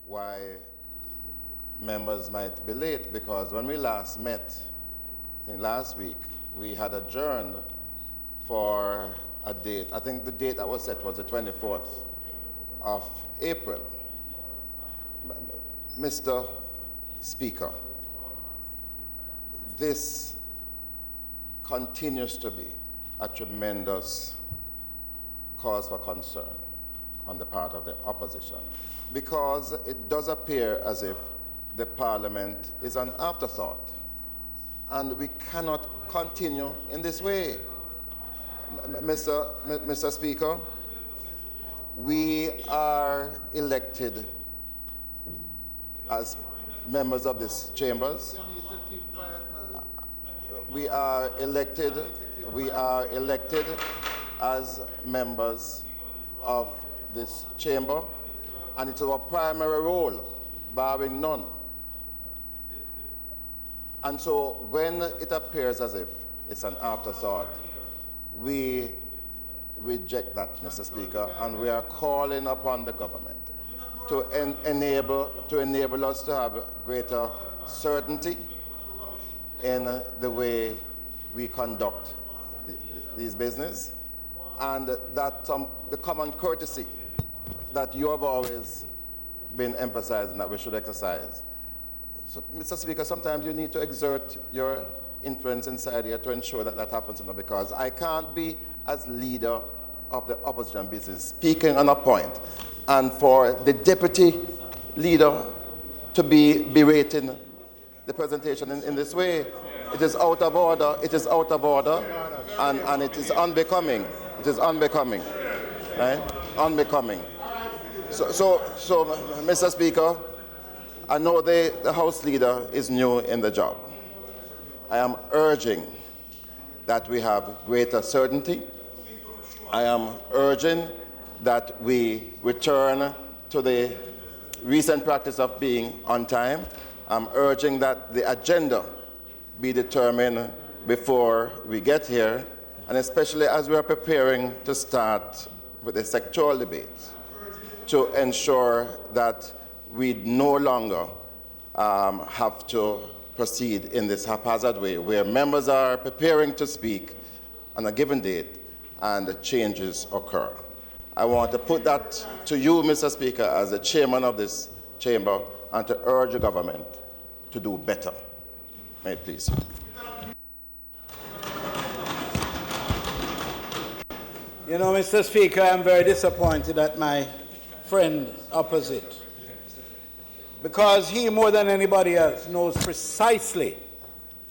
why members might be late, because when we last met, I think last week, we had adjourned for a date. I think the date that was set was the 24th of April. Mr. Speaker, this continues to be a tremendous cause for concern on the part of the opposition, because it does appear as if the Parliament is an afterthought, and we cannot continue in this way. Mr. Speaker, we are elected as members of this chambers. We are elected as members of this chamber, and it's our primary role, barring none. And so when it appears as if it's an afterthought, we reject that, Mr. Speaker, and we are calling upon the government to enable us to have greater certainty in the way we conduct these business, and that the common courtesy that you have always been emphasizing that we should exercise. So, Mr. Speaker, sometimes you need to exert your influence inside here to ensure that that happens, because I can't be, as leader of the opposition business, speaking on a point, and for the deputy leader to be berating the presentation in this way. It is out of order, and it is unbecoming. It is unbecoming, right? Unbecoming. So, Mr. Speaker, I know the House Leader is new in the job. I am urging that we have greater certainty. I am urging that we return to the recent practice of being on time. I'm urging that the agenda be determined before we get here, and especially as we are preparing to start with the sectoral debates, to ensure that we no longer have to proceed in this haphazard way, where members are preparing to speak on a given date and changes occur. I want to put that to you, Mr. Speaker, as the chairman of this chamber, and to urge the government to do better. May it please. You know, Mr. Speaker, I'm very disappointed at my friend opposite, because he, more than anybody else, knows precisely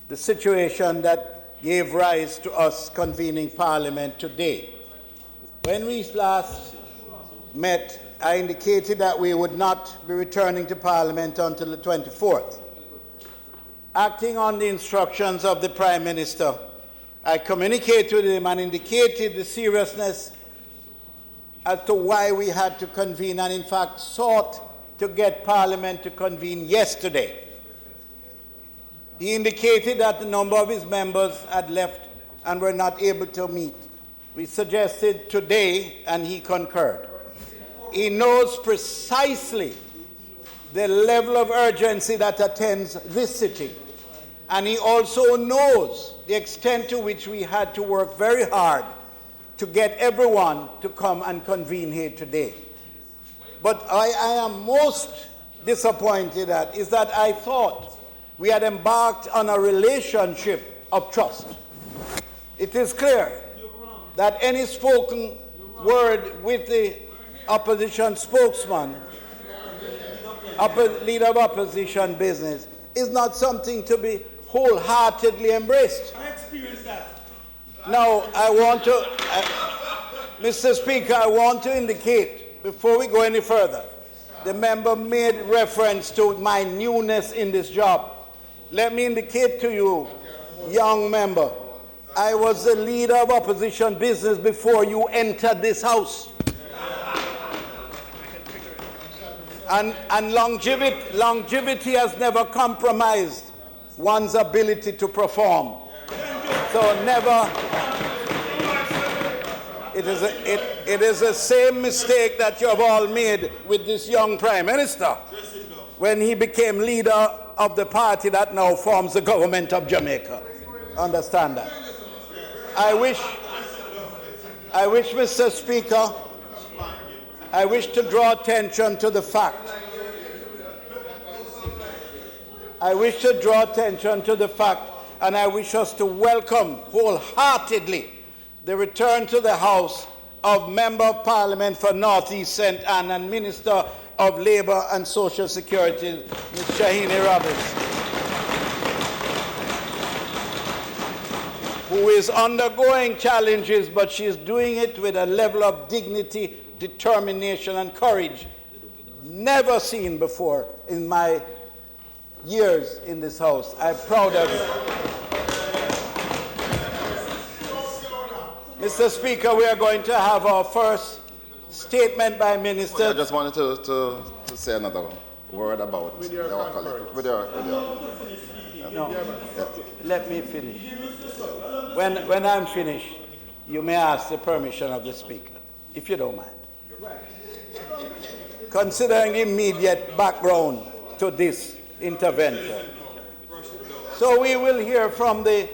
the situation that gave rise to us convening Parliament today. When we last met, I indicated that we would not be returning to Parliament until the 24th. Acting on the instructions of the Prime Minister, I communicated with him and indicated the seriousness as to why we had to convene, and in fact sought to get Parliament to convene yesterday. He indicated that the number of his members had left and were not able to meet. We suggested today, and he concurred. He knows precisely the level of urgency that attends this sitting, and he also knows the extent to which we had to work very hard to get everyone to come and convene here today. But I am most disappointed at is that I thought we had embarked on a relationship of trust. It is clear that any spoken word with the opposition spokesman, leader of opposition business, is not something to be wholeheartedly embraced. I experienced that. Now, I want to, Mr. Speaker, I want to indicate, before we go any further, the member made reference to my newness in this job. Let me indicate to you, young member, I was the leader of opposition business before you entered this house. And longevity has never compromised one's ability to perform. So never, It is the same mistake that you have all made with this young Prime Minister when he became leader of the party that now forms the government of Jamaica. Understand that? I wish, Mr. Speaker, I wish to draw attention to the fact. And I wish us to welcome wholeheartedly the return to the House of Member of Parliament for North East St. Anne and Minister of Labour and Social Security, Ms. Shahini Roberts, who is undergoing challenges, but she is doing it with a level of dignity, determination, and courage never seen before in my years in this House. I'm proud of it. Mr. Speaker, we are going to have our first statement by Minister. I just wanted to say another word about our colleague. No, yeah. Let me finish. When I'm finished, you may ask the permission of the Speaker, if you don't mind. Considering the immediate background to this intervention. So we will hear from the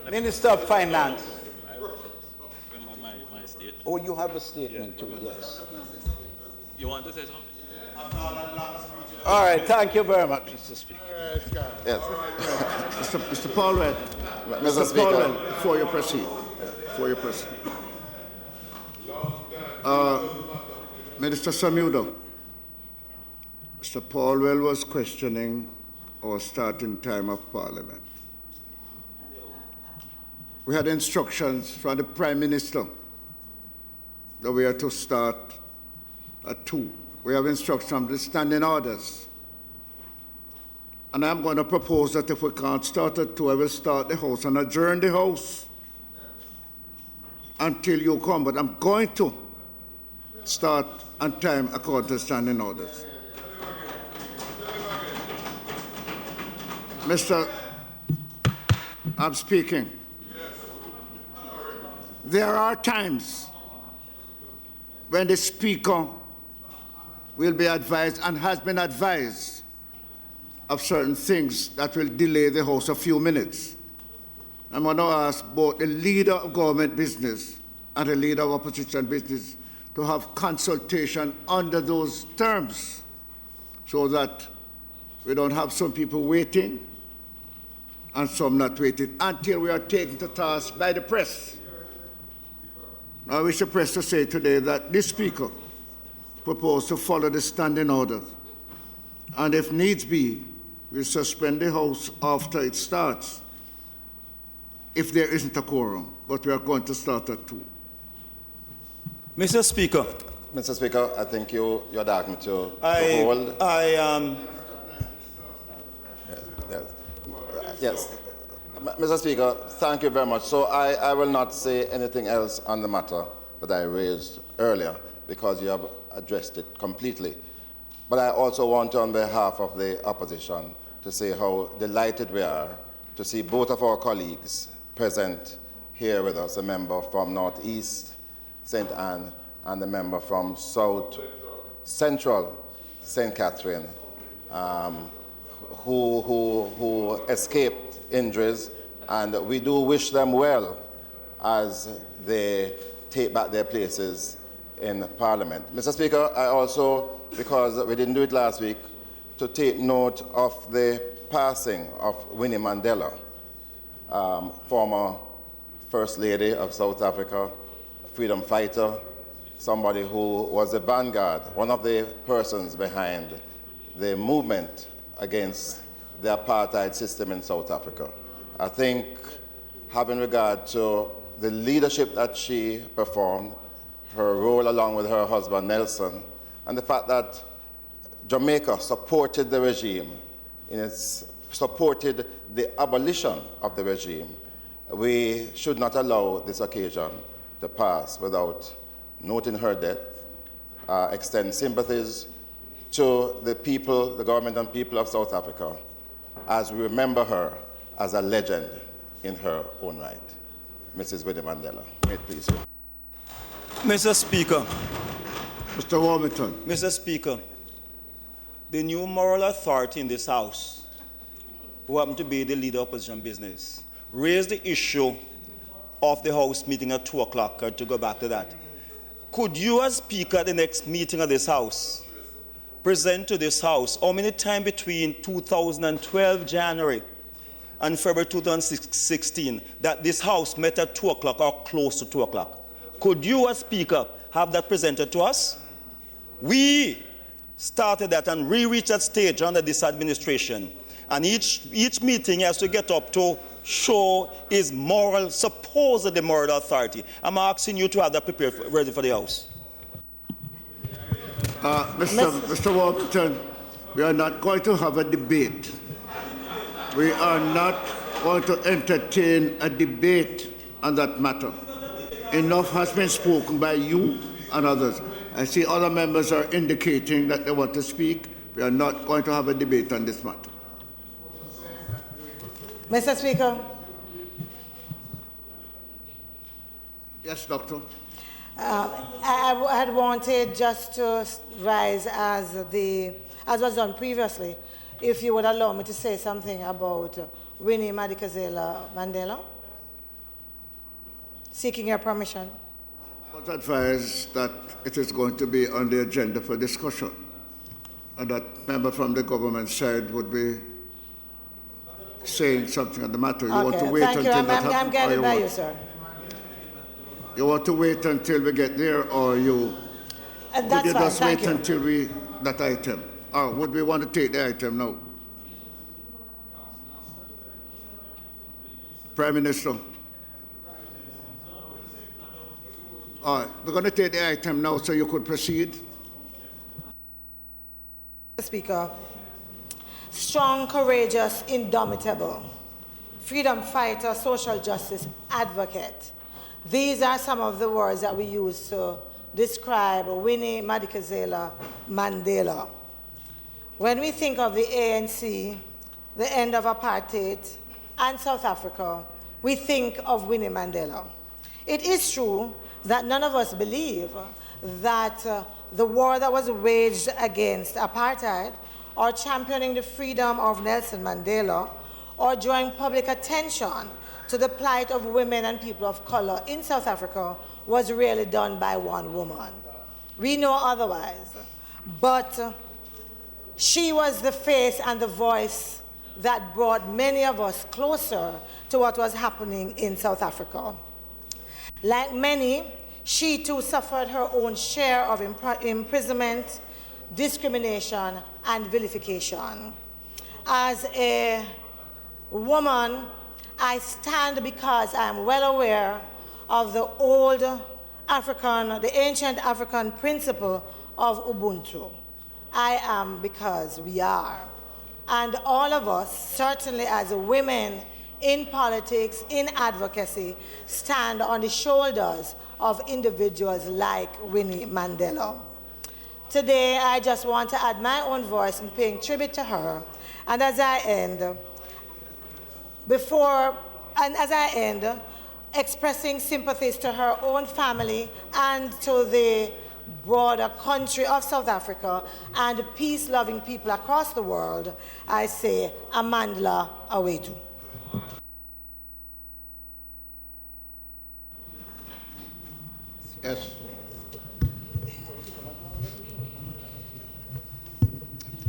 Minister of Finance. Oh, you have a statement too, yes. You want to say something? All right, thank you very much, Mr. Speaker. Yes. Mr. Paulwell, Mr. Speaker. Before you proceed, Minister Samudo, Mr. Paulwell was questioning our starting time of Parliament. We had instructions from the Prime Minister that we are to start at 2. We have instructions from the standing orders. And I'm going to propose that if we can't start at 2, I will start the House and adjourn the House until you come. But I'm going to start on time according to standing orders. I'm speaking. There are times when the Speaker will be advised and has been advised of certain things that will delay the House a few minutes. I'm going to ask both the leader of government business and the leader of opposition business to have consultation under those terms so that we don't have some people waiting and some not waiting until we are taken to task by the press. I wish the press to say today that this Speaker proposed to follow the standing order, and if needs be, we'll suspend the House after it starts if there isn't a quorum, but we are going to start at 2. Mr. Speaker. Mr. Speaker, I think you'd asked me to hold. Yes. Mr. Speaker, thank you very much. So I will not say anything else on the matter that I raised earlier because you have addressed it completely. But I also want to, on behalf of the opposition, to say how delighted we are to see both of our colleagues present here with us, a member from North East St. Anne and a member from South Central St. Catherine, who escaped injuries, and we do wish them well as they take back their places in Parliament. Mr. Speaker, I also, because we didn't do it last week, to take note of the passing of Winnie Mandela, former First Lady of South Africa, freedom fighter, somebody who was the vanguard, one of the persons behind the movement against the apartheid system in South Africa. I think, having regard to the leadership that she performed, her role along with her husband Nelson, and the fact that Jamaica supported the regime, supported the abolition of the regime, we should not allow this occasion to pass without noting her death, extend sympathies to the people, the government and people of South Africa, as we remember her as a legend in her own right. Mrs. Winnie Mandela. May it please. Mr. Speaker, Mr. Warmington. Mr. Speaker, the new moral authority in this House, who happen to be the leader of opposition business, raised the issue of the House meeting at 2 o'clock, to go back to that. Could you, as Speaker at the next meeting of this House, present to this House how many times between 2012 January and February 2016 that this House met at 2 o'clock or close to 2 o'clock? Could you, as Speaker, have that presented to us? We started that and we reached that stage under this administration. And each meeting has to get up to show his moral, supposedly moral authority. I'm asking you to have that prepared, ready for the House. Mr. Warmington, we are not going to have a debate. We are not going to entertain a debate on that matter. Enough has been spoken by you and others. I see other members are indicating that they want to speak. We are not going to have a debate on this matter. Mr. Speaker. Yes, Doctor. I had wanted just to rise as was done previously, if you would allow me to say something about Winnie Madikizela Mandela. Seeking your permission. I was advised that it is going to be on the agenda for discussion, and that member from the government side would be saying something on the matter. You want to wait thank until you. that happens? I'm guided by you, sir. You want to wait until we get there, or you That's would you fine, just thank wait you. until that item? Or would we want to take the item now? Prime Minister. All right, we're going to take the item now, so you could proceed. Mr. Speaker, strong, courageous, indomitable, freedom fighter, social justice advocate. These are some of the words that we use to describe Winnie Madikizela Mandela. When we think of the ANC, the end of apartheid, and South Africa, we think of Winnie Mandela. It is true that none of us believe that the war that was waged against apartheid, or championing the freedom of Nelson Mandela, or drawing public attention to the plight of women and people of color in South Africa was really done by one woman. We know otherwise, but she was the face and the voice that brought many of us closer to what was happening in South Africa. Like many, she too suffered her own share of imprisonment, discrimination, and vilification. As a woman, I stand because I am well aware of the old African, the ancient African principle of Ubuntu. I am because we are. And all of us, certainly as women in politics, in advocacy, stand on the shoulders of individuals like Winnie Mandela. Today, I just want to add my own voice in paying tribute to her. And as I end, expressing sympathies to her own family and to the broader country of South Africa and peace-loving people across the world, I say, Amandla Awetu. Yes.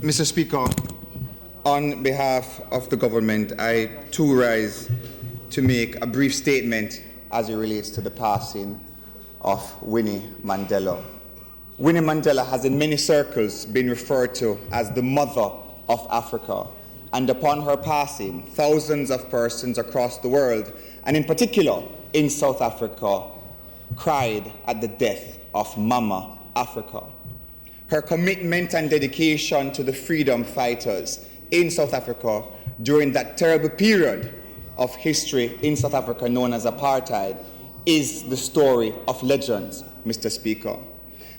Mr. Speaker, on behalf of the government, I too rise to make a brief statement as it relates to the passing of Winnie Mandela. Winnie Mandela has in many circles been referred to as the mother of Africa, and upon her passing, thousands of persons across the world, and in particular in South Africa, cried at the death of Mama Africa. Her commitment and dedication to the freedom fighters in South Africa during that terrible period of history in South Africa known as apartheid is the story of legends, Mr. Speaker.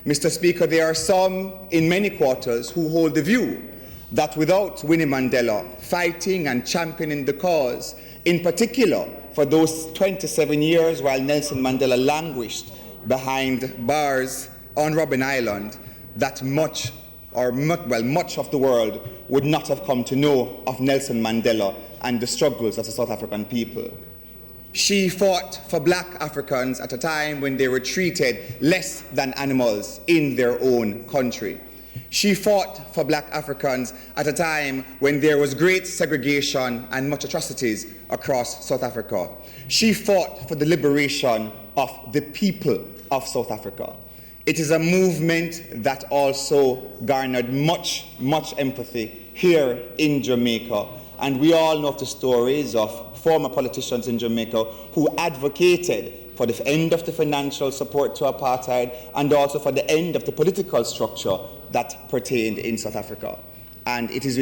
Mr. Speaker, there are some in many quarters who hold the view that without Winnie Mandela fighting and championing the cause, in particular for those 27 years while Nelson Mandela languished behind bars on Robben Island, that much of the world would not have come to know of Nelson Mandela and the struggles of the South African people. She fought for black Africans at a time when they were treated less than animals in their own country. She fought for black Africans at a time when there was great segregation and much atrocities across South Africa. She fought for the liberation of the people of South Africa. It is a movement that also garnered much empathy here in Jamaica. And we all know the stories of former politicians in Jamaica who advocated for the end of the financial support to apartheid and also for the end of the political structure that pertained in South Africa. And it is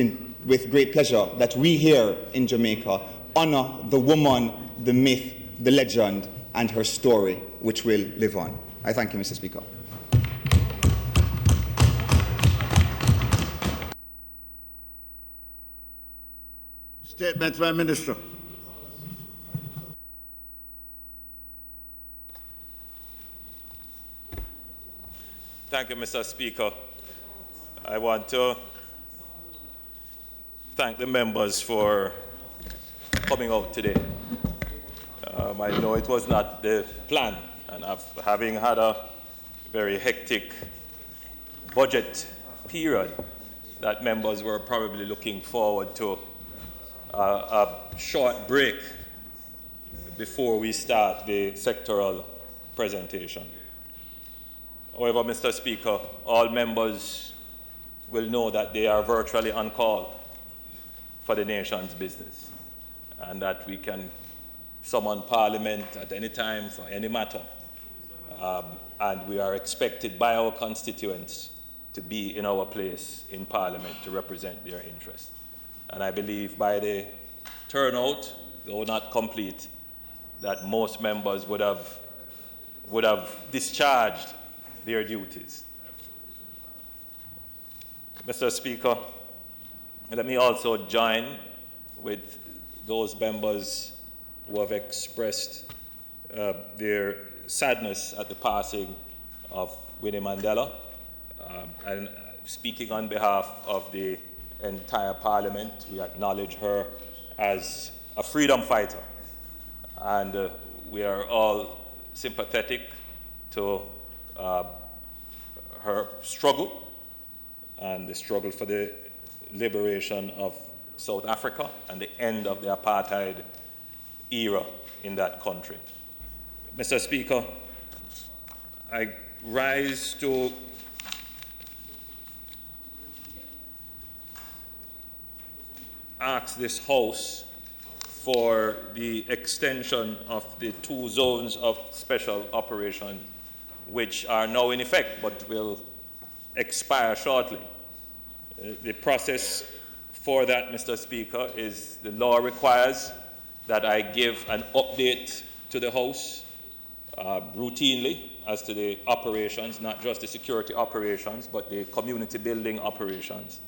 with great pleasure that we here in Jamaica honor the woman, the myth, the legend, and her story, which will live on. I thank you, Mr. Speaker. Statement by Minister. Thank you, Mr. Speaker. I want to thank the members for coming out today. I know it was not the plan, and having had a very hectic budget period, that members were probably looking forward to a short break before we start the sectoral presentation. However, Mr. Speaker, all members will know that they are virtually on call for the nation's business, and that we can summon Parliament at any time for any matter. And we are expected by our constituents to be in our place in Parliament to represent their interests. And I believe by the turnout, though not complete, that most members would have discharged their duties. Mr. Speaker, let me also join with those members who have expressed their sadness at the passing of Winnie Mandela. And speaking on behalf of the entire Parliament, we acknowledge her as a freedom fighter. And we are all sympathetic to her struggle and the struggle for the liberation of South Africa and the end of the apartheid era in that country. Mr. Speaker, I rise to ask this House for the extension of the 2 zones of special operation, which are now in effect but will expire shortly. The process for that, Mr. Speaker, is the law requires that I give an update to the House routinely as to the operations, not just the security operations, but the community building operations.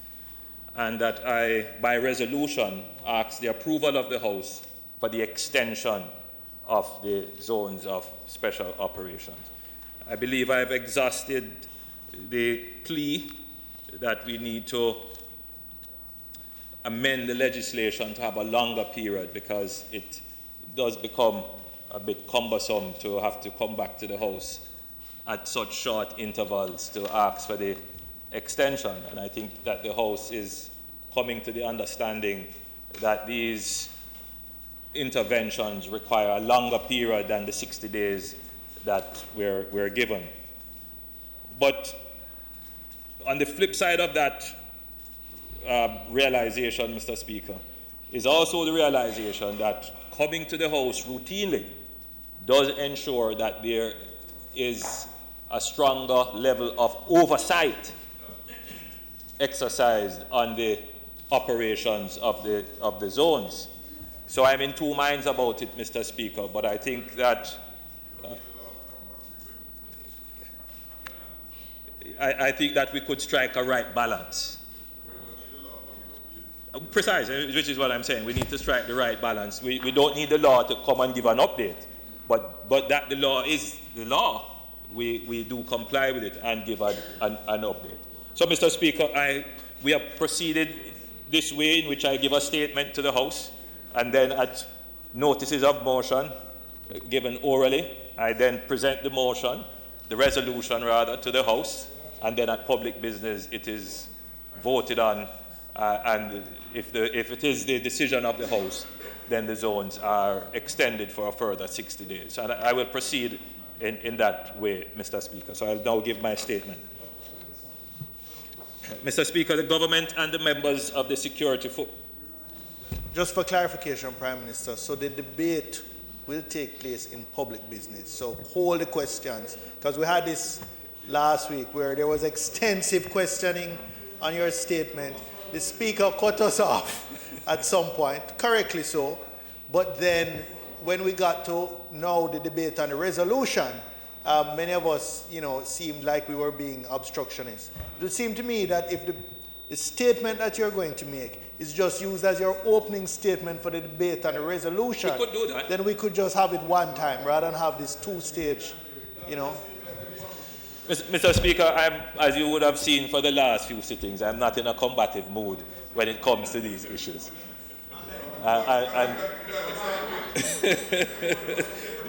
And that I, by resolution, ask the approval of the House for the extension of the zones of special operations. I believe I have exhausted the plea that we need to amend the legislation to have a longer period, because it does become a bit cumbersome to have to come back to the House at such short intervals to ask for the extension. And I think that the House is coming to the understanding that these interventions require a longer period than the 60 days that we're given. But on the flip side of that realization, Mr. Speaker, is also the realization that coming to the House routinely does ensure that there is a stronger level of oversight exercised on the operations of the zones. So I'm in 2 minds about it, Mr. Speaker, but I think that I think that we could strike a right balance. Precise, which is what I'm saying. We need to strike the right balance. We don't need the law to come and give an update, but that the law is the law. We do comply with it and give an update. So, Mr. Speaker, we have proceeded this way, in which I give a statement to the House, and then at notices of motion given orally, I then present the motion, the resolution rather, to the House, and then at public business it is voted on, and if it is the decision of the House, then the zones are extended for a further 60 days. And I will proceed in that way, Mr. Speaker. So I'll now give my statement. Mr. Speaker, the government and the members of the security... Just for clarification, Prime Minister, so the debate will take place in public business. So hold the questions, because we had this last week where there was extensive questioning on your statement. The Speaker cut us off at some point, correctly so, but then when we got to now the debate on the resolution, many of us, seemed like we were being obstructionists. It would seem to me that if the statement that you're going to make is just used as your opening statement for the debate on the resolution, we could do that. Then we could just have it one time rather than have this two-stage, Mr. Speaker, as you would have seen for the last few sittings, I'm not in a combative mood when it comes to these issues.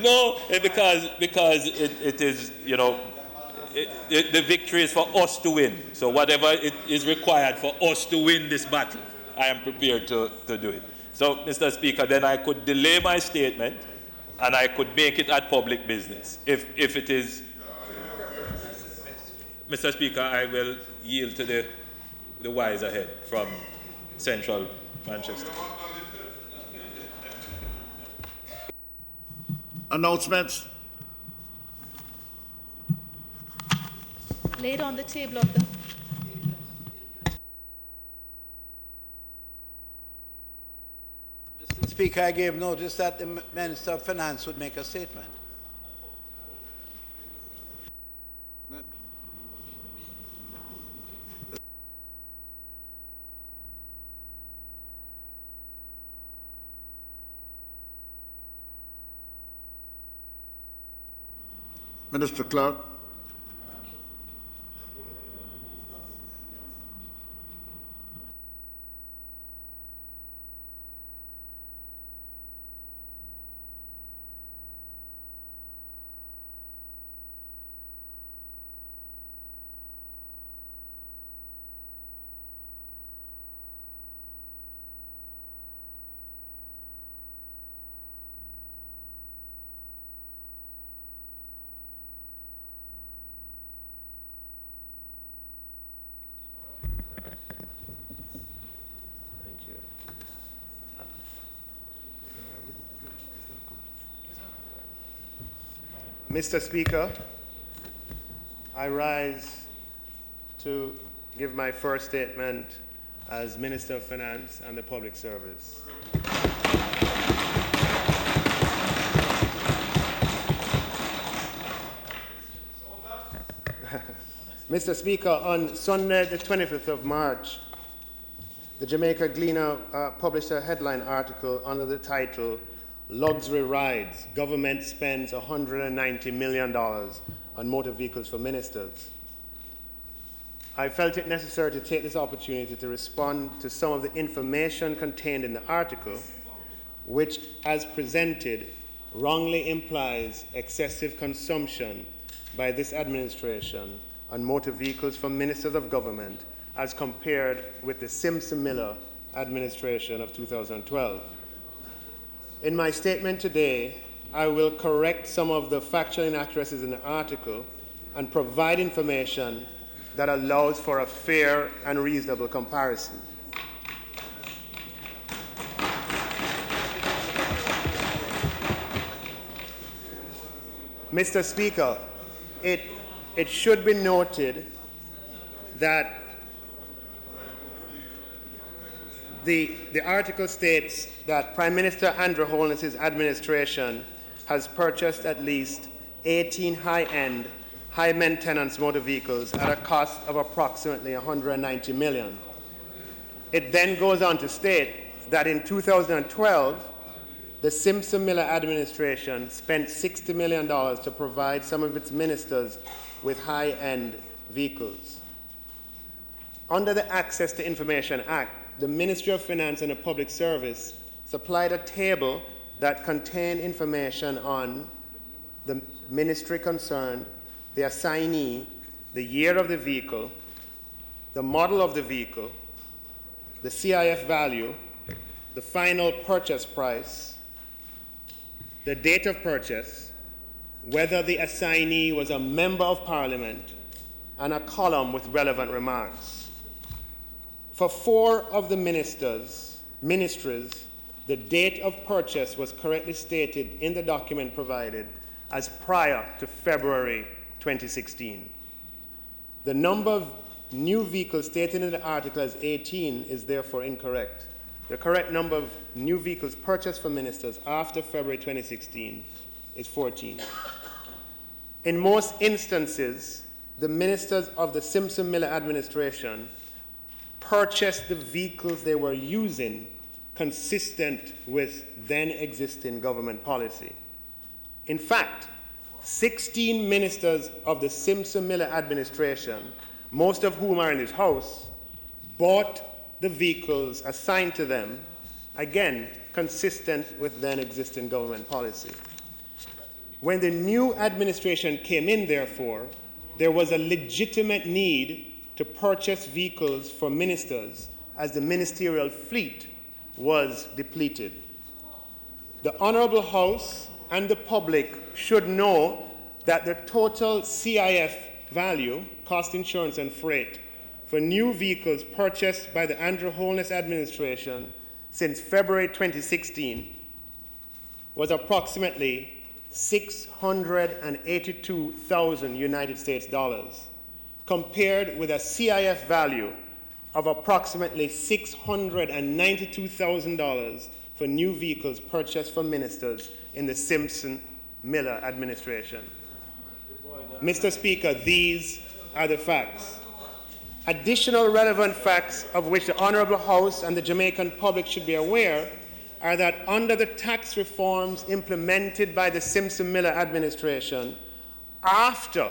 No, because it is, the victory is for us to win. So whatever it is required for us to win this battle, I am prepared to do it. So, Mr. Speaker, then I could delay my statement and I could make it at public business. If it is... Mr. Speaker, I will yield to the wise ahead from Central Manchester. Announcements. Laid on the table of the... Mr. Speaker, I gave notice that the Minister of Finance would make a statement. Minister Clark. Mr. Speaker, I rise to give my first statement as Minister of Finance and the Public Service. Mr. Speaker, on Sunday, the 25th of March, the Jamaica Gleaner published a headline article under the title, "Luxury Rides, Government Spends $190 million on Motor Vehicles for Ministers." I felt it necessary to take this opportunity to respond to some of the information contained in the article, which, as presented, wrongly implies excessive consumption by this administration on motor vehicles for ministers of government as compared with the Simpson-Miller administration of 2012. In my statement today, I will correct some of the factual inaccuracies in the article and provide information that allows for a fair and reasonable comparison. Mr. Speaker, it should be noted that the article states that Prime Minister Andrew Holness's administration has purchased at least 18 high-end, high-maintenance motor vehicles at a cost of approximately $190 million. It then goes on to state that in 2012, the Simpson-Miller administration spent $60 million to provide some of its ministers with high-end vehicles. Under the Access to Information Act, the Ministry of Finance and the Public Service supplied a table that contained information on the ministry concerned, the assignee, the year of the vehicle, the model of the vehicle, the CIF value, the final purchase price, the date of purchase, whether the assignee was a member of Parliament, and a column with relevant remarks. For 4 of the ministries, the date of purchase was correctly stated in the document provided as prior to February 2016. The number of new vehicles stated in the article as 18 is therefore incorrect. The correct number of new vehicles purchased for ministers after February 2016 is 14. In most instances, the ministers of the Simpson-Miller administration purchased the vehicles they were using consistent with then existing government policy. In fact, 16 ministers of the Simpson-Miller administration, most of whom are in this House, bought the vehicles assigned to them, again, consistent with then existing government policy. When the new administration came in, therefore, there was a legitimate need to purchase vehicles for ministers as the ministerial fleet was depleted. The Honourable House and the public should know that the total CIF value, cost, insurance, and freight, for new vehicles purchased by the Andrew Holness administration since February 2016 was approximately $682,000 United States dollars, compared with a CIF value of approximately $692,000 for new vehicles purchased for ministers in the Simpson-Miller administration. Mr. Speaker, these are the facts. Additional relevant facts of which the Honourable House and the Jamaican public should be aware are that under the tax reforms implemented by the Simpson-Miller administration after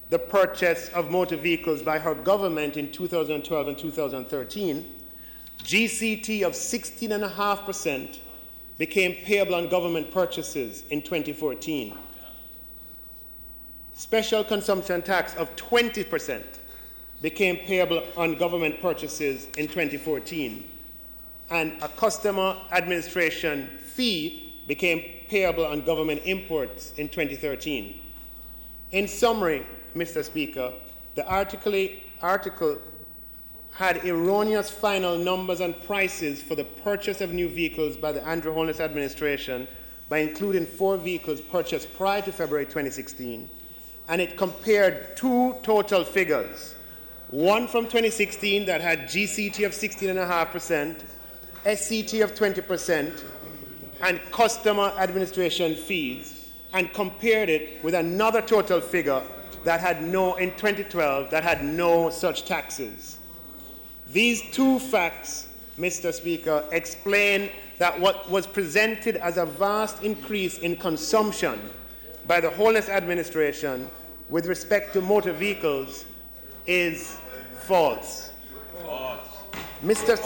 the purchase of motor vehicles by her government in 2012 and 2013, GCT of 16.5% became payable on government purchases in 2014. Special consumption tax of 20% became payable on government purchases in 2014. And a customer administration fee became payable on government imports in 2013. In summary, Mr. Speaker, the article had erroneous final numbers and prices for the purchase of new vehicles by the Andrew Holness administration by including 4 vehicles purchased prior to February 2016, and it compared 2 total figures, one from 2016 that had GCT of 16.5%, SCT of 20%, and customer administration fees, and compared it with another total figure that had in 2012, that had no such taxes. These 2 facts, Mr. Speaker, explain that what was presented as a vast increase in consumption by the Holness administration with respect to motor vehicles is false. Mr.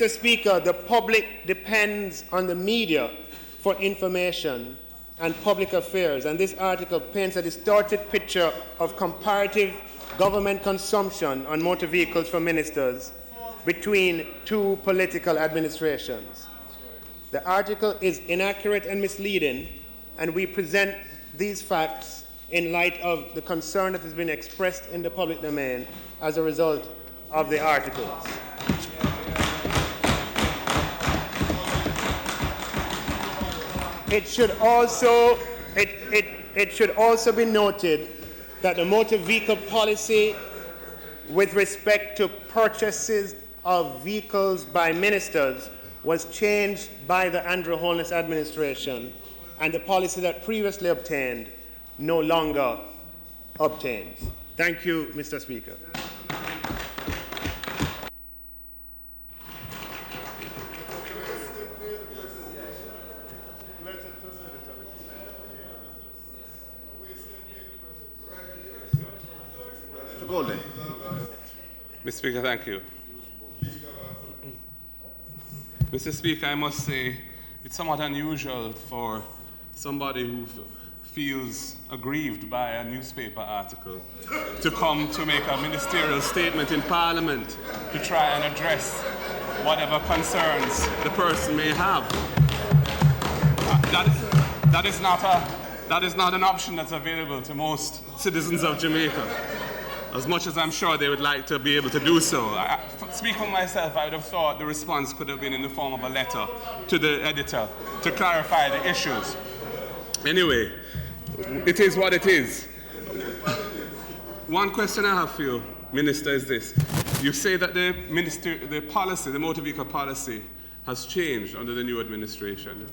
Speaker, the public depends on the media for information and public affairs, and this article paints a distorted picture of comparative government consumption on motor vehicles for ministers between 2 political administrations. The article is inaccurate and misleading, and we present these facts in light of the concern that has been expressed in the public domain as a result of the articles. It should also be noted that the motor vehicle policy with respect to purchases of vehicles by ministers was changed by the Andrew Holness administration, and the policy that previously obtained no longer obtains. Thank you, Mr. Speaker. Mr. Speaker, thank you. Mr. Speaker, I must say it's somewhat unusual for somebody who feels aggrieved by a newspaper article to come to make a ministerial statement in Parliament to try and address whatever concerns the person may have. That is not an option that's available to most citizens of Jamaica, as much as I'm sure they would like to be able to do so. Speaking for myself, I would have thought the response could have been in the form of a letter to the editor to clarify the issues. Anyway, it is what it is. One question I have for you, Minister, is this. You say that the policy, the motor vehicle policy, has changed under the new administration.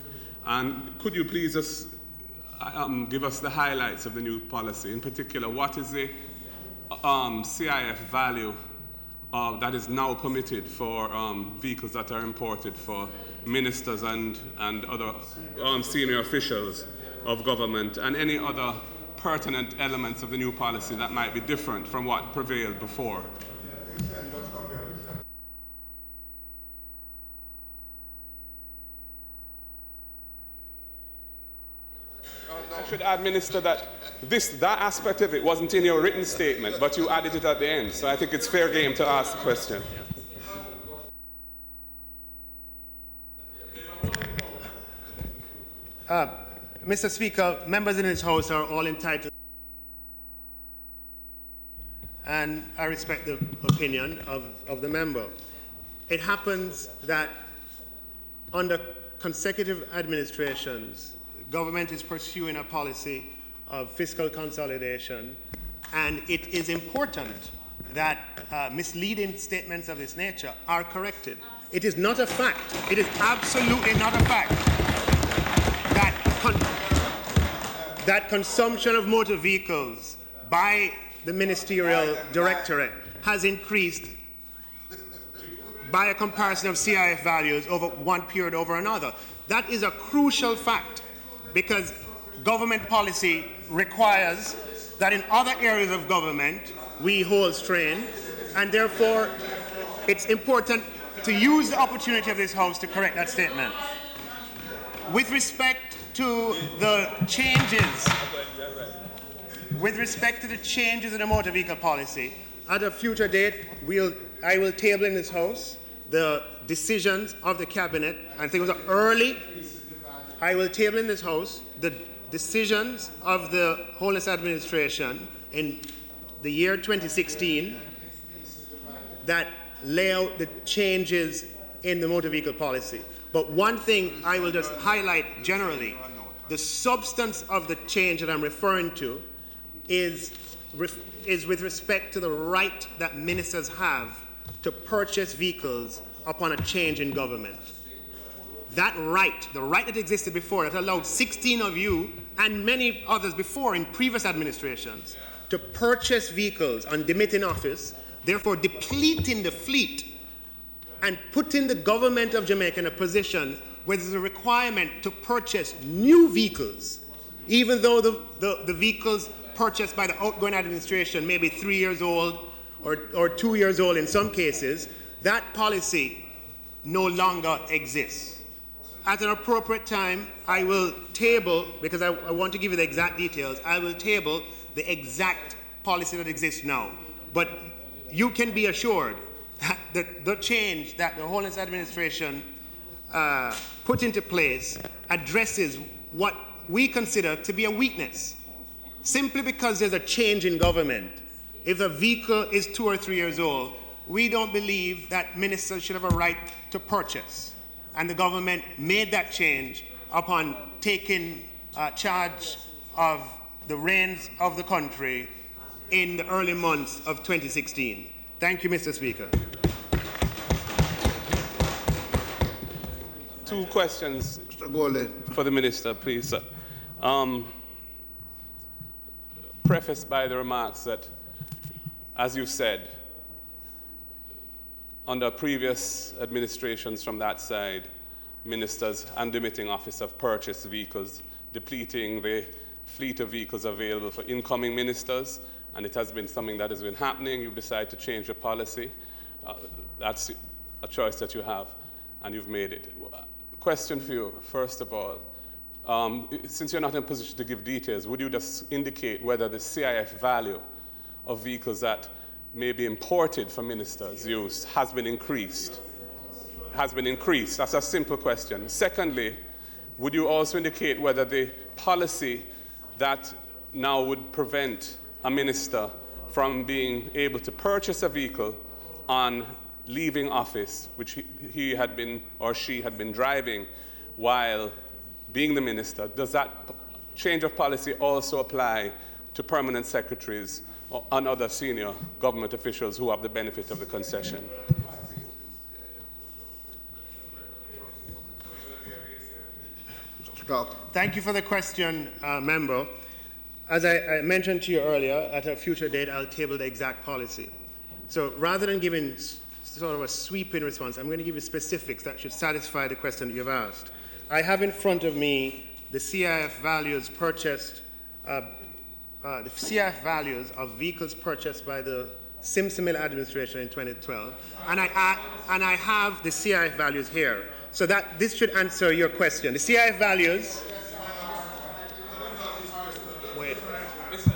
And could you please just give us the highlights of the new policy? In particular, what is the CIF value that is now permitted for vehicles that are imported for ministers and other senior officials of government, and any other pertinent elements of the new policy that might be different from what prevailed before? I should add, Minister, that that aspect of it wasn't in your written statement, but you added it at the end, so I think it's fair game to ask the question. Mr. Speaker, members in this House are all entitled, and I respect the opinion of the member. It happens that under consecutive administrations, government is pursuing a policy of fiscal consolidation, and it is important that misleading statements of this nature are corrected. It is not a fact, it is absolutely not a fact that consumption of motor vehicles by the ministerial directorate has increased by a comparison of CIF values over one period over another. That is a crucial fact, because government policy requires that in other areas of government we hold strain, and therefore it's important to use the opportunity of this House to correct that statement. With respect to the changes, in the motor vehicle policy, at a future date, I will table in this House the decisions of the Cabinet. I think it was early. I will table in this House the decisions of the Holiness Administration in the year 2016 that lay out the changes in the motor vehicle policy. But one thing I will just highlight generally, the substance of the change that I'm referring to is with respect to the right that ministers have to purchase vehicles upon a change in government. That right, the right that existed before, that allowed 16 of you and many others before in previous administrations to purchase vehicles on demitting office, therefore depleting the fleet and putting the government of Jamaica in a position where there's a requirement to purchase new vehicles, even though the vehicles purchased by the outgoing administration may be 3 years old or 2 years old in some cases. That policy no longer exists. At an appropriate time, I will table, because I want to give you the exact details, I will table the exact policy that exists now. But you can be assured that the change that the Holiness Administration put into place addresses what we consider to be a weakness. Simply because there's a change in government, if a vehicle is 2 or 3 years old, we don't believe that ministers should have a right to purchase. And the government made that change upon taking charge of the reins of the country in the early months of 2016. Thank you, Mr. Speaker. 2 questions for the Minister, please. preface by the remarks that, as you said, under previous administrations from that side, ministers and demitting office have purchased vehicles, depleting the fleet of vehicles available for incoming ministers, and it has been something that has been happening. You've decided to change your policy. That's a choice that you have, and you've made it. Question for you, first of all. Since you're not in a position to give details, would you just indicate whether the CIF value of vehicles that may be imported for ministers' use has been increased? Has been increased? That's a simple question. Secondly, would you also indicate whether the policy that now would prevent a minister from being able to purchase a vehicle on leaving office, which he had been or she had been driving while being the minister, does that change of policy also apply to permanent secretaries and other senior government officials who have the benefit of the concession? Thank you for the question, member. As I mentioned to you earlier, at a future date, I'll table the exact policy. So rather than giving sort of a sweeping response, I'm going to give you specifics that should satisfy the question that you've asked. I have in front of me the CIF values purchased, the CIF values of vehicles purchased by the Simpson Mill administration in 2012, and I have the CIF values here. So that this should answer your question. The CIF values. Wait.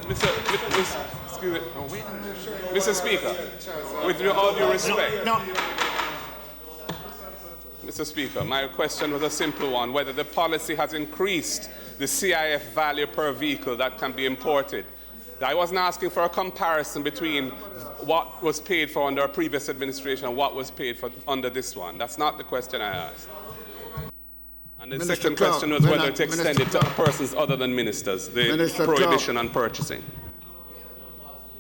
Excuse me. Mr. Speaker, with all due respect. No. Mr. Speaker, my question was a simple one, whether the policy has increased the CIF value per vehicle that can be imported. I wasn't asking for a comparison between what was paid for under a previous administration and what was paid for under this one. That's not the question I asked. And the second question was whether it extended to persons other than ministers, the prohibition on purchasing.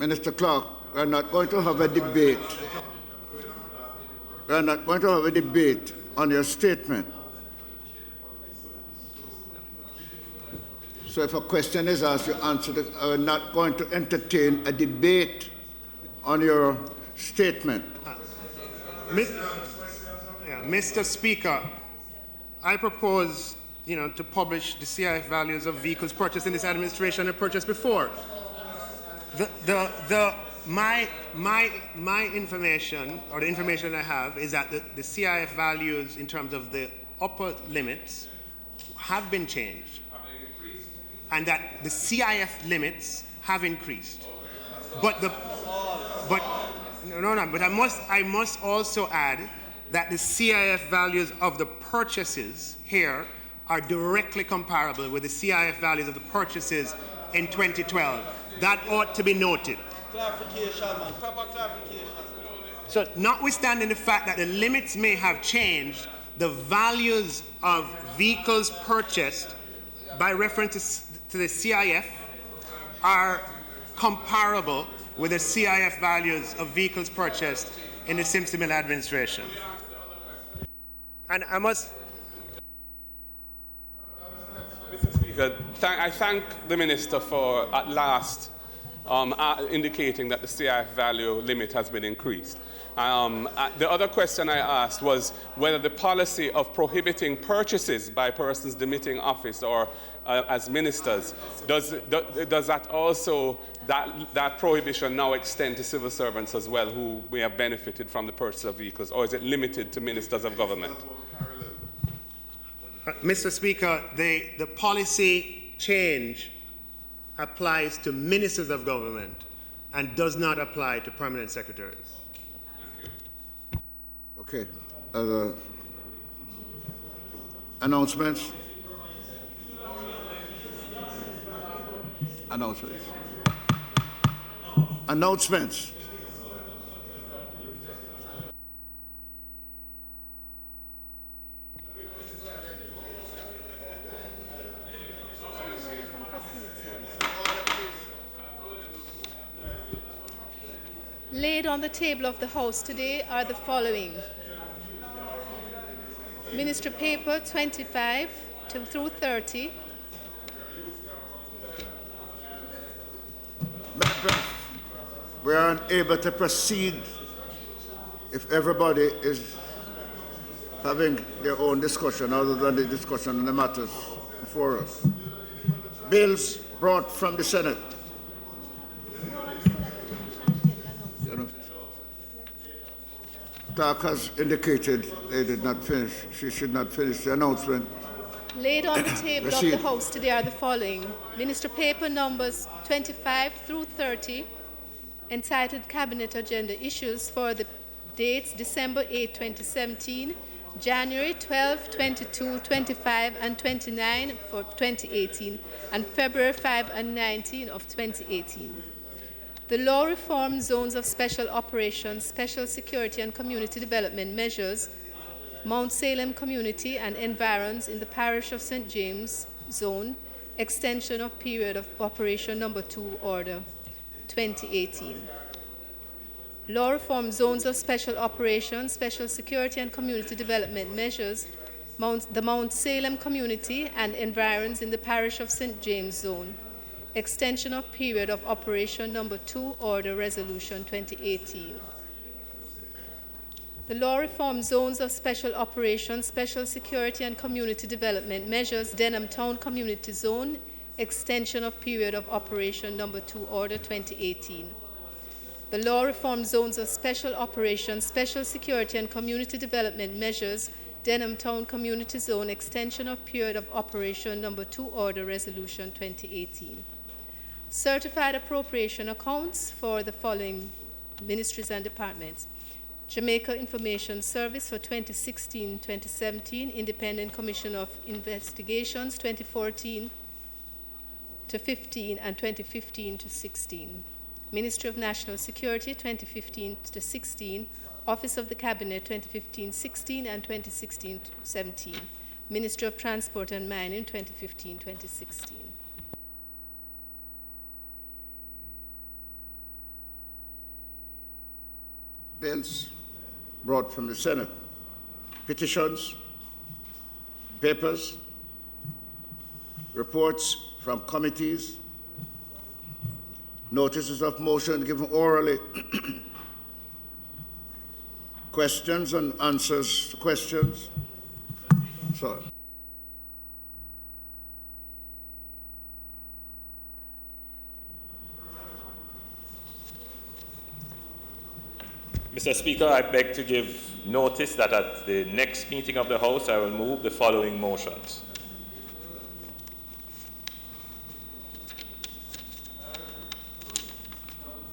Minister Clark, we're not going to have a debate. We're not going to have a debate on your statement. So if a question is asked, you answer it. We're not going to entertain a debate on your statement. Mr. Speaker, I propose, to publish the CIF values of vehicles purchased in this administration and purchased before. My information, or the information I have, is that the CIF values in terms of the upper limits have been changed, and that the CIF limits have increased. But I must also add that the CIF values of the purchases here are directly comparable with the CIF values of the purchases in 2012. That ought to be noted. Clarification, man. Proper clarification. So, notwithstanding the fact that the limits may have changed, the values of vehicles purchased by reference to the CIF are comparable with the CIF values of vehicles purchased in the Simpson Mill administration. And I must... Mr. Speaker, I thank the Minister for at last indicating that the CIF value limit has been increased. The other question I asked was whether the policy of prohibiting purchases by persons demitting office or as ministers, does that also, that prohibition now extend to civil servants as well who may have benefited from the purchase of vehicles, or is it limited to ministers of government? Mr. Speaker, the policy change applies to ministers of government and does not apply to permanent secretaries. Okay. Announcements. Announcements. Laid on the table of the House today are the following: Ministry Paper 25 through 30, we are unable to proceed if everybody is having their own discussion other than the discussion on the matters before us. Bills brought from the Senate. Clerk has indicated they did not finish. She should not finish the announcement. Laid on the table of the House today are the following. Minister paper numbers 25 through 30, entitled Cabinet Agenda Issues for the dates December 8, 2017, January 12, 22, 25, and 29 for 2018, and February 5 and 19 of 2018. The law reform zones of special operations, special security and community development measures, Mount Salem community and environs in the parish of St. James zone, extension of period of operation number 2 order 2018. Law reform zones of special operations, special security and community development measures, the Mount Salem community and environs in the parish of St. James zone, extension of period of operation number 2 order resolution 2018. The law reform zones of special operations, special security and community development measures, Denham Town community zone, extension of period of operation number 2 order 2018. The law reform zones of special operations, special security and community development measures, Denham Town community zone, extension of period of operation number 2 order resolution 2018. Certified appropriation accounts for the following ministries and departments. Jamaica Information Service for 2016-2017, Independent Commission of Investigations 2014 to 15 and 2015 to 16. Ministry of National Security 2015 to 16, Office of the Cabinet 2015-16 and 2016-17. Ministry of Transport and Mining 2015-2016. Bills brought from the Senate. Petitions, papers, reports from committees, notices of motion given orally, questions and answers to questions. Sorry. Mr. Speaker, I beg to give notice that at the next meeting of the House, I will move the following motions.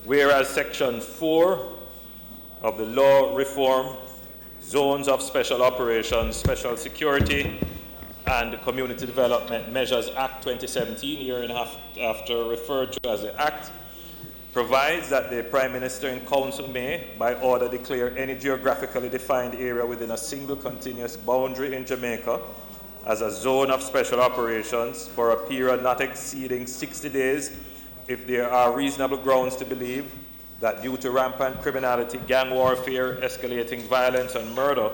Whereas Section 4 of the Law Reform Zones of Special Operations, Special Security and Community Development Measures Act 2017, year and a half after referred to as the Act, provides that the Prime Minister and Council may, by order, declare any geographically defined area within a single continuous boundary in Jamaica as a zone of special operations for a period not exceeding 60 days if there are reasonable grounds to believe that due to rampant criminality, gang warfare, escalating violence and murder,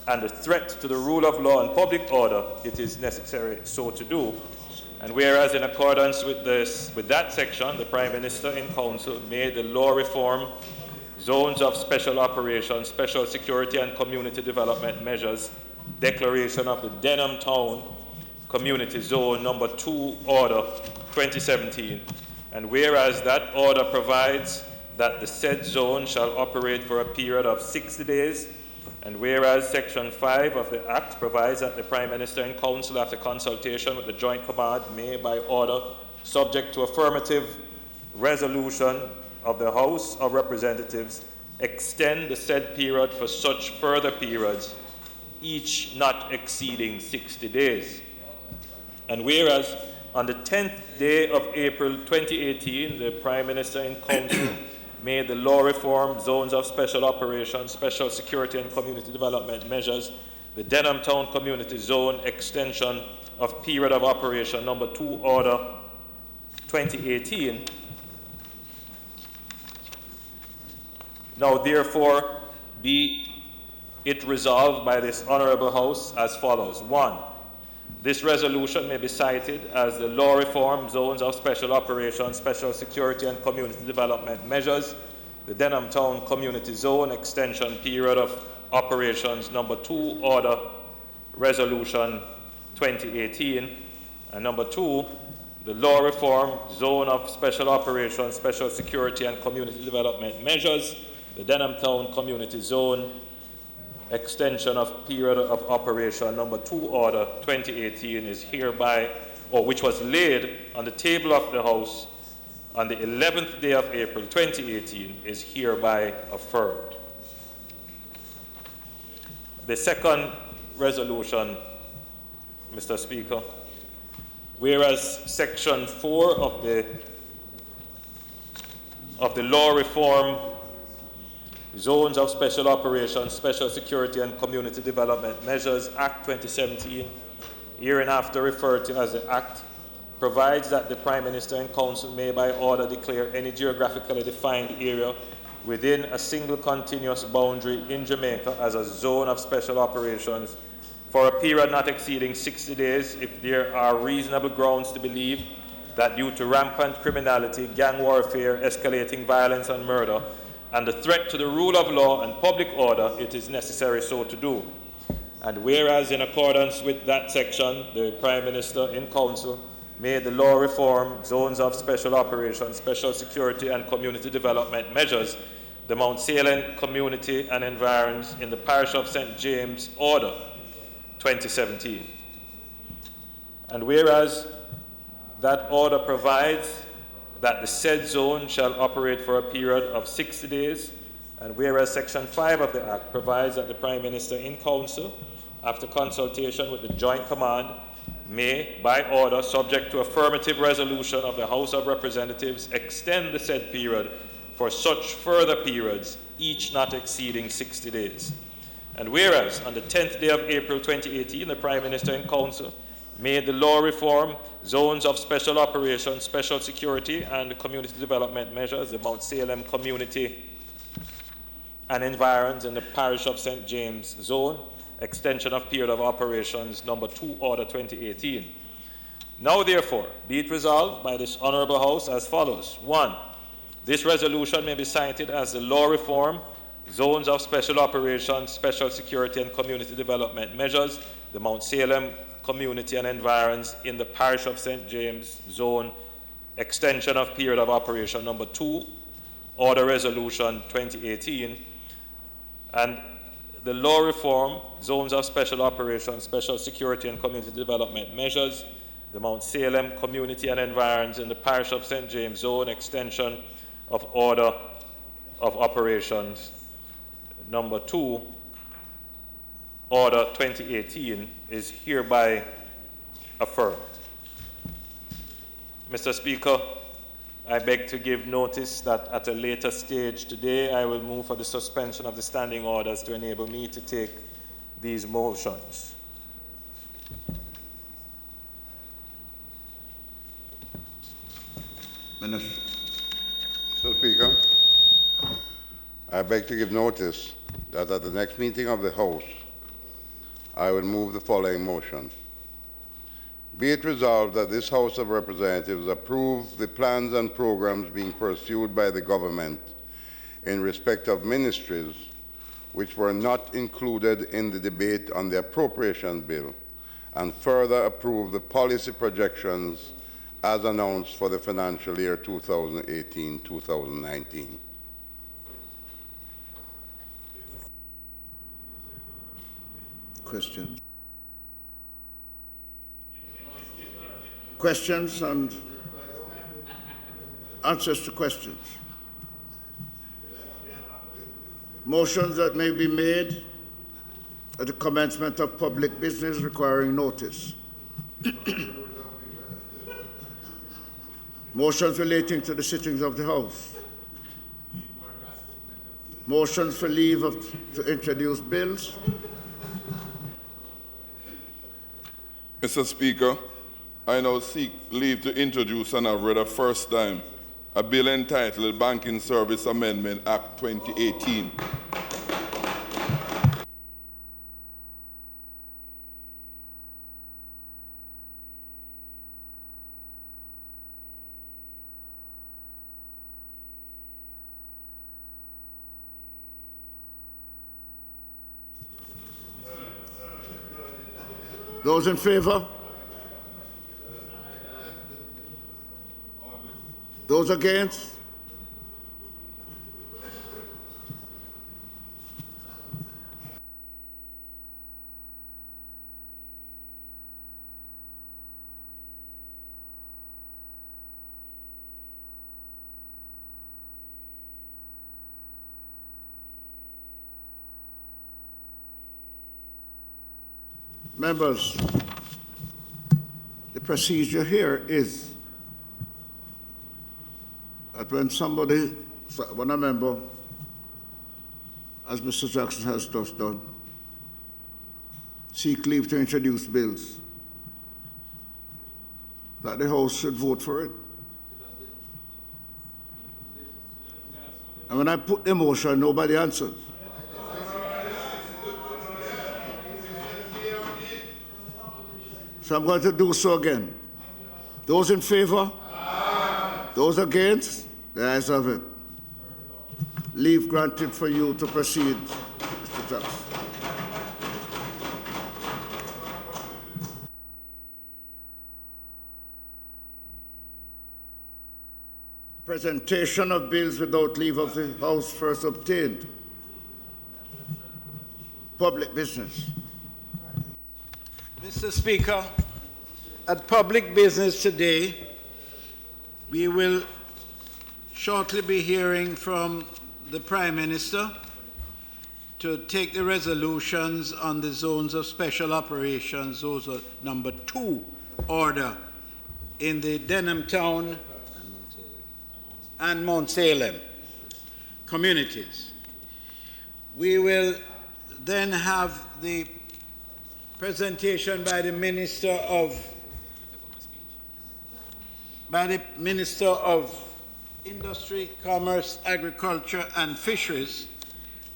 and the threat to the rule of law and public order, it is necessary so to do. And whereas in accordance with that section, the Prime Minister in Council made the law reform zones of special operations, special security and community development measures declaration of the Denham Town Community Zone number 2 order 2017. And whereas that order provides that the said zone shall operate for a period of 60 days, and whereas Section 5 of the Act provides that the Prime Minister and Council, after consultation with the Joint Command, may, by order, subject to affirmative resolution of the House of Representatives, extend the said period for such further periods, each not exceeding 60 days. And whereas on the 10th day of April 2018, the Prime Minister and Council made the law reform zones of special operations, special security and community development measures, the Denham Town Community Zone extension of period of operation number 2 order 2018. Now therefore be it resolved by this Honourable House as follows. 1. This resolution may be cited as the law reform zones of special operations, special security and community development measures the Denham Town Community Zone Extension Period of Operations number 2, Order Resolution 2018, and number 2, the Law Reform Zone of Special Operations, Special Security and Community Development Measures, the Denham Town Community Zone Extension of Period of Operation number 2, Order 2018 is hereby, or which was laid on the table of the House on the 11th day of April 2018, is hereby affirmed. The second resolution, Mr. Speaker, whereas Section 4 of the Law Reform Zones of Special Operations, Special Security and Community Development Measures Act 2017, hereinafter referred to as the Act, provides that the Prime Minister and Council may by order declare any geographically defined area within a single continuous boundary in Jamaica as a zone of special operations for a period not exceeding 60 days if there are reasonable grounds to believe that due to rampant criminality, gang warfare, escalating violence and murder, and the threat to the rule of law and public order, it is necessary so to do. And whereas in accordance with that section, the Prime Minister in Council made the Law Reform Zones of Special Operations, Special Security and Community Development Measures, the Mount Salem Community and Environs in the Parish of St. James Order 2017. And whereas that order provides that the said zone shall operate for a period of 60 days, and whereas Section 5 of the Act provides that the Prime Minister in Council, after consultation with the Joint Command, may, by order, subject to affirmative resolution of the House of Representatives, extend the said period for such further periods, each not exceeding 60 days. And whereas on the 10th day of April 2018, the Prime Minister in Council made the Law Reform Zones of Special Operations, Special Security and Community Development Measures, the Mount Salem Community and Environs in the Parish of St. James Zone, Extension of Period of Operations number 2, Order 2018. Now therefore, be it resolved by this Honourable House as follows. 1. This resolution may be cited as the Law Reform Zones of Special Operations, Special Security and Community Development Measures, the Mount Salem Community and Environs in the Parish of St. James Zone, Extension of Period of Operation number 2, Order Resolution 2018, and the Law Reform Zones of Special Operations, Special Security and Community Development Measures, the Mount Salem Community and Environs in the Parish of St. James Zone, Extension of Order of Operations number 2, Order 2018 is hereby affirmed. Mr. Speaker, I beg to give notice that at a later stage today, I will move for the suspension of the standing orders to enable me to take these motions. Minister. Mr. Speaker, I beg to give notice that at the next meeting of the House, I will move the following motion. Be it resolved that this House of Representatives approve the plans and programs being pursued by the government in respect of ministries which were not included in the debate on the appropriation bill, and further approve the policy projections as announced for the financial year 2018-2019. Questions? Questions and answers to questions? Motions that may be made at the commencement of public business requiring notice. Motions relating to the sittings of the House. Motions for leave to introduce bills. Mr. Speaker, I now seek leave to introduce and have read a first time a bill entitled Banking Service Amendment Act 2018. Those in favor? Those against? Members, the procedure here is that when a member, as Mr. Jackson has just done, seek leave to introduce bills, that the House should vote for it. And when I put the motion, nobody answers. So I'm going to do so again. Those in favor? Aye. Those against? The ayes have it. Leave granted for you to proceed, Mr. Jackson. Presentation of bills without leave of the House first obtained. Public business. Mr. Speaker, at public business today, we will shortly be hearing from the Prime Minister to take the resolutions on the zones of special operations, those are number 2 order in the Denham Town and Mount Salem communities. We will then have the presentation by the Minister of Industry, Commerce, Agriculture and Fisheries,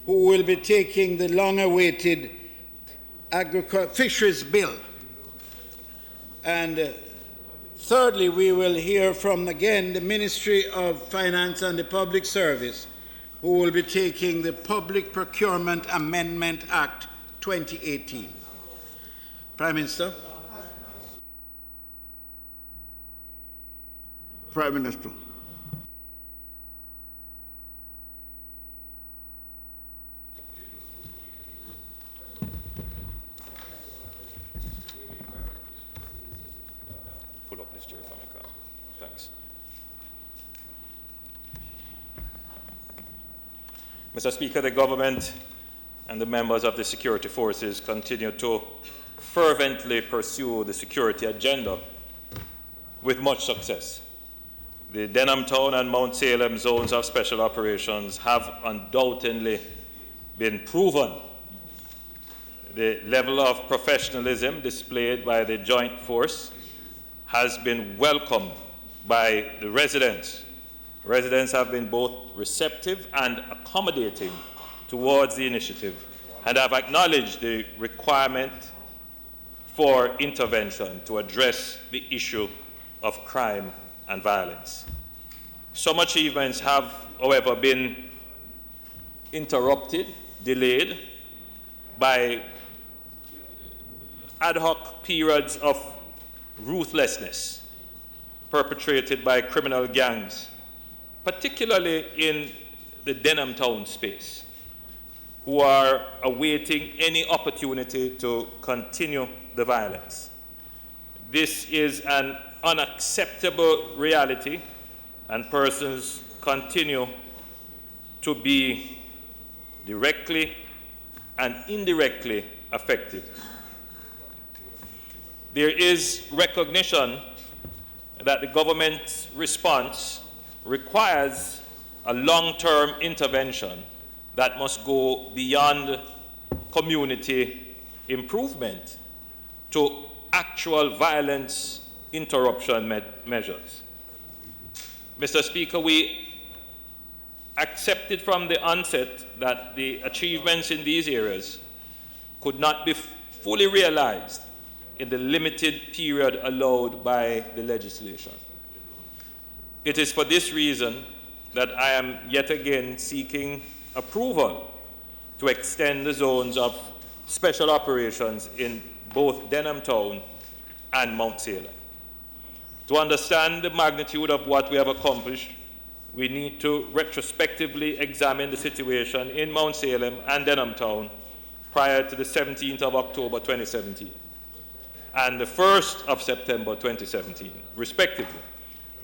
who will be taking the long-awaited fisheries bill. And thirdly, we will hear from, again, the Ministry of Finance and the Public Service, who will be taking the Public Procurement Amendment Act 2018. Prime Minister. Prime Minister. Pull up this chair for me, Carl. Thanks. Mr. Speaker, the government and the members of the security forces continue to fervently pursue the security agenda with much success. The Denham Town and Mount Salem zones of special operations have undoubtedly been proven. The level of professionalism displayed by the joint force has been welcomed by the residents. Residents have been both receptive and accommodating towards the initiative and have acknowledged the requirement for intervention to address the issue of crime and violence. Some achievements have, however, been interrupted, delayed by ad hoc periods of ruthlessness perpetrated by criminal gangs, particularly in the Denham Town space, who are awaiting any opportunity to continue the violence. This is an unacceptable reality, and persons continue to be directly and indirectly affected. There is recognition that the government's response requires a long-term intervention that must go beyond community improvement to actual violence interruption measures. Mr. Speaker, we accepted from the onset that the achievements in these areas could not be fully realized in the limited period allowed by the legislation. It is for this reason that I am yet again seeking approval to extend the zones of special operations in both Denham Town and Mount Salem. To understand the magnitude of what we have accomplished, we need to retrospectively examine the situation in Mount Salem and Denham Town prior to the 17th of October 2017 and the 1st of September 2017, respectively,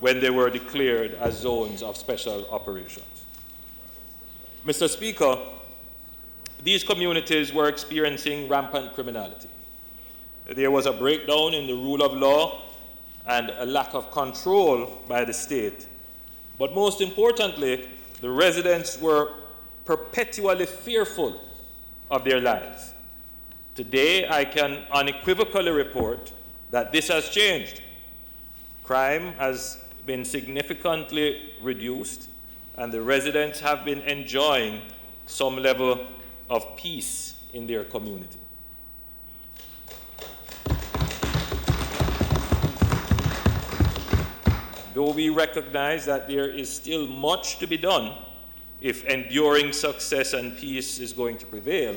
when they were declared as zones of special operations. Mr. Speaker, these communities were experiencing rampant criminality. There was a breakdown in the rule of law and a lack of control by the state. But most importantly, the residents were perpetually fearful of their lives. Today, I can unequivocally report that this has changed. Crime has been significantly reduced, and the residents have been enjoying some level of peace in their community. Though we recognize that there is still much to be done if enduring success and peace is going to prevail,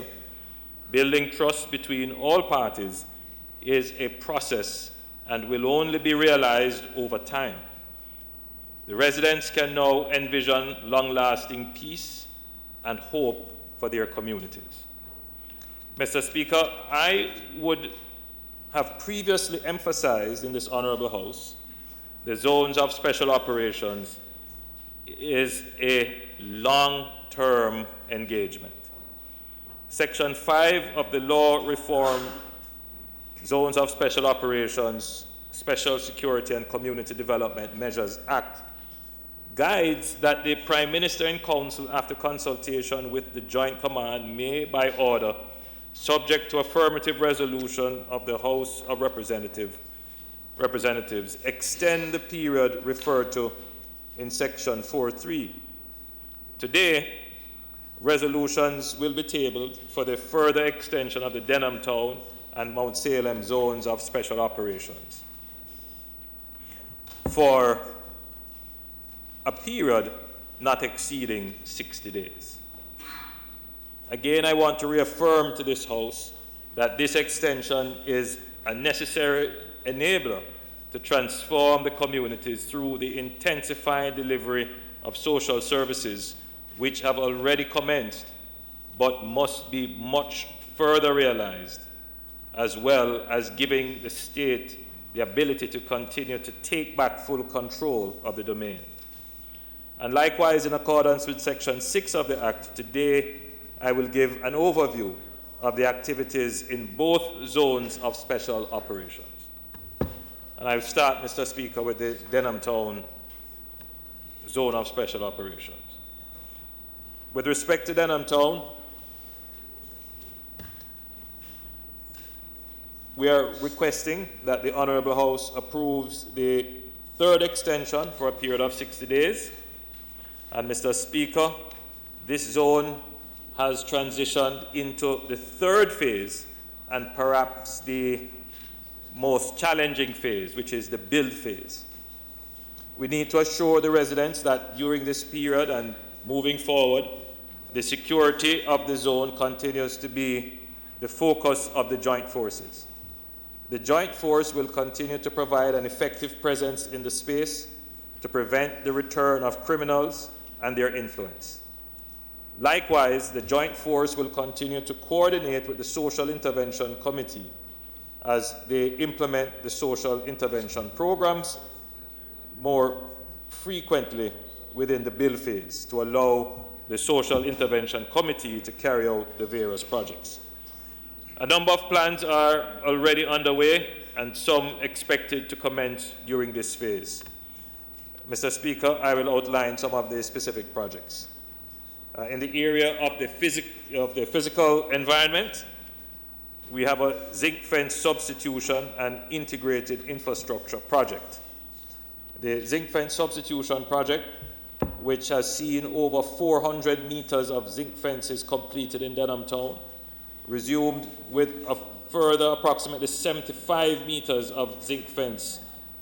building trust between all parties is a process and will only be realized over time. The residents can now envision long-lasting peace and hope for their communities. Mr. Speaker, I would have previously emphasized in this Honourable House the zones of special operations is a long-term engagement. Section 5 of the Law Reform Zones of Special Operations, Special Security and Community Development Measures Act guides that the Prime Minister and Council, after consultation with the Joint Command, may, by order, subject to affirmative resolution of the House of Representatives, extend the period referred to in Section 4.3. Today, resolutions will be tabled for the further extension of the Denham Town and Mount Salem zones of special operations for a period not exceeding 60 days. Again, I want to reaffirm to this House that this extension is a necessary enabler to transform the communities through the intensified delivery of social services which have already commenced but must be much further realized, as well as giving the state the ability to continue to take back full control of the domain. And likewise, in accordance with Section 6 of the Act, today I will give an overview of the activities in both zones of special operations. And I will start, Mr. Speaker, with the Denham Town zone of special operations. With respect to Denham Town, we are requesting that the Honourable House approves the third extension for a period of 60 days. And Mr. Speaker, this zone has transitioned into the third phase and perhaps the most challenging phase, which is the build phase. We need to assure the residents that during this period and moving forward, the security of the zone continues to be the focus of the joint forces. The joint force will continue to provide an effective presence in the space to prevent the return of criminals and their influence. Likewise, the joint force will continue to coordinate with the Social Intervention Committee as they implement the social intervention programs more frequently within the build phase to allow the Social Intervention Committee to carry out the various projects. A number of plans are already underway and some expected to commence during this phase. Mr. Speaker, I will outline some of the specific projects. In the area of the physical environment, we have a zinc fence substitution and integrated infrastructure project. The zinc fence substitution project, which has seen over 400 meters of zinc fences completed in Denham Town, resumed with a further approximately 75 meters of zinc fence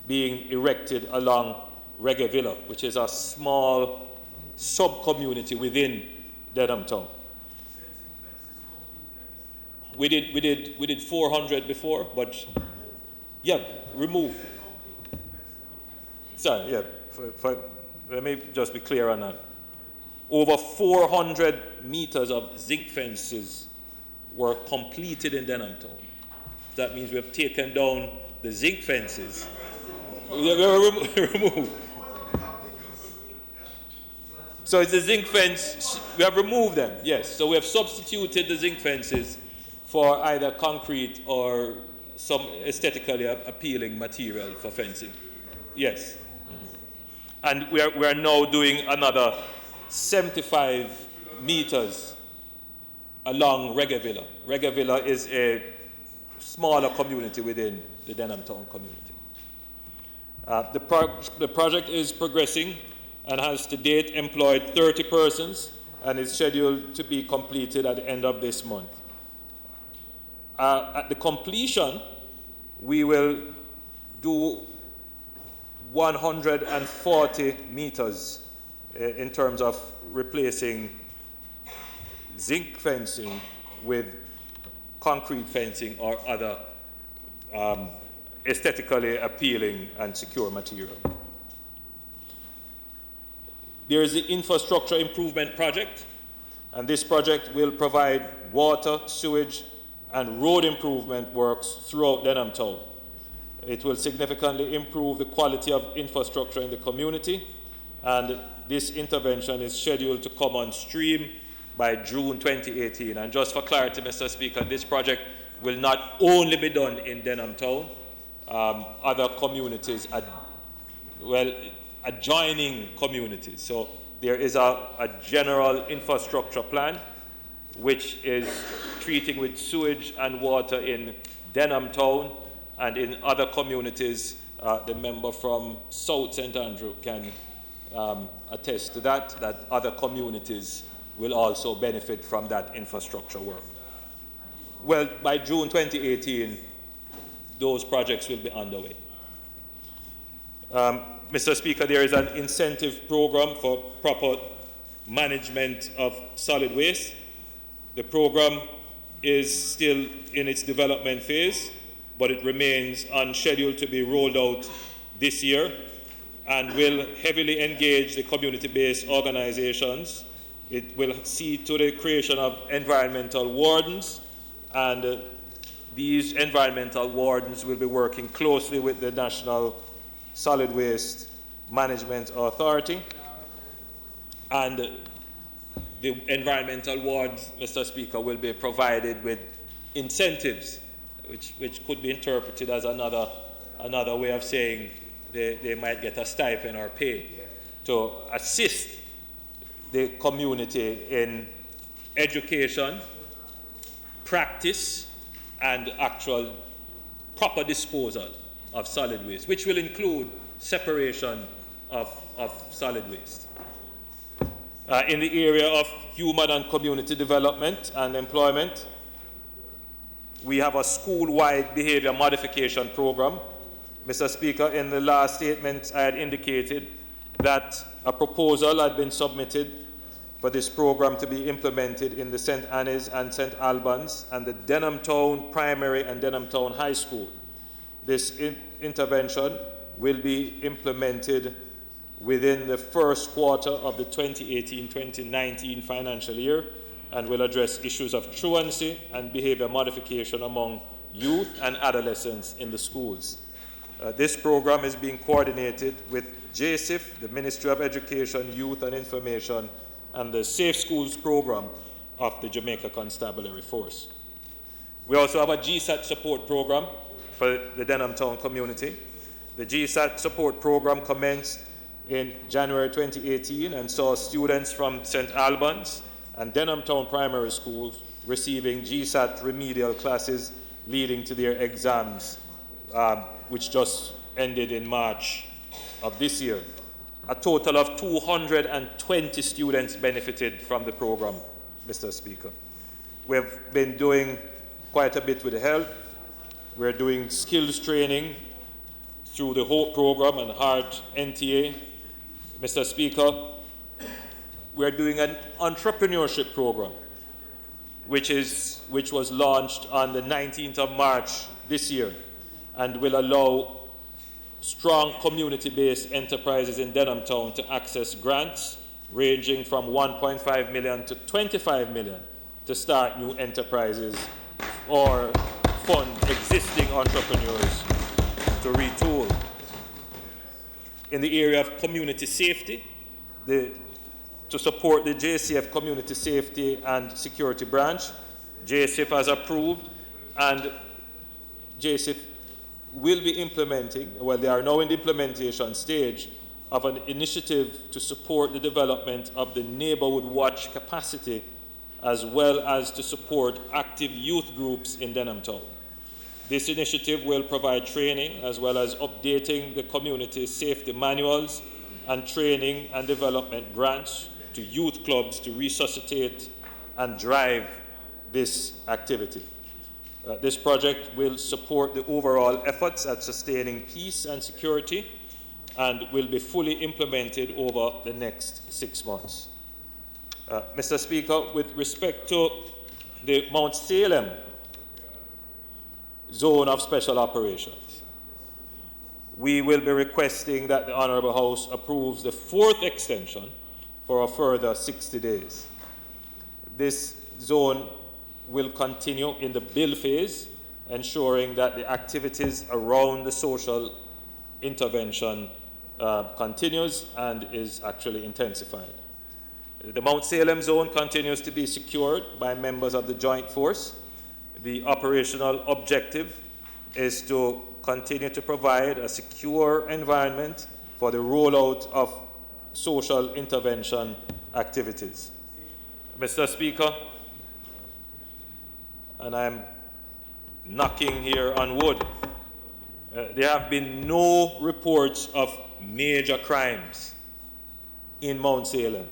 being erected along Reggae Villa, which is a small sub-community within Denham Town. We did 400 before, but yeah, remove. Sorry, yeah. Let me just be clear on that. Over 400 meters of zinc fences were completed in Denham Town. That means we have taken down the zinc fences. We removed. So it's the zinc fence. We have removed them. Yes. So we have substituted the zinc fences for either concrete or some aesthetically appealing material for fencing. Yes. And we are now doing another 75 meters along Reggae Villa is a smaller community within the Denham Town community. The project is progressing and has to date employed 30 persons and is scheduled to be completed at the end of this month. At the completion, we will do 140 meters in terms of replacing zinc fencing with concrete fencing or other aesthetically appealing and secure material. There is the infrastructure improvement project, and this project will provide water, sewage, and road improvement works throughout Denham Town. It will significantly improve the quality of infrastructure in the community, and this intervention is scheduled to come on stream by June 2018. And just for clarity, Mr. Speaker, this project will not only be done in Denham Town. Other communities, adjoining communities. So there is a general infrastructure plan which is treating with sewage and water in Denham Town and in other communities. The member from South St. Andrew can attest to that other communities will also benefit from that infrastructure work. Well, by June 2018, those projects will be underway. Mr. Speaker, there is an incentive program for proper management of solid waste. The program is still in its development phase, but it remains on schedule to be rolled out this year and will heavily engage the community-based organizations. It will see to the creation of environmental wardens, and these environmental wardens will be working closely with the National Solid Waste Management Authority. And the environmental wards, Mr. Speaker, will be provided with incentives, which could be interpreted as another way of saying they might get a stipend or pay to assist the community in education, practice, and actual proper disposal of solid waste, which will include separation of solid waste. In the area of human and community development and employment, we have a school-wide behavior modification program. Mr. Speaker, in the last statement, I had indicated that a proposal had been submitted for this program to be implemented in the St. Anne's and St. Albans and the Denham Town Primary and Denham Town High School. This intervention will be implemented within the first quarter of the 2018-2019 financial year and will address issues of truancy and behavior modification among youth and adolescents in the schools. This program is being coordinated with JSIF, the Ministry of Education, Youth and Information, and the Safe Schools program of the Jamaica Constabulary Force. We also have a GSAT support program for the Denham Town community. The GSAT support program commenced in January 2018 and saw students from St. Albans and Denham Town primary schools receiving GSAT remedial classes leading to their exams, which just ended in March of this year. A total of 220 students benefited from the program, Mr. Speaker. We've been doing quite a bit with health. We're doing skills training through the HOPE program and HEART NTA. Mr. Speaker, we're doing an entrepreneurship program. which was launched on the 19th of March this year, and will allow strong community-based enterprises in Denham Town to access grants ranging from 1.5 million to 25 million to start new enterprises or fund existing entrepreneurs to retool. In the area of community safety, to support the JCF Community Safety and Security Branch, JCF has approved, and JCF will be implementing, well, they are now in the implementation stage of an initiative to support the development of the neighborhood watch capacity, as well as to support active youth groups in Denham Town. This initiative will provide training as well as updating the community safety manuals and training and development grants to youth clubs to resuscitate and drive this activity. This project will support the overall efforts at sustaining peace and security and will be fully implemented over the next 6 months. Mr. Speaker, with respect to the Mount Salem zone of special operations, we will be requesting that the Honourable House approves the 4th extension for a further 60 days. This zone will continue in the build phase, ensuring that the activities around the social intervention continues and is actually intensified. The Mount Salem zone continues to be secured by members of the Joint Force. The operational objective is to continue to provide a secure environment for the rollout of social intervention activities. Mr. Speaker, and I'm knocking here on wood, there have been no reports of major crimes in Mount Salem.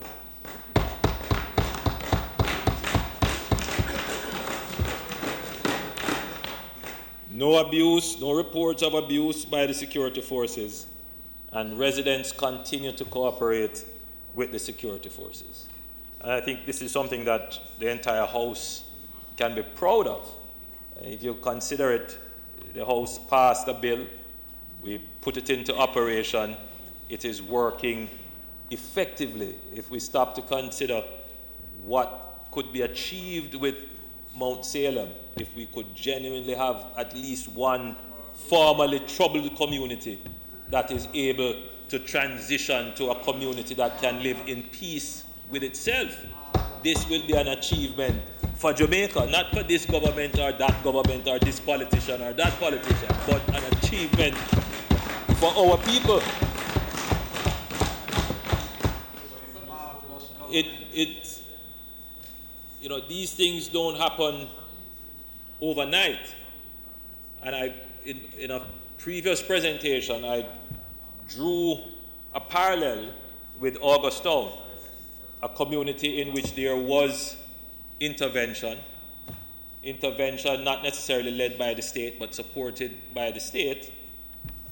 No abuse, no reports of abuse by the security forces, and residents continue to cooperate with the security forces. And I think this is something that the entire House can be proud of. If you consider it, the House passed a bill, we put it into operation, it is working effectively. If we stop to consider what could be achieved with Mount Salem, if we could genuinely have at least one formerly troubled community that is able to transition to a community that can live in peace with itself, this will be an achievement for Jamaica, not for this government or that government or this politician or that politician, but an achievement for our people. You know, these things don't happen overnight. And in a previous presentation, I drew a parallel with Augustown, a community in which there was intervention not necessarily led by the state, but supported by the state,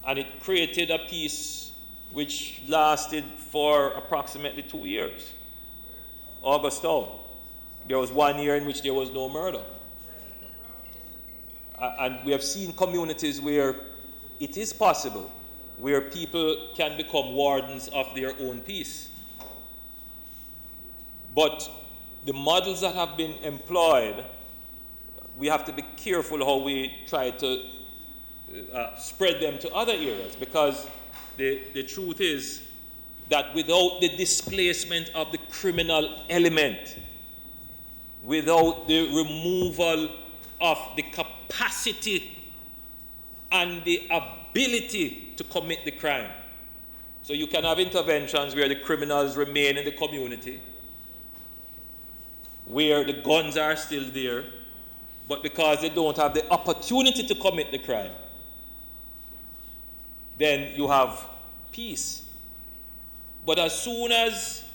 and it created a peace which lasted for approximately 2 years. Augustown, there was 1 year in which there was no murder. And we have seen communities where it is possible, where people can become wardens of their own peace. But the models that have been employed, we have to be careful how we try to spread them to other areas, because the truth is that without the displacement of the criminal element, without the removal of the capacity and the ability to commit the crime. So you can have interventions where the criminals remain in the community, where the guns are still there, but because they don't have the opportunity to commit the crime, then you have peace. But as soon as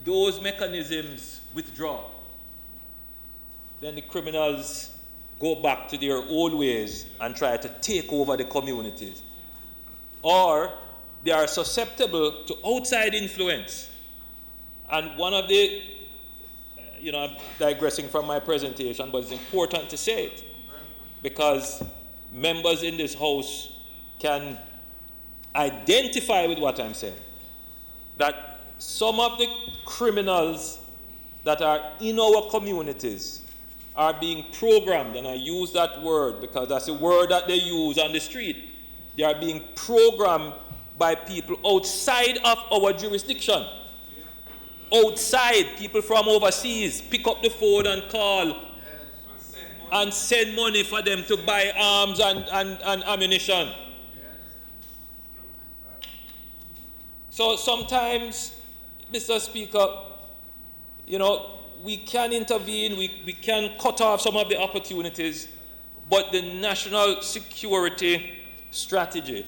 those mechanisms withdraw, then the criminals go back to their old ways and try to take over the communities. Or they are susceptible to outside influence. And one of the I'm digressing from my presentation, but it's important to say it because members in this House can identify with what I'm saying. That some of the criminals that are in our communities are being programmed, and I use that word because that's a word that they use on the street. They are being programmed by people outside of our jurisdiction. Outside, people from overseas pick up the phone and call and send money for them to buy arms and ammunition. So sometimes, Mr. Speaker, we can intervene, we can cut off some of the opportunities, but the national security strategy,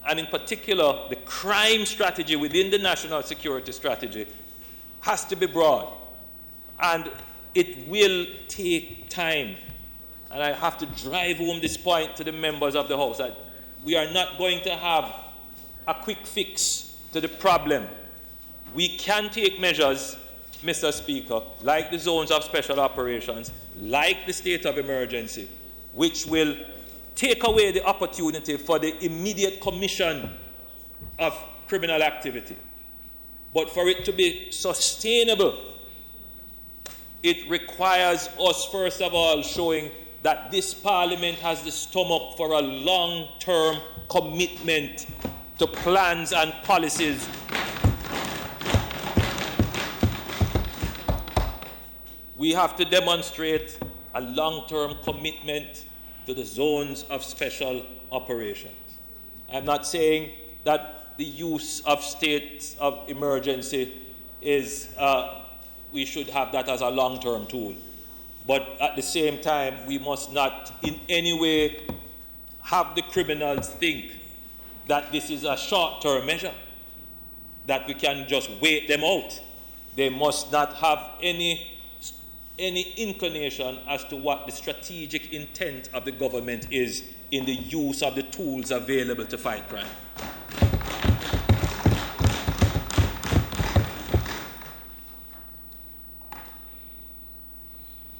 and in particular the crime strategy within the national security strategy, has to be broad. And it will take time. And I have to drive home this point to the members of the House that we are not going to have a quick fix to the problem. We can take measures, Mr. Speaker, like the zones of special operations, like the state of emergency, which will take away the opportunity for the immediate commission of criminal activity. But for it to be sustainable, it requires us, first of all, showing that this Parliament has the stomach for a long-term commitment to plans and policies we have to demonstrate a long-term commitment to the zones of special operations. I'm not saying that the use of states of emergency is, we should have that as a long-term tool. But at the same time, we must not in any way have the criminals think that this is a short-term measure, that we can just wait them out. They must not have any inclination as to what the strategic intent of the government is in the use of the tools available to fight crime.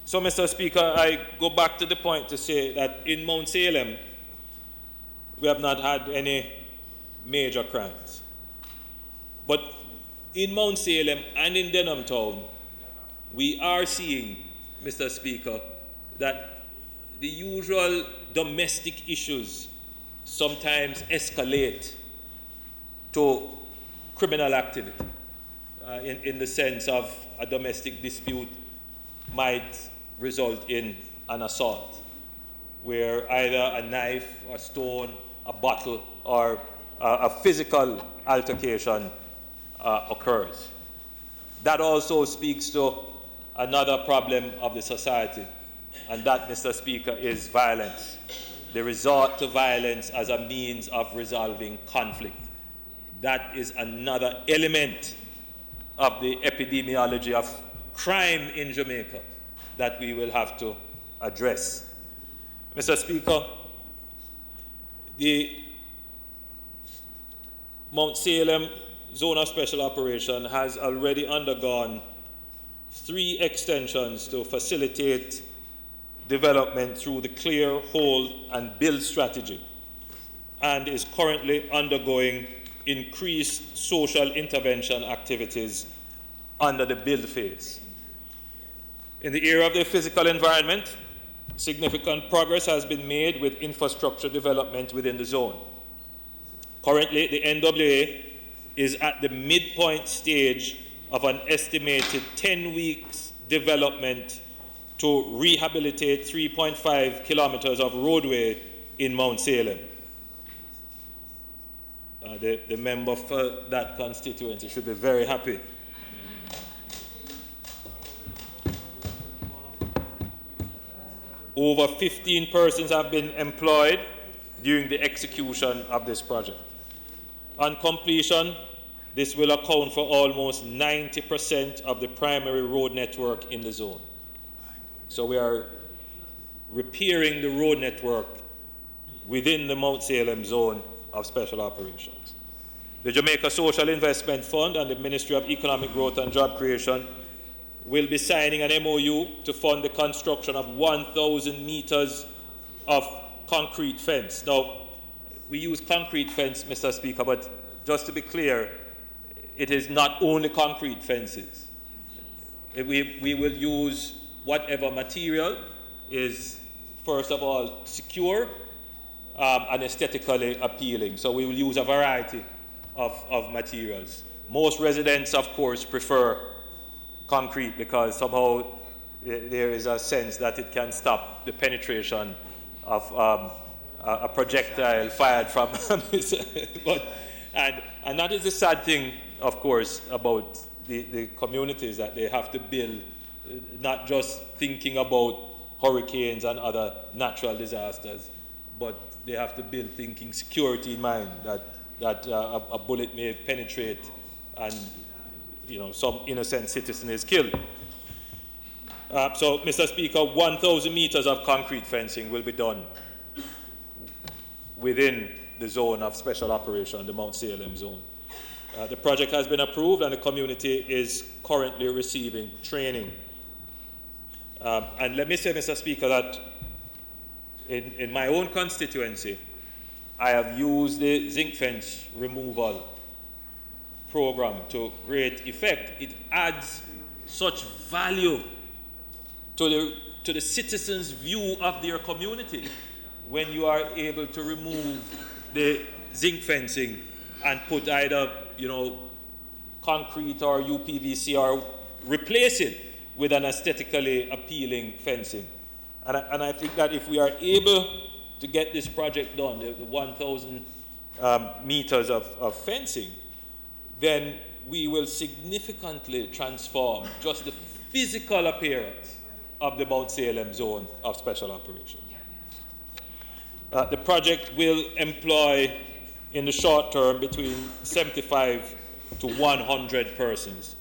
So, Mr. Speaker, I go back to the point to say that in Mount Salem, we have not had any major crimes. But in Mount Salem and in Denham Town, we are seeing, Mr. Speaker, that the usual domestic issues sometimes escalate to criminal activity in the sense of a domestic dispute might result in an assault where either a knife, a stone, a bottle, or a physical altercation occurs. That also speaks to another problem of the society, and that, Mr. Speaker, is violence. The resort to violence as a means of resolving conflict. That is another element of the epidemiology of crime in Jamaica that we will have to address. Mr. Speaker, the Mount Salem Zone of Special Operation has already undergone 3 extensions to facilitate development through the clear, hold, and build strategy, and is currently undergoing increased social intervention activities under the build phase. In the area of the physical environment, significant progress has been made with infrastructure development within the zone. Currently, the NWA is at the midpoint stage of an estimated 10 weeks development to rehabilitate 3.5 kilometers of roadway in Mount Salem. The member for that constituency should be very happy. Over 15 persons have been employed during the execution of this project. On completion, this will account for almost 90% of the primary road network in the zone. So we are repairing the road network within the Mount Salem zone of special operations. The Jamaica Social Investment Fund and the Ministry of Economic Growth and Job Creation will be signing an MOU to fund the construction of 1,000 meters of concrete fence. Now, we use concrete fence, Mr. Speaker, but just to be clear, it is not only concrete fences. We will use whatever material is, first of all, secure and aesthetically appealing. So we will use a variety of materials. Most residents, of course, prefer concrete because somehow there is a sense that it can stop the penetration of a projectile fired from and that is the sad thing, of course, about the communities, that they have to build, not just thinking about hurricanes and other natural disasters, but they have to build thinking security in mind, that a bullet may penetrate and some innocent citizen is killed. So, Mr. Speaker, 1,000 meters of concrete fencing will be done within the zone of special operation, the Mount Salem zone. The project has been approved and the community is currently receiving training. And let me say, Mr. Speaker, that in my own constituency, I have used the zinc fence removal program to great effect. It adds such value to the citizens' view of their community when you are able to remove the zinc fencing and put either concrete or UPVC or replace it with an aesthetically appealing fencing. And I think that if we are able to get this project done, the 1,000 meters of fencing, then we will significantly transform just the physical appearance of the Mount Salem zone of special operation. The project will employ, in the short term, between 75 to 100 persons.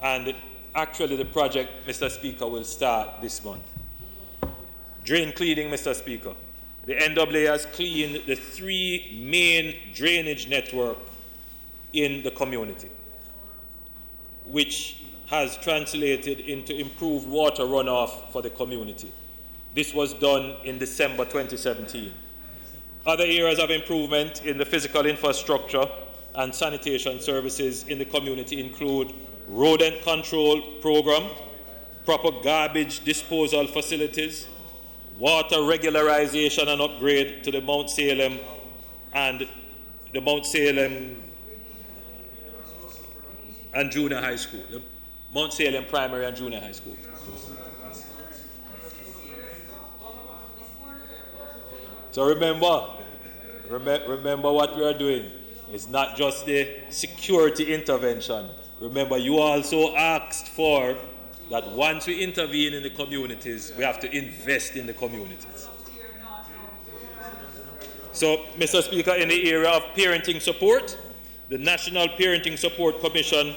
And actually, the project, Mr. Speaker, will start this month. Drain cleaning, Mr. Speaker. The NAA has cleaned the 3 main drainage network in the community, which has translated into improved water runoff for the community. This was done in December 2017. Other areas of improvement in the physical infrastructure and sanitation services in the community include rodent control program, proper garbage disposal facilities, water regularization and upgrade to the Mount Salem and the Mount Salem and Junior High School, the Mount Salem Primary and Junior High School. So remember what we are doing. It's not just the security intervention. Remember, you also asked for that once we intervene in the communities, we have to invest in the communities. So, Mr. Speaker, in the area of parenting support, the National Parenting Support Commission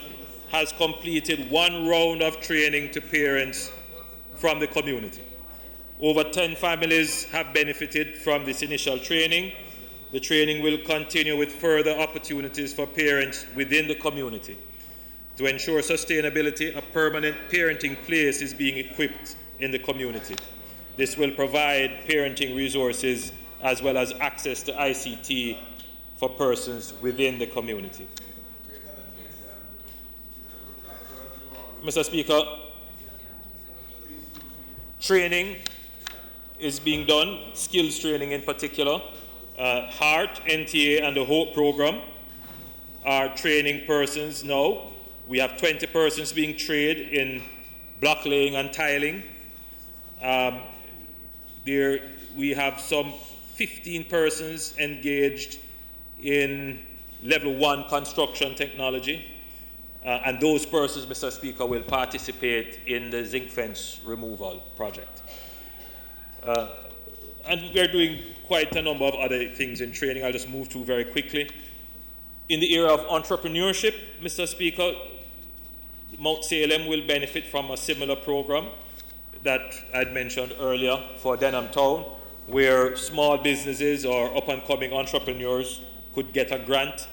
has completed 1 round of training to parents from the community. Over 10 families have benefited from this initial training. The training will continue with further opportunities for parents within the community. To ensure sustainability, a permanent parenting place is being equipped in the community. This will provide parenting resources as well as access to ICT for persons within the community. Mr. Speaker, training is being done, skills training in particular. HEART, NTA, and the HOPE program are training persons now. We have 20 persons being trained in block laying and tiling. We have some 15 persons engaged in level 1 construction technology. And those persons, Mr. Speaker, will participate in the zinc fence removal project. And we're doing quite a number of other things in training. I'll just move through very quickly. In the area of entrepreneurship, Mr. Speaker, Mount Salem will benefit from a similar program that I'd mentioned earlier for Denham Town, where small businesses or up-and-coming entrepreneurs could get a grant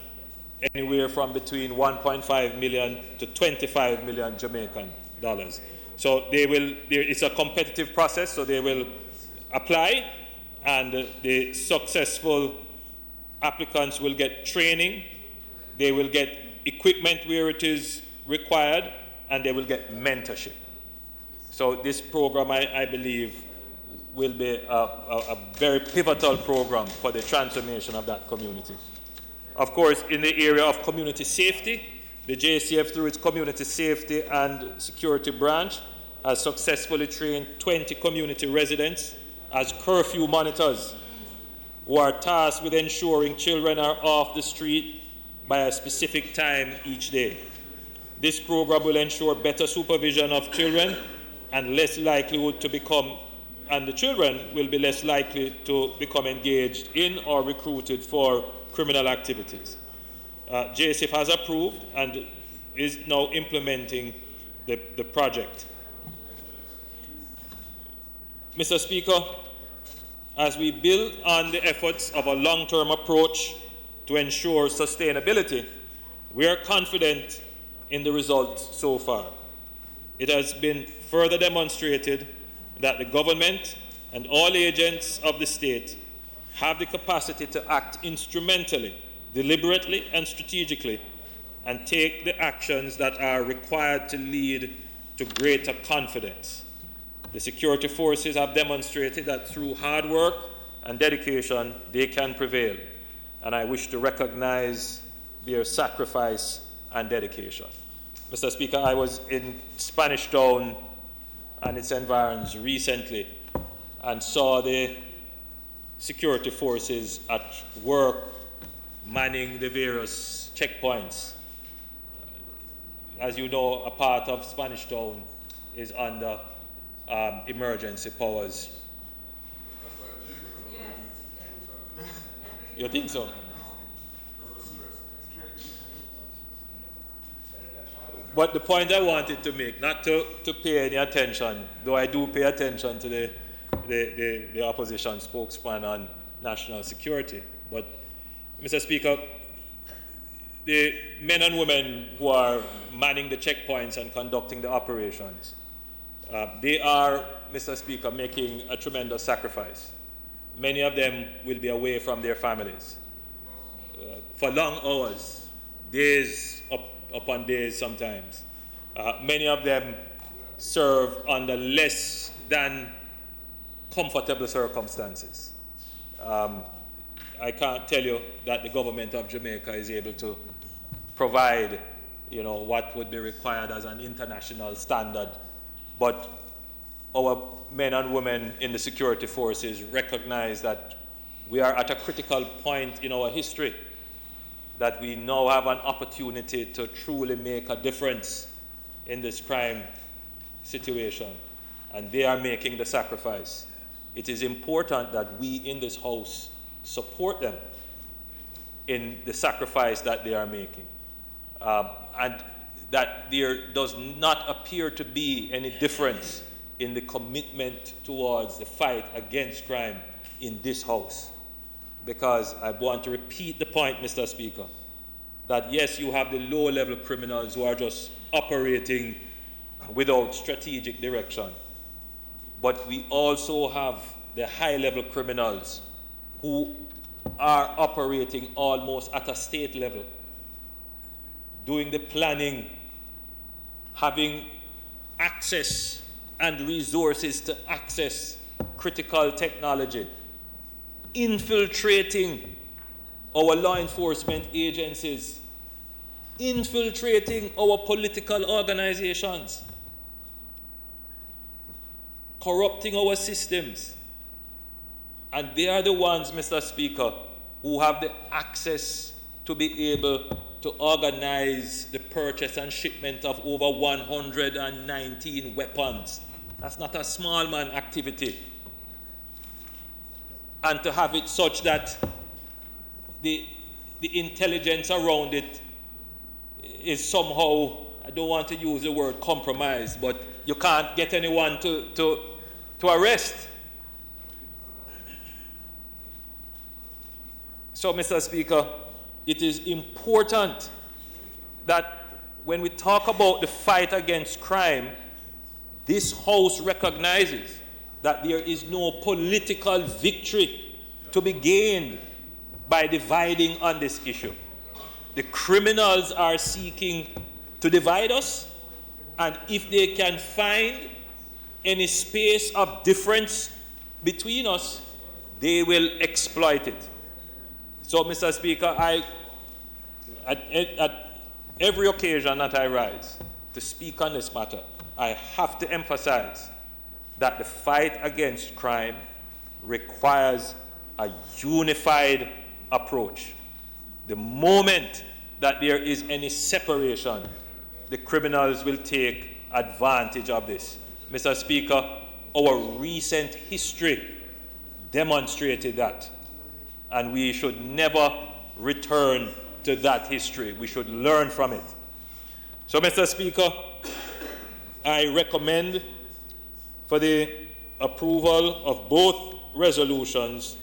anywhere from between 1.5 million to 25 million Jamaican So it's a competitive process, so they will apply, and the successful applicants will get training, they will get equipment where it is required, and they will get mentorship. So this program, I believe, will be a very pivotal program for the transformation of that community. Of course, in the area of community safety, the JCF, through its community safety and security branch, has successfully trained 20 community residents as curfew monitors who are tasked with ensuring children are off the street by a specific time each day. This program will ensure better supervision of children and less likelihood to become, and the children will be less likely to become engaged in or recruited for criminal activities. JSF has approved and is now implementing the project. Mr. Speaker, as we build on the efforts of a long-term approach to ensure sustainability, we are confident in the results so far. It has been further demonstrated that the government and all agents of the state have the capacity to act instrumentally, deliberately, and strategically, and take the actions that are required to lead to greater confidence. The security forces have demonstrated that through hard work and dedication, they can prevail, and I wish to recognize their sacrifice and dedication. Mr. Speaker, I was in Spanish Town and its environs recently and saw the security forces at work manning the various checkpoints. As you know, a part of Spanish Town is under emergency powers. You think so? But the point I wanted to make, not to pay any attention, though I do pay attention to the opposition spokesman on national security, but Mr. Speaker, the men and women who are manning the checkpoints and conducting the operations, they are, Mr. Speaker, making a tremendous sacrifice. Many of them will be away from their families for long hours, days upon days sometimes. Many of them serve under less than comfortable circumstances. I can't tell you that the government of Jamaica is able to provide, what would be required as an international standard, but our men and women in the security forces recognize that we are at a critical point in our history, that we now have an opportunity to truly make a difference in this crime situation, and they are making the sacrifice. It is important that we in this House support them in the sacrifice that they are making, and that there does not appear to be any difference in the commitment towards the fight against crime in this House. Because I want to repeat the point, Mr. Speaker, that yes, you have the low-level criminals who are just operating without strategic direction, but we also have the high-level criminals who are operating almost at a state level, doing the planning, having access and resources to access critical technology, infiltrating our law enforcement agencies, infiltrating our political organizations, corrupting our systems. And they are the ones, Mr. Speaker, who have the access to be able to organize the purchase and shipment of over 119 weapons. That's not a small man activity. And to have it such that the intelligence around it is somehow, I don't want to use the word compromise, but you can't get anyone to arrest. So, Mr. Speaker, it is important that when we talk about the fight against crime, This House recognizes that there is no political victory to be gained by dividing on this issue. The criminals are seeking to divide us, and if they can find any space of difference between us, they will exploit it. So, Mr. Speaker, at every occasion that I rise to speak on this matter, I have to emphasize that the fight against crime requires a unified approach. The moment that there is any separation, the criminals will take advantage of this. Mr. Speaker, our recent history demonstrated that, and we should never return to that history. We should learn from it. So, Mr. Speaker, I recommend for the approval of both resolutions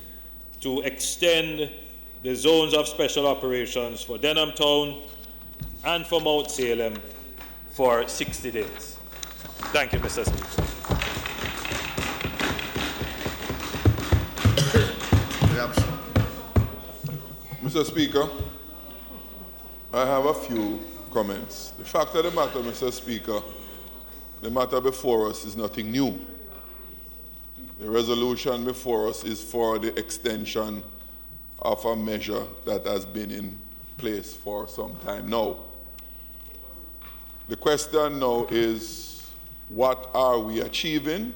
to extend the zones of special operations for Denham Town and for Mount Salem for 60 days. Thank you, Mr. Speaker. Mr. Speaker, I have a few comments. The fact of the matter, Mr. Speaker, the matter before us is nothing new. The resolution before us is for the extension of a measure that has been in place for some time now. The question now is, what are we achieving?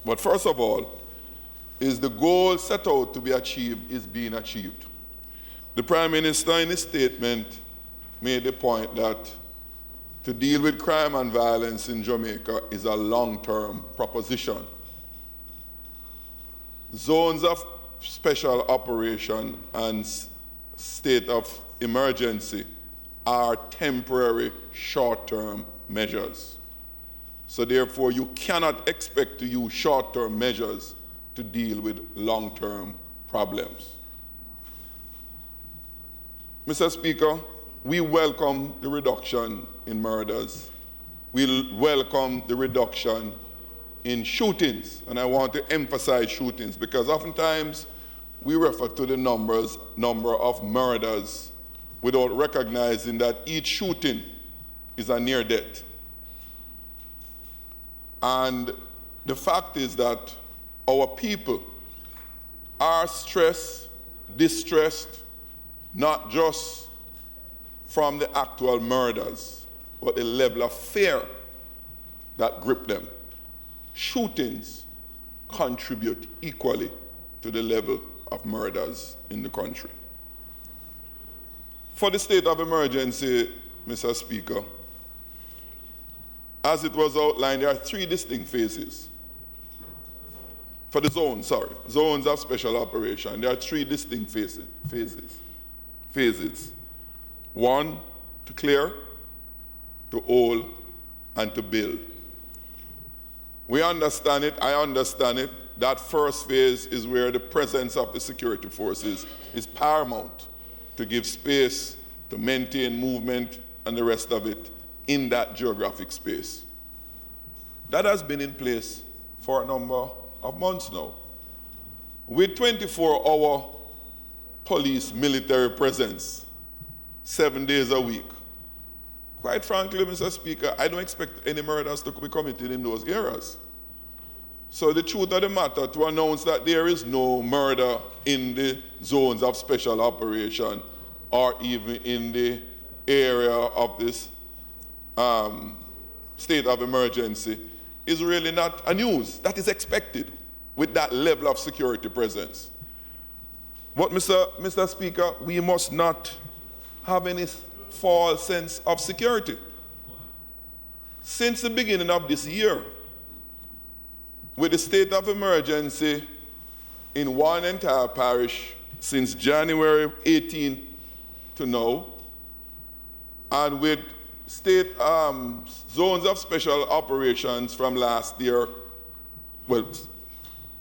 But first of all, is the goal set out to be achieved is being achieved. The Prime Minister in his statement made the point that to deal with crime and violence in Jamaica is a long-term proposition. Zones of special operation and state of emergency are temporary, short-term measures. So therefore, you cannot expect to use short-term measures to deal with long-term problems. Mr. Speaker, we welcome the reduction in murders. We welcome the reduction in shootings, and I want to emphasize shootings because oftentimes we refer to the number of murders without recognizing that each shooting is a near death. And the fact is that our people are stressed, distressed, not just from the actual murders, but the level of fear that grip them. Shootings contribute equally to the level of murders in the country. For the state of emergency, Mr. Speaker, as it was outlined, there are three distinct phases. For the zones of special operation, there are three distinct phases. One, to clear, to hold, and to build. We understand it, I understand it. That first phase is where the presence of the security forces is paramount to give space, to maintain movement, and the rest of it in that geographic space. That has been in place for a number of months now. With 24-hour police military presence, 7 days a week, quite frankly, Mr. Speaker, I don't expect any murders to be committed in those areas. So the truth of the matter, to announce that there is no murder in the zones of special operation or even in the area of this state of emergency is really not a news. That is expected with that level of security presence. But Mr. Speaker, we must not have any false sense of security. Since the beginning of this year, with the state of emergency in one entire parish since January 18 to now, and with state zones of special operations from last year, well,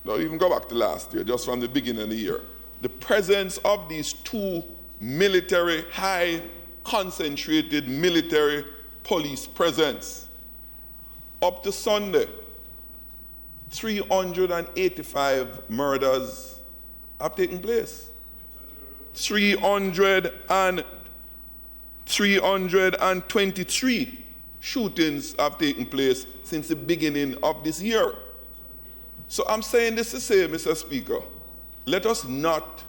don't even go back to last year, just from the beginning of the year, the presence of these two military, high concentrated military police presence up to Sunday, 385 murders have taken place. 323 shootings have taken place since the beginning of this year. So I'm saying this to say, Mr. Speaker, let us not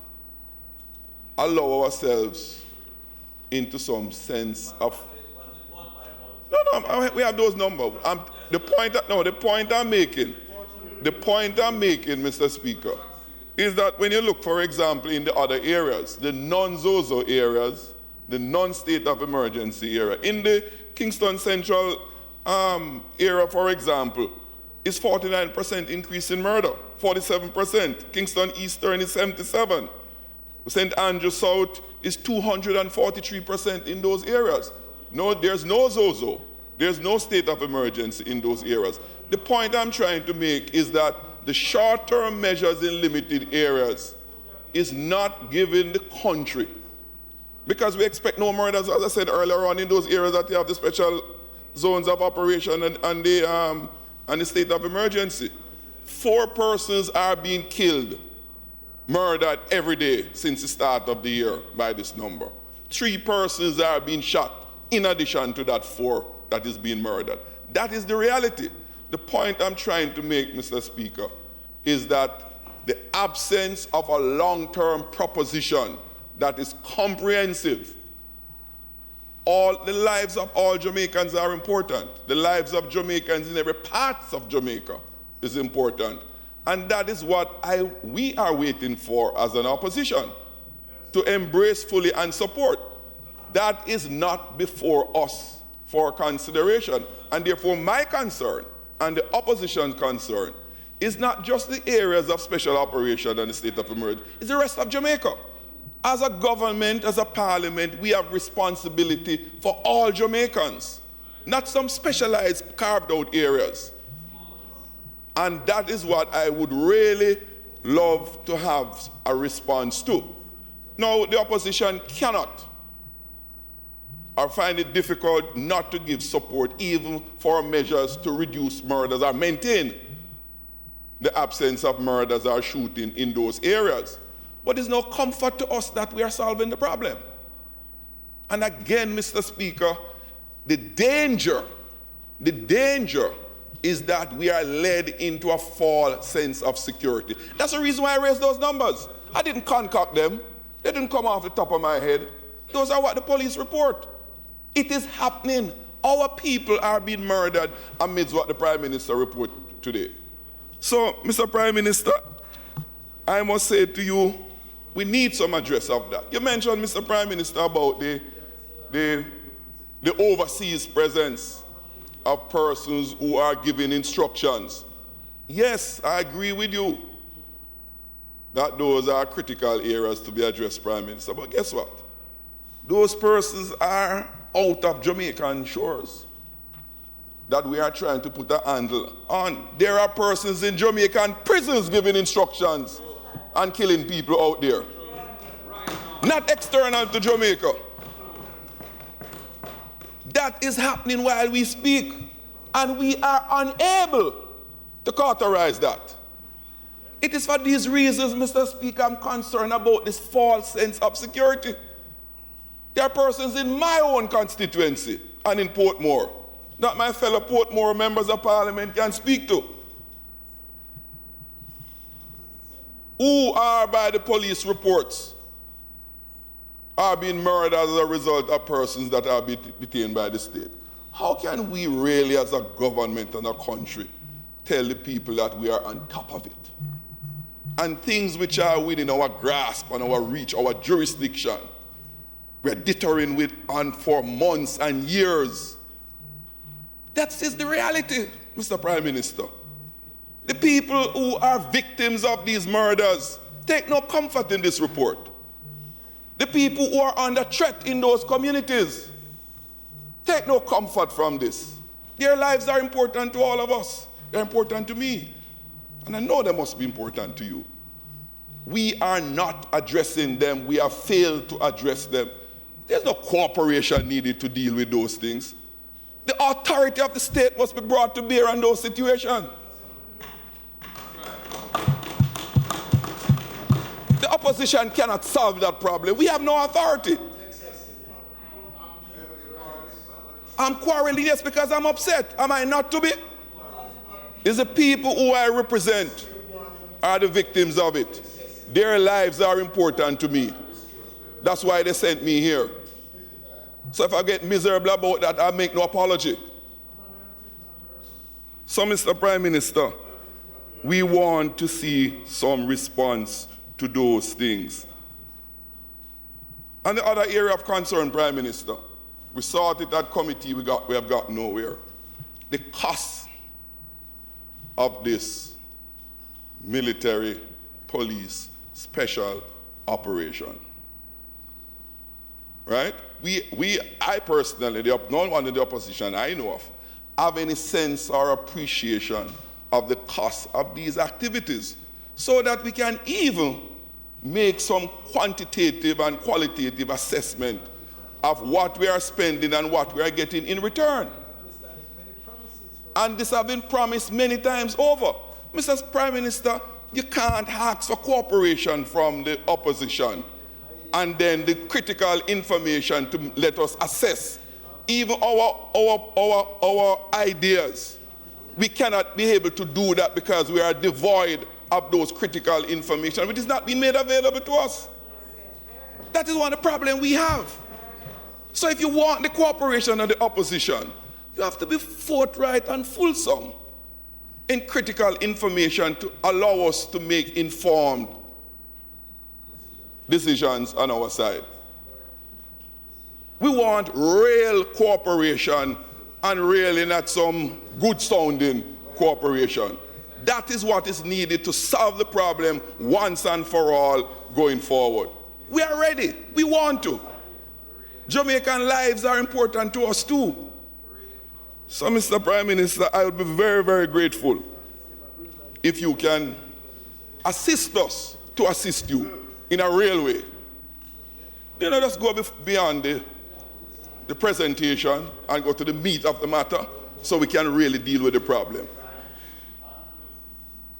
allow ourselves into some sense of... No, we have those numbers. The point I'm making, Mr. Speaker, is that when you look, for example, in the other areas, the non-ZOZO areas, the non-state of emergency area, in the Kingston Central area, for example, is 49% increase in murder, 47%. Kingston Eastern is 77%. St. Andrew South is 243% in those areas. No, there's no ZOZO. There's no state of emergency in those areas. The point I'm trying to make is that the short-term measures in limited areas is not giving the country, because we expect no murders, as I said earlier on, in those areas that you have the special zones of operation and the state of emergency. 4 persons are being killed, murdered every day since the start of the year by this number. 3 persons are being shot in addition to that 4 that is being murdered. That is the reality. The point I'm trying to make, Mr. Speaker, is that the absence of a long-term proposition that is comprehensive. All the lives of all Jamaicans are important. The lives of Jamaicans in every part of Jamaica is important. And that is what we are waiting for as an opposition, to embrace fully and support. That is not before us for consideration. And therefore my concern and the opposition concern is not just the areas of special operation and the state of emergency, it's the rest of Jamaica. As a government, as a parliament, we have responsibility for all Jamaicans, not some specialized carved out areas. And that is what I would really love to have a response to. Now, the opposition cannot or find it difficult not to give support even for measures to reduce murders or maintain the absence of murders or shooting in those areas. But there's no comfort to us that we are solving the problem. And again, Mr. Speaker, the danger is that we are led into a false sense of security. That's the reason why I raised those numbers. I didn't concoct them. They didn't come off the top of my head. Those are what the police report. It is happening. Our people are being murdered amidst what the Prime Minister reported today. So, Mr. Prime Minister, I must say to you, we need some address of that. You mentioned, Mr. Prime Minister, about the overseas presence of persons who are giving instructions. Yes, I agree with you that those are critical areas to be addressed, Prime Minister. But guess what? Those persons are out of Jamaican shores that we are trying to put a handle on. There are persons in Jamaican prisons giving instructions and killing people out there. Not external to Jamaica. That is happening while we speak, and we are unable to cauterize that. It is for these reasons, Mr. Speaker, I'm concerned about this false sense of security. There are persons in my own constituency and in Portmore that my fellow Portmore members of Parliament can speak to, who are, by the police reports, are being murdered as a result of persons that are being detained by the state. How can we really, as a government and a country, tell the people that we are on top of it? And things which are within our grasp and our reach, our jurisdiction, we're deterring with on for months and years. That is the reality, Mr. Prime Minister. The people who are victims of these murders take no comfort in this report. The people who are under threat in those communities take no comfort from this. Their lives are important to all of us. They're important to me. And I know they must be important to you. We are not addressing them. We have failed to address them. There's no cooperation needed to deal with those things. The authority of the state must be brought to bear on those situations. opposition cannot solve that problem. We have no authority. I'm quarreling, yes, because I'm upset. Am I not to be? It's the people who I represent are the victims of it. Their lives are important to me. That's why they sent me here. So if I get miserable about that, I make no apology. So, Mr. Prime Minister, we want to see some response to those things. And the other area of concern, Prime Minister, we saw it at committee, we have got nowhere. The cost of this military police special operation. Right? I personally, no one in the opposition I know of, have any sense or appreciation of the cost of these activities so that we can even make some quantitative and qualitative assessment of what we are spending and what we are getting in return. And this has been promised many times over. Mr. Prime Minister, you can't ask for cooperation from the opposition and then the critical information to let us assess even our ideas. We cannot be able to do that because we are devoid of those critical information, which is not being made available to us. That is one of the problems we have. So if you want the cooperation of the opposition, you have to be forthright and fulsome in critical information to allow us to make informed decisions on our side. We want real cooperation and really not some good-sounding cooperation. That is what is needed to solve the problem once and for all going forward. We are ready. We want to. Jamaican lives are important to us too. So, Mr. Prime Minister, I would be very, very grateful if you can assist us to assist you in a real way. You know, just go beyond the presentation and go to the meat of the matter so we can really deal with the problem.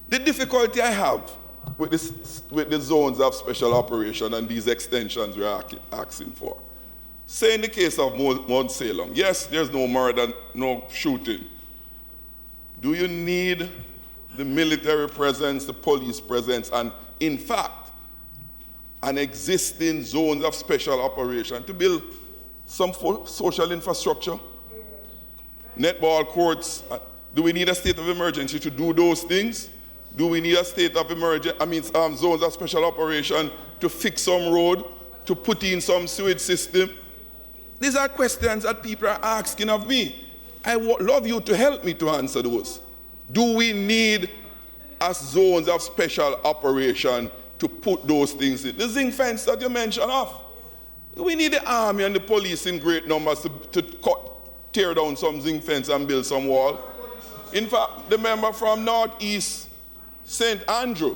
The difficulty I have with the zones of special operation and these extensions we're asking for. Say in the case of Mount Salem, yes, there's no murder, no shooting. Do you need the military presence, the police presence, and in fact, an existing zones of special operation to build some social infrastructure? Netball courts. Do we need a state of emergency to do those things? Do we need a state of emergency, zones of special operation to fix some road, to put in some sewage system? These are questions that people are asking of me. I would love you to help me to answer those. Do we need as zones of special operation to put those things in? The zinc fence that you mentioned of. We need the army and the police in great numbers to tear down some zinc fence and build some wall. In fact, the member from Northeast St. Andrew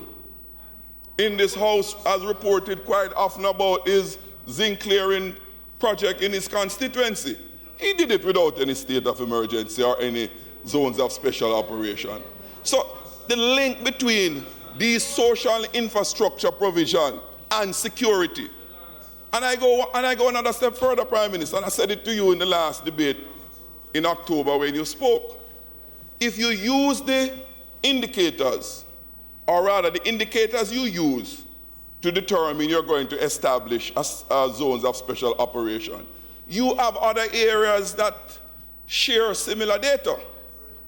in this house has reported quite often about his zinc clearing project in his constituency. He did it without any state of emergency or any zones of special operation. So the link between these social infrastructure provision and security. And I go another step further, Prime Minister, and I said it to you in the last debate in October when you spoke. If you use the indicators, or rather the indicators you use to determine you're going to establish zones of special operation, you have other areas that share similar data.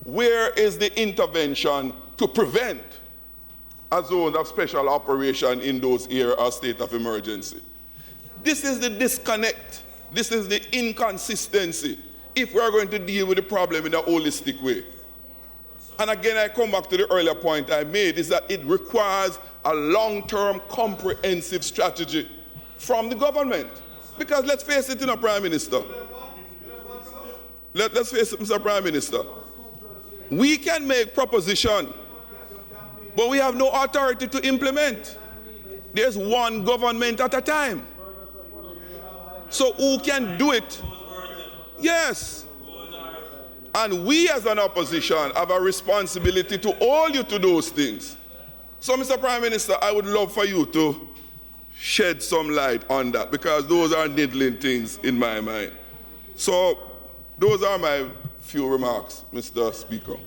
Where is the intervention to prevent a zone of special operation in those areas of state of emergency? This is the disconnect. This is the inconsistency if we are going to deal with the problem in a holistic way. And again, I come back to the earlier point I made, is that it requires a long-term comprehensive strategy from the government. Because let's face it, Prime Minister. Let's face it, Mr. Prime Minister. We can make proposition, but we have no authority to implement. There's one government at a time. So who can do it? Yes. And we as an opposition have a responsibility to hold you to those things. So, Mr. Prime Minister, I would love for you to shed some light on that, because those are niggling things in my mind. So those are my few remarks, Mr. Speaker.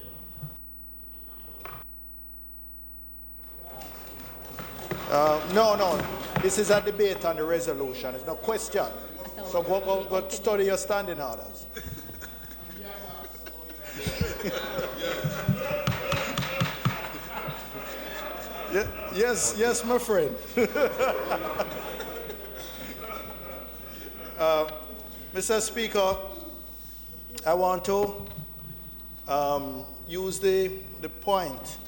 No. This is a debate on the resolution. It's no question. So go study your standing orders. Yes, my friend. Mr. Speaker, I want to use the point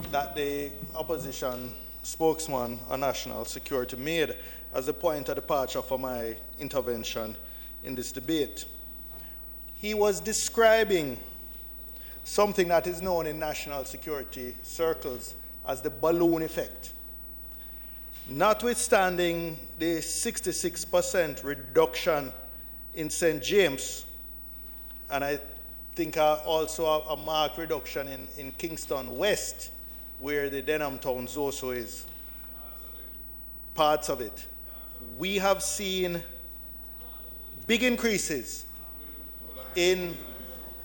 that the opposition spokesman on national security made as a point of departure for my intervention in this debate. He was describing something that is known in national security circles as the balloon effect. Notwithstanding the 66% reduction in St. James, and I think also a marked reduction in Kingston West, where the Denham Town Zoso is, parts of it, we have seen big increases in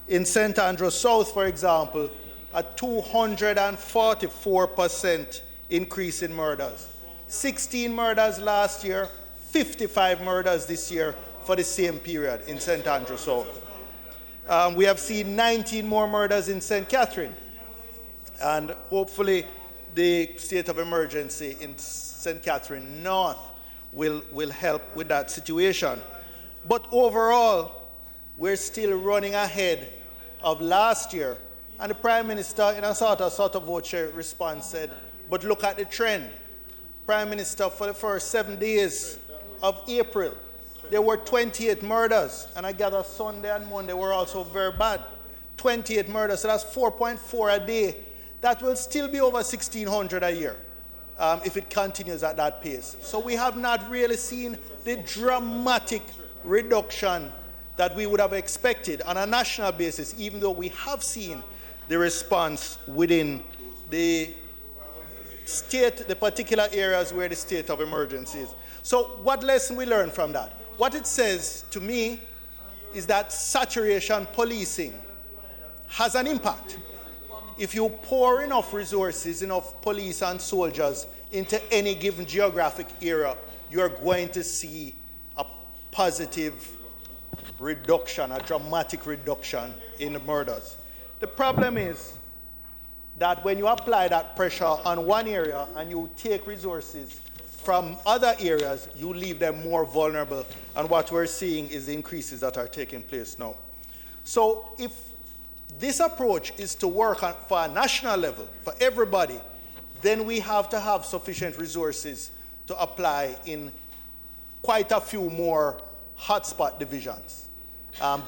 St. Andrew South, for example, a 244% increase in murders. 16 murders last year, 55 murders this year for the same period in St. Andrew South. We have seen 19 more murders in St. Catherine. And hopefully the state of emergency in St. Catherine North will help with that situation. But overall, we're still running ahead of last year. And the Prime Minister, in a sort of voce response, said, but look at the trend. Prime Minister, for the first 7 days of April, there were 28 murders. And I gather Sunday and Monday were also very bad. 28 murders, so that's 4.4 a day. That will still be over 1,600 a year if it continues at that pace. So we have not really seen the dramatic reduction that we would have expected on a national basis, even though we have seen the response within the state, the particular areas where the state of emergency is. So what lesson we learn from that? What it says to me is that saturation policing has an impact. If you pour enough resources, enough police and soldiers into any given geographic area, you're going to see a positive reduction, a dramatic reduction in the murders. The problem is that when you apply that pressure on one area and you take resources from other areas, you leave them more vulnerable. And what we're seeing is the increases that are taking place now. So if this approach is to work for a national level, for everybody, then we have to have sufficient resources to apply in quite a few more hotspot divisions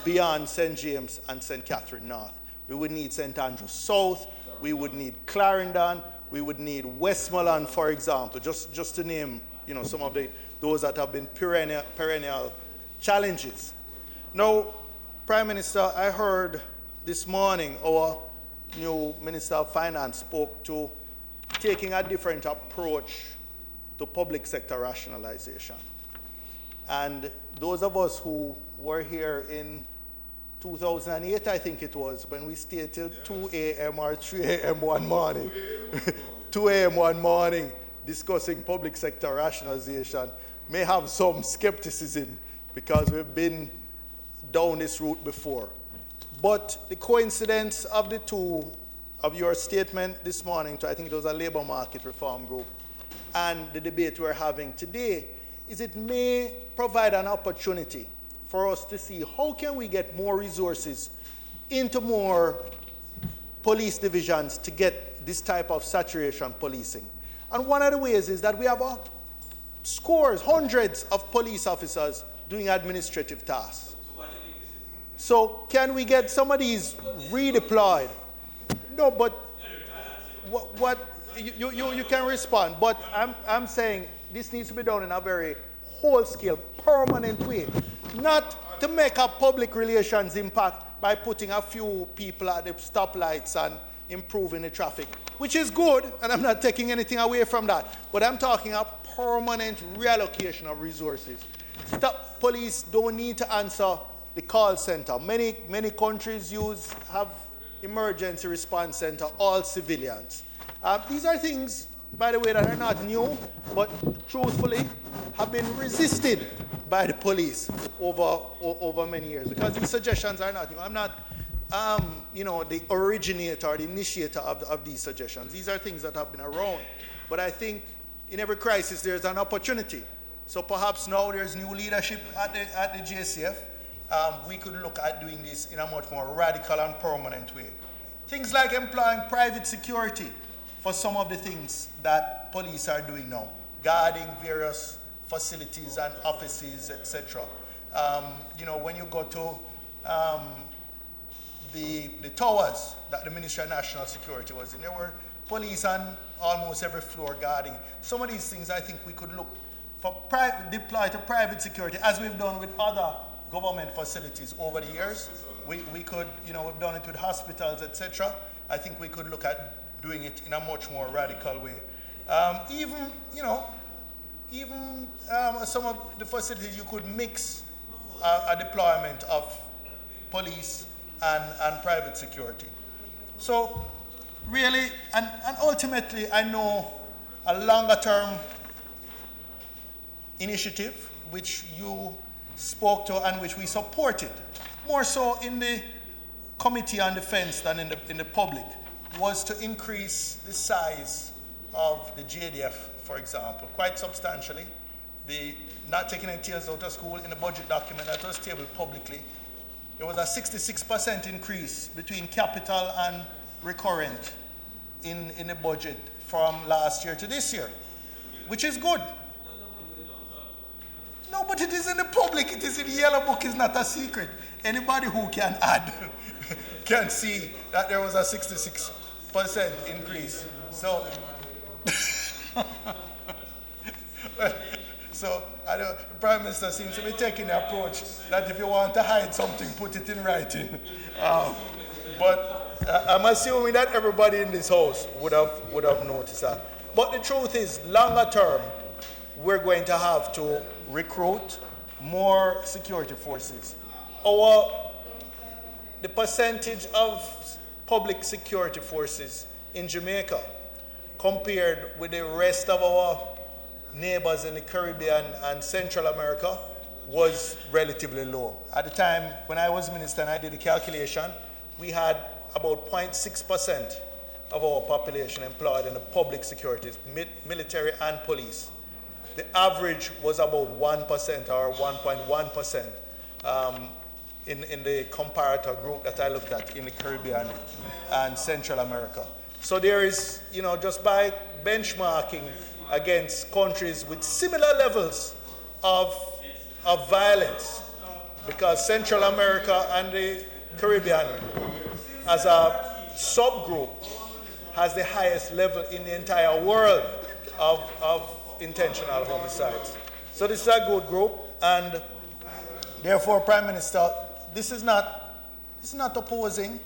beyond St. James and St. Catherine North. We would need St. Andrew South, we would need Clarendon, we would need Westmoreland, for example, just to name some of those that have been perennial challenges. Now, Prime Minister, I heard this morning our new Minister of Finance spoke to taking a different approach to public sector rationalization. And those of us who were here in 2008, I think it was, when we stayed till 2 a.m. or 3 a.m. one morning, 2 a.m. one morning discussing public sector rationalization, may have some skepticism because we've been down this route before. But the coincidence of the two, of your statement this morning to, I think it was a labor market reform group, and the debate we're having today, is it may provide an opportunity for us to see how can we get more resources into more police divisions to get this type of saturation policing. And one of the ways is that we have scores, hundreds of police officers doing administrative tasks. So can we get some of these redeployed? No, but what you can respond, but I'm saying this needs to be done in a very whole-scale, permanent way, not to make a public relations impact by putting a few people at the stoplights and improving the traffic, which is good, and I'm not taking anything away from that, but I'm talking a permanent reallocation of resources. Police don't need to answer the call center. Many countries have emergency response center, all civilians. These are things, by the way, that are not new, but truthfully have been resisted by the police over many years, because these suggestions are not new. I'm not the originator or the initiator of these suggestions. These are things that have been around. But I think in every crisis there's an opportunity. So perhaps now there's new leadership at the JCF. We could look at doing this in a much more radical and permanent way. Things like employing private security for some of the things that police are doing now, guarding various facilities and offices, etc. When you go to the towers that the Ministry of National Security was in, there were police on almost every floor guarding. Some of these things I think we could look for deploy to private security, as we've done with other government facilities over the years. We could, we've done it with hospitals, etc. I think we could look at doing it in a much more radical way. Even some of the facilities, you could mix a deployment of police and private security. So really, and ultimately, I know a longer term initiative which you spoke to and which we supported, more so in the Committee on Defense than in the public, was to increase the size of the JDF, for example, quite substantially. Not taking any tears out of school, in the budget document that was tabled publicly, there was a 66% increase between capital and recurrent in the budget from last year to this year, which is good. No, but it is in the public, it is in the Yellow Book, it's not a secret. Anybody who can add can see that there was a 66% increase. So, the Prime Minister seems to be taking the approach that if you want to hide something, put it in writing. But I'm assuming that everybody in this house would have noticed that. But the truth is, longer term, we're going to have to recruit more security forces. The percentage of public security forces in Jamaica compared with the rest of our neighbors in the Caribbean and Central America was relatively low. At the time when I was minister and I did the calculation, we had about 0.6% of our population employed in the public securities, military and police. The average was about 1% or 1.1% in the comparator group that I looked at in the Caribbean and Central America. So there is, just by benchmarking against countries with similar levels of violence, because Central America and the Caribbean as a subgroup has the highest level in the entire world of intentional homicides. So this is a good group, and therefore, Prime Minister, this is not opposing.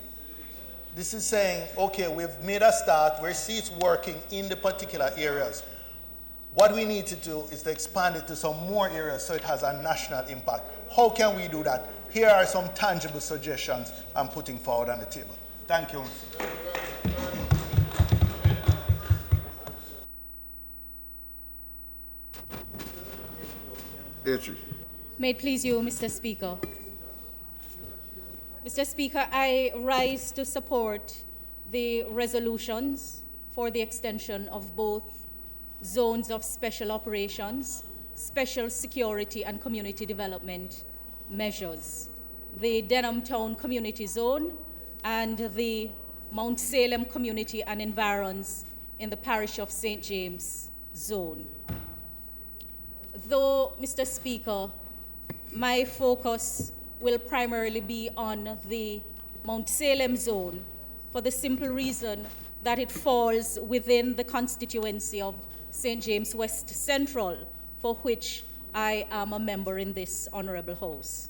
This is saying, okay, we've made a start, we see it's working in the particular areas. What we need to do is to expand it to some more areas so it has a national impact. How can we do that? Here are some tangible suggestions I'm putting forward on the table. Thank you. May it please you, Mr. Speaker. Mr. Speaker, I rise to support the resolutions for the extension of both zones of special operations, special security and community development measures, the Denham Town Community Zone and the Mount Salem Community and Environs in the Parish of St. James Zone. Though, Mr. Speaker, my focus will primarily be on the Mount Salem zone for the simple reason that it falls within the constituency of St. James West Central, for which I am a member in this Honourable House.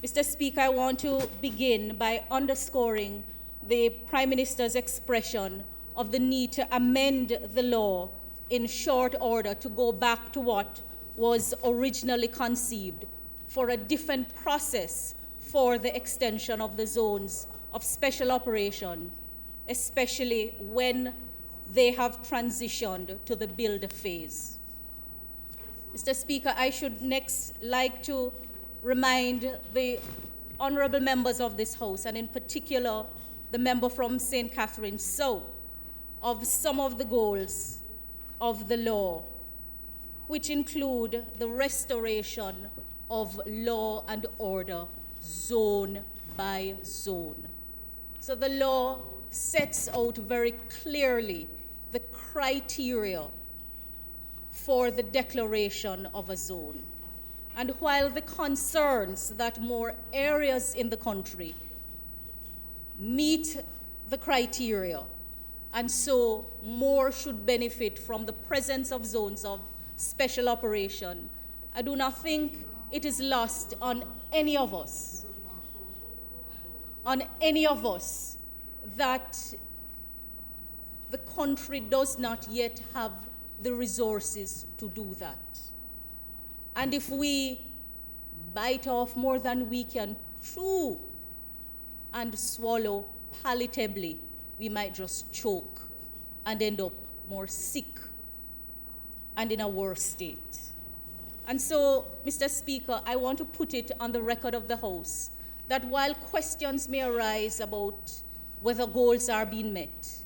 Mr. Speaker, I want to begin by underscoring the Prime Minister's expression of the need to amend the law in short order to go back to what was originally conceived for a different process for the extension of the zones of special operation, especially when they have transitioned to the build phase. Mr. Speaker, I should next like to remind the honourable members of this House, and in particular the member from St. Catharines South, of some of the goals of the law, which include the restoration of law and order zone by zone. So the law sets out very clearly the criteria for the declaration of a zone. And while the concerns that more areas in the country meet the criteria, and so more should benefit from the presence of zones of special operation, I do not think it is lost on any of us, that the country does not yet have the resources to do that. And if we bite off more than we can chew and swallow palatably, we might just choke and end up more sick and in a worse state. And so, Mr. Speaker, I want to put it on the record of the House that while questions may arise about whether goals are being met,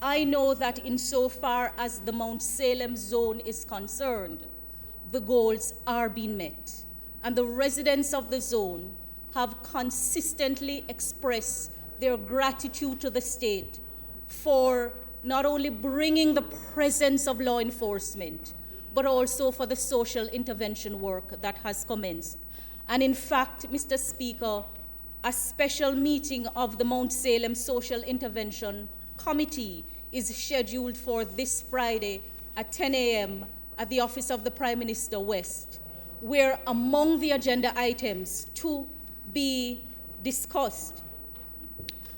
I know that insofar as the Mount Salem zone is concerned, the goals are being met. And the residents of the zone have consistently expressed their gratitude to the state for not only bringing the presence of law enforcement, but also for the social intervention work that has commenced. And in fact, Mr. Speaker, a special meeting of the Mount Salem Social Intervention Committee is scheduled for this Friday at 10 a.m. at the Office of the Prime Minister West, where among the agenda items to be discussed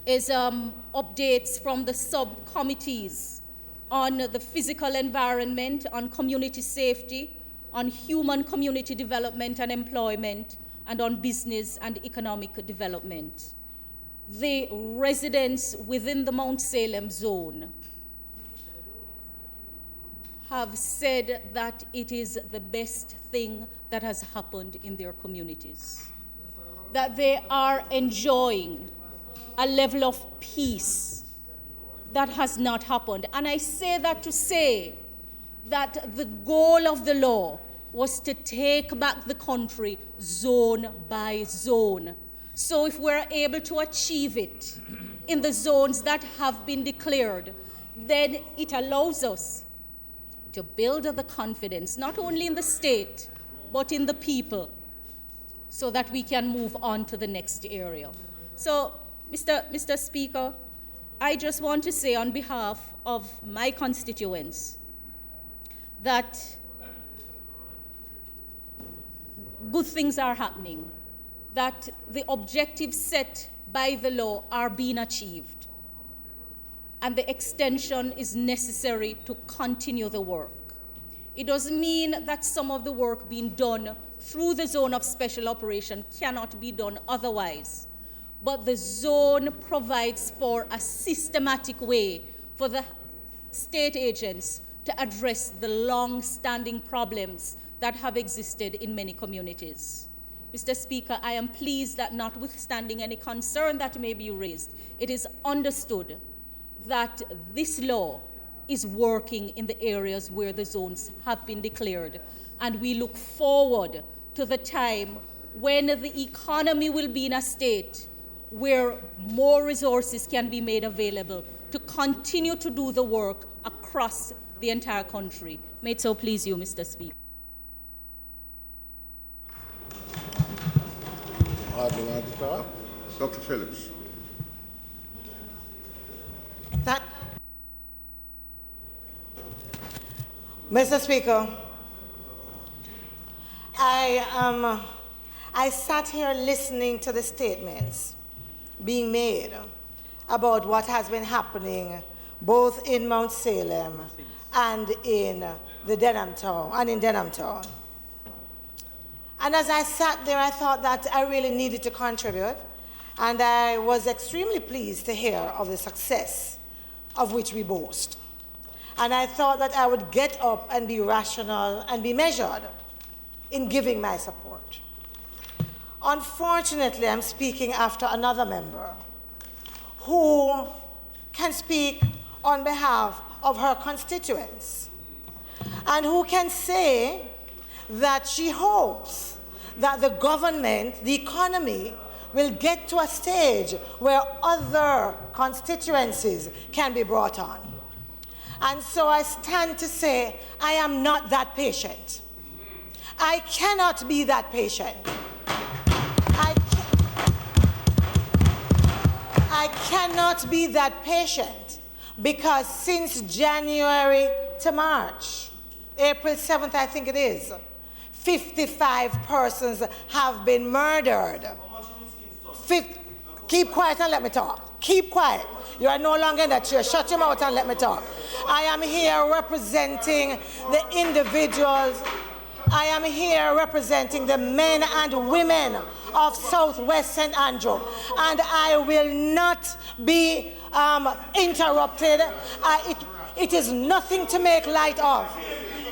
is updates from the subcommittees on the physical environment, on community safety, on human community development and employment, and on business and economic development. The residents within the Mount Salem zone have said that it is the best thing that has happened in their communities, that they are enjoying a level of peace that has not happened. And I say that to say that the goal of the law was to take back the country zone by zone. So if we're able to achieve it in the zones that have been declared, then it allows us to build the confidence, not only in the state, but in the people, so that we can move on to the next area. So, Mr. Speaker, I just want to say on behalf of my constituents that good things are happening, that the objectives set by the law are being achieved, and the extension is necessary to continue the work. It doesn't mean that some of the work being done through the zone of special operation cannot be done otherwise, but the zone provides for a systematic way for the state agents to address the long-standing problems that have existed in many communities. Mr. Speaker, I am pleased that notwithstanding any concern that may be raised, it is understood that this law is working in the areas where the zones have been declared. And we look forward to the time when the economy will be in a state where more resources can be made available to continue to do the work across the entire country. May it so please you, Mr. Speaker. Dr. Phillips. Mr. Speaker, I sat here listening to the statements being made about what has been happening both in Mount Salem and in the Denham Town, and in Denham Town. And as I sat there, I thought that I really needed to contribute, and I was extremely pleased to hear of the success of which we boast. And I thought that I would get up and be rational and be measured in giving my support. Unfortunately, I'm speaking after another member who can speak on behalf of her constituents and who can say that she hopes that the government, the economy, will get to a stage where other constituencies can be brought on. And so I stand to say I am not that patient. I cannot be that patient. I cannot be that patient because since January to March, April 7th, I think it is, 55 persons have been murdered. Keep quiet and let me talk. Keep quiet. You are no longer in that chair. Shut your mouth and let me talk. I am here representing the individuals. I am here representing the men and women of Southwest St. Andrew, and I will not be interrupted. It is nothing to make light of.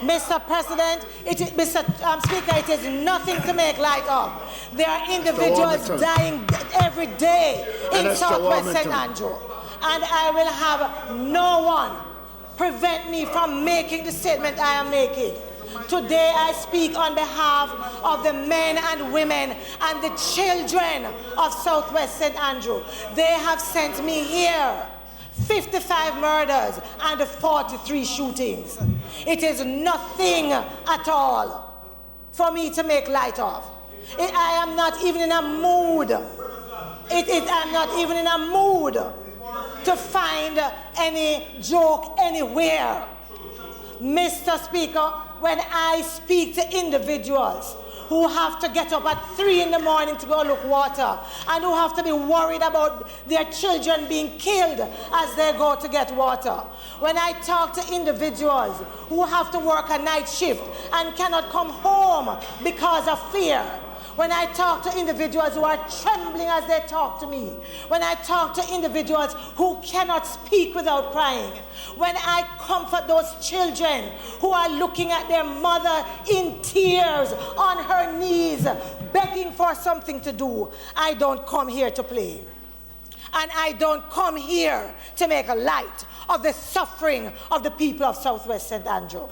Mr. President, Mr. Speaker, it is nothing to make light of. There are individuals dying every day in Southwest St. Andrew, and I will have no one prevent me from making the statement I am making. Today I speak on behalf of the men and women and the children of Southwest St. Andrew. They have sent me here. 55 murders and 43 shootings. It is nothing at all for me to make light of. I am not even in a mood. I'm not even in a mood to find any joke anywhere. Mr. Speaker, when I speak to individuals who have to get up at 3 in the morning to go look water and who have to be worried about their children being killed as they go to get water. When I talk to individuals who have to work a night shift and cannot come home because of fear. When I talk to individuals who are trembling as they talk to me. When I talk to individuals who cannot speak without crying. When I comfort those children who are looking at their mother in tears on her knees, begging for something to do, I don't come here to play. And I don't come here to make a light of the suffering of the people of Southwest St. Andrew.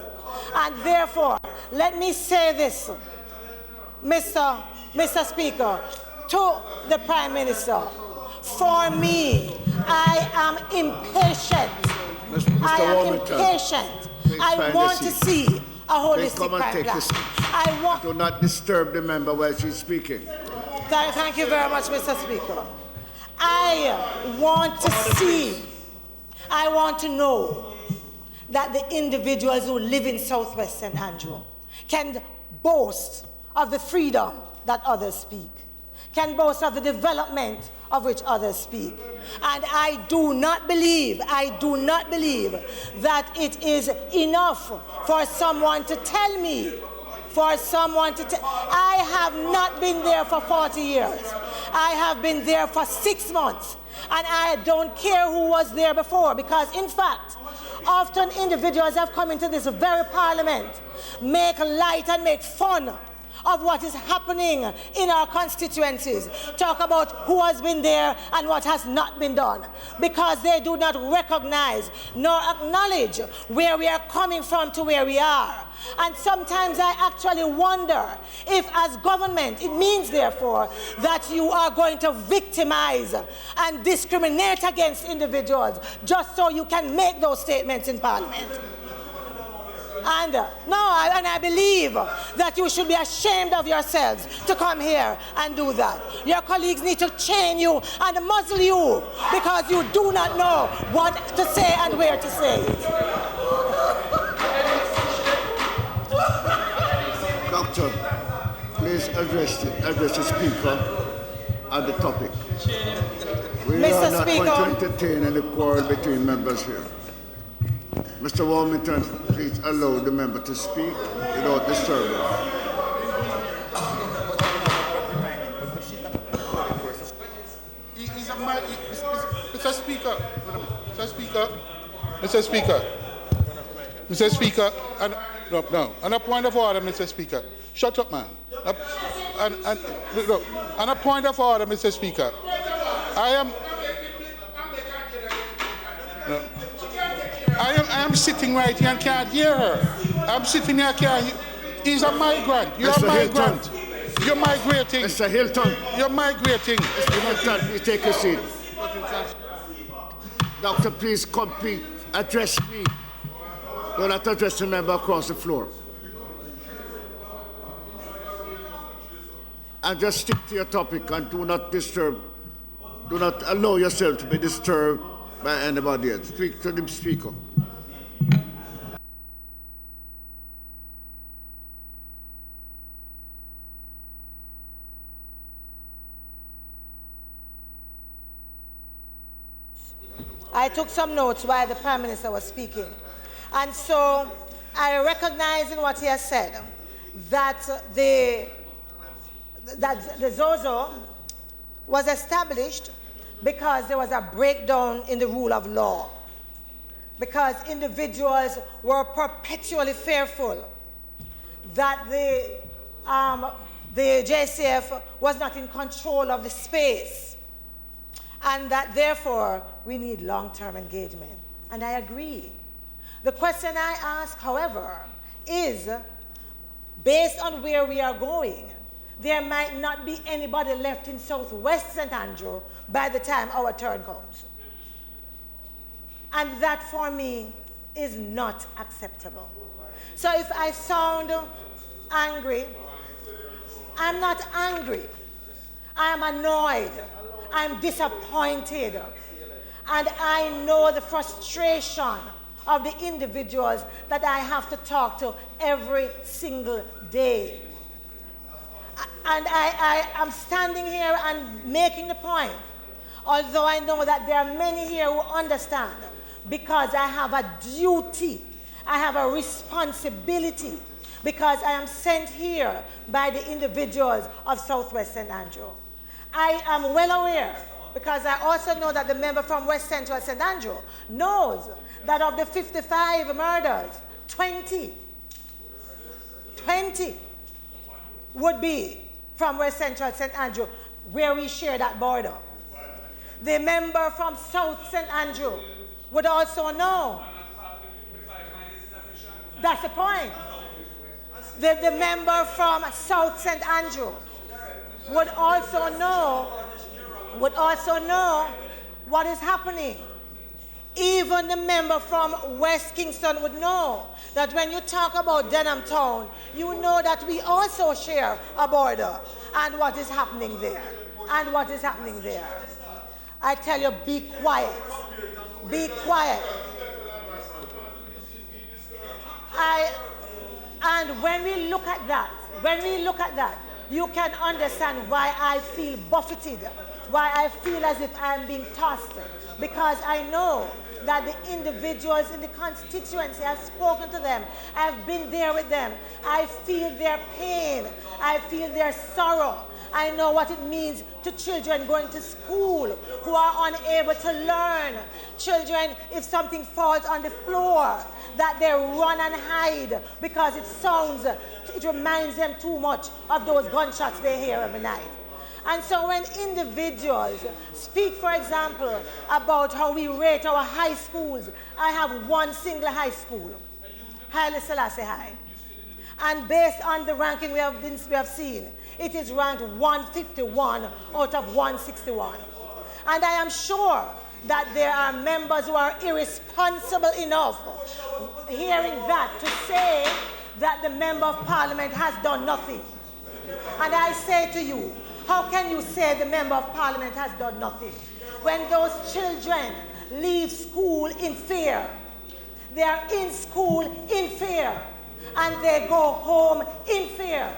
And therefore, let me say this, Mr. Speaker, to the Prime Minister. For me, I am impatient. I am impatient. I want to see a holistic crime plan. Do not disturb the member while she's speaking. Thank you very much, Mr. Speaker. I want to see, I want to know that the individuals who live in Southwest St. Andrew can boast of the freedom that others speak, can boast of the development of which others speak. And I do not believe that it is enough for someone to tell me, I have not been there for 40 years. I have been there for 6 months. And I don't care who was there before, because in fact, often individuals have come into this very parliament, make light and make fun of what is happening in our constituencies, talk about who has been there and what has not been done, because they do not recognize nor acknowledge where we are coming from to where we are. And sometimes I actually wonder if as government it means therefore that you are going to victimize and discriminate against individuals just so you can make those statements in Parliament. And I believe that you should be ashamed of yourselves to come here and do that. Your colleagues need to chain you and muzzle you because you do not know what to say and where to say it. Doctor, please address the Speaker on the topic. We are not going to entertain any quarrel between members here. Mr. Wilmington, please allow the member to speak without disturbance. Mr. Speaker, Mr. Speaker, Mr. Speaker, on a point of order, Mr. Speaker. Shut up, man. On a point of order, Mr. Speaker. I am sitting right here and can't hear her. I'm sitting here, can't hear. He's a migrant. You're a migrant. Hilton. You're migrating. Mr. Hilton. You're migrating. Mr. Hilton, please take a seat. Doctor, please address me. Do not address the member across the floor. And just stick to your topic and do not disturb. Do not allow yourself to be disturbed by anybody else. Speak to the speaker. I took some notes while the Prime Minister was speaking. And so I recognize in what he has said that the ZOZO was established because there was a breakdown in the rule of law, because individuals were perpetually fearful that the JCF was not in control of the space, and that therefore we need long-term engagement. And I agree. The question I ask, however, is based on where we are going, there might not be anybody left in Southwest St. Andrew by the time our turn comes. And that for me is not acceptable. So if I sound angry, I'm not angry. I am annoyed. I'm disappointed. And I know the frustration of the individuals that I have to talk to every single day. And I am standing here and making the point, although I know that there are many here who understand, because I have a duty, I have a responsibility, because I am sent here by the individuals of Southwest St. Andrew. I am well aware, because I also know that the member from West Central St. Andrew knows that of the 55 murders, 20 would be from West Central St. Andrew, where we share that border. The member from South St. Andrew would also know. That's the point. The member from South St. Andrew would also know what is happening. Even the member from West Kingston would know that when you talk about Denham Town, you know that we also share a border, and what is happening there. I tell you, be quiet. Be quiet. And when we look at that, you can understand why I feel buffeted, why I feel as if I am being tossed, because I know that the individuals in the constituency, I've spoken to them, I've been there with them, I feel their pain, I feel their sorrow. I know what it means to children going to school who are unable to learn. Children, if something falls on the floor, that they run and hide because it reminds them too much of those gunshots they hear every night. And so when individuals speak, for example, about how we rate our high schools, I have one single high school, Haile Selassie High. And based on the ranking we have seen, it is ranked 151 out of 161. And I am sure that there are members who are irresponsible enough, hearing that, to say that the Member of Parliament has done nothing. And I say to you, how can you say the Member of Parliament has done nothing when those children leave school in fear? They are in school in fear, and they go home in fear.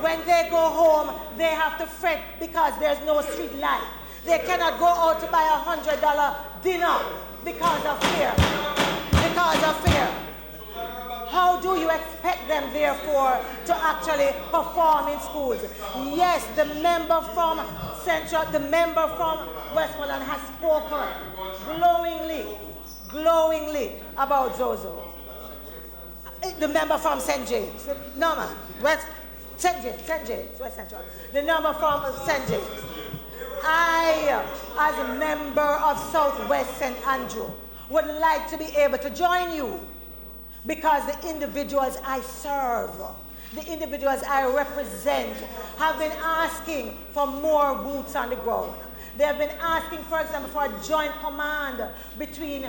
When they go home, they have to fret because there's no street light. They cannot go out to buy $100 dinner because of fear. because of fear. How do you expect them, therefore, to actually perform in schools? Yes, the member from Central, the member from Westmoreland has spoken glowingly about Zozo. The member from St. James, no man, St. James, West Central. The member from St. James. I, as a member of Southwest St. Andrew, would like to be able to join you, because the individuals I serve, the individuals I represent, have been asking for more boots on the ground. They have been asking, for example, for a joint command between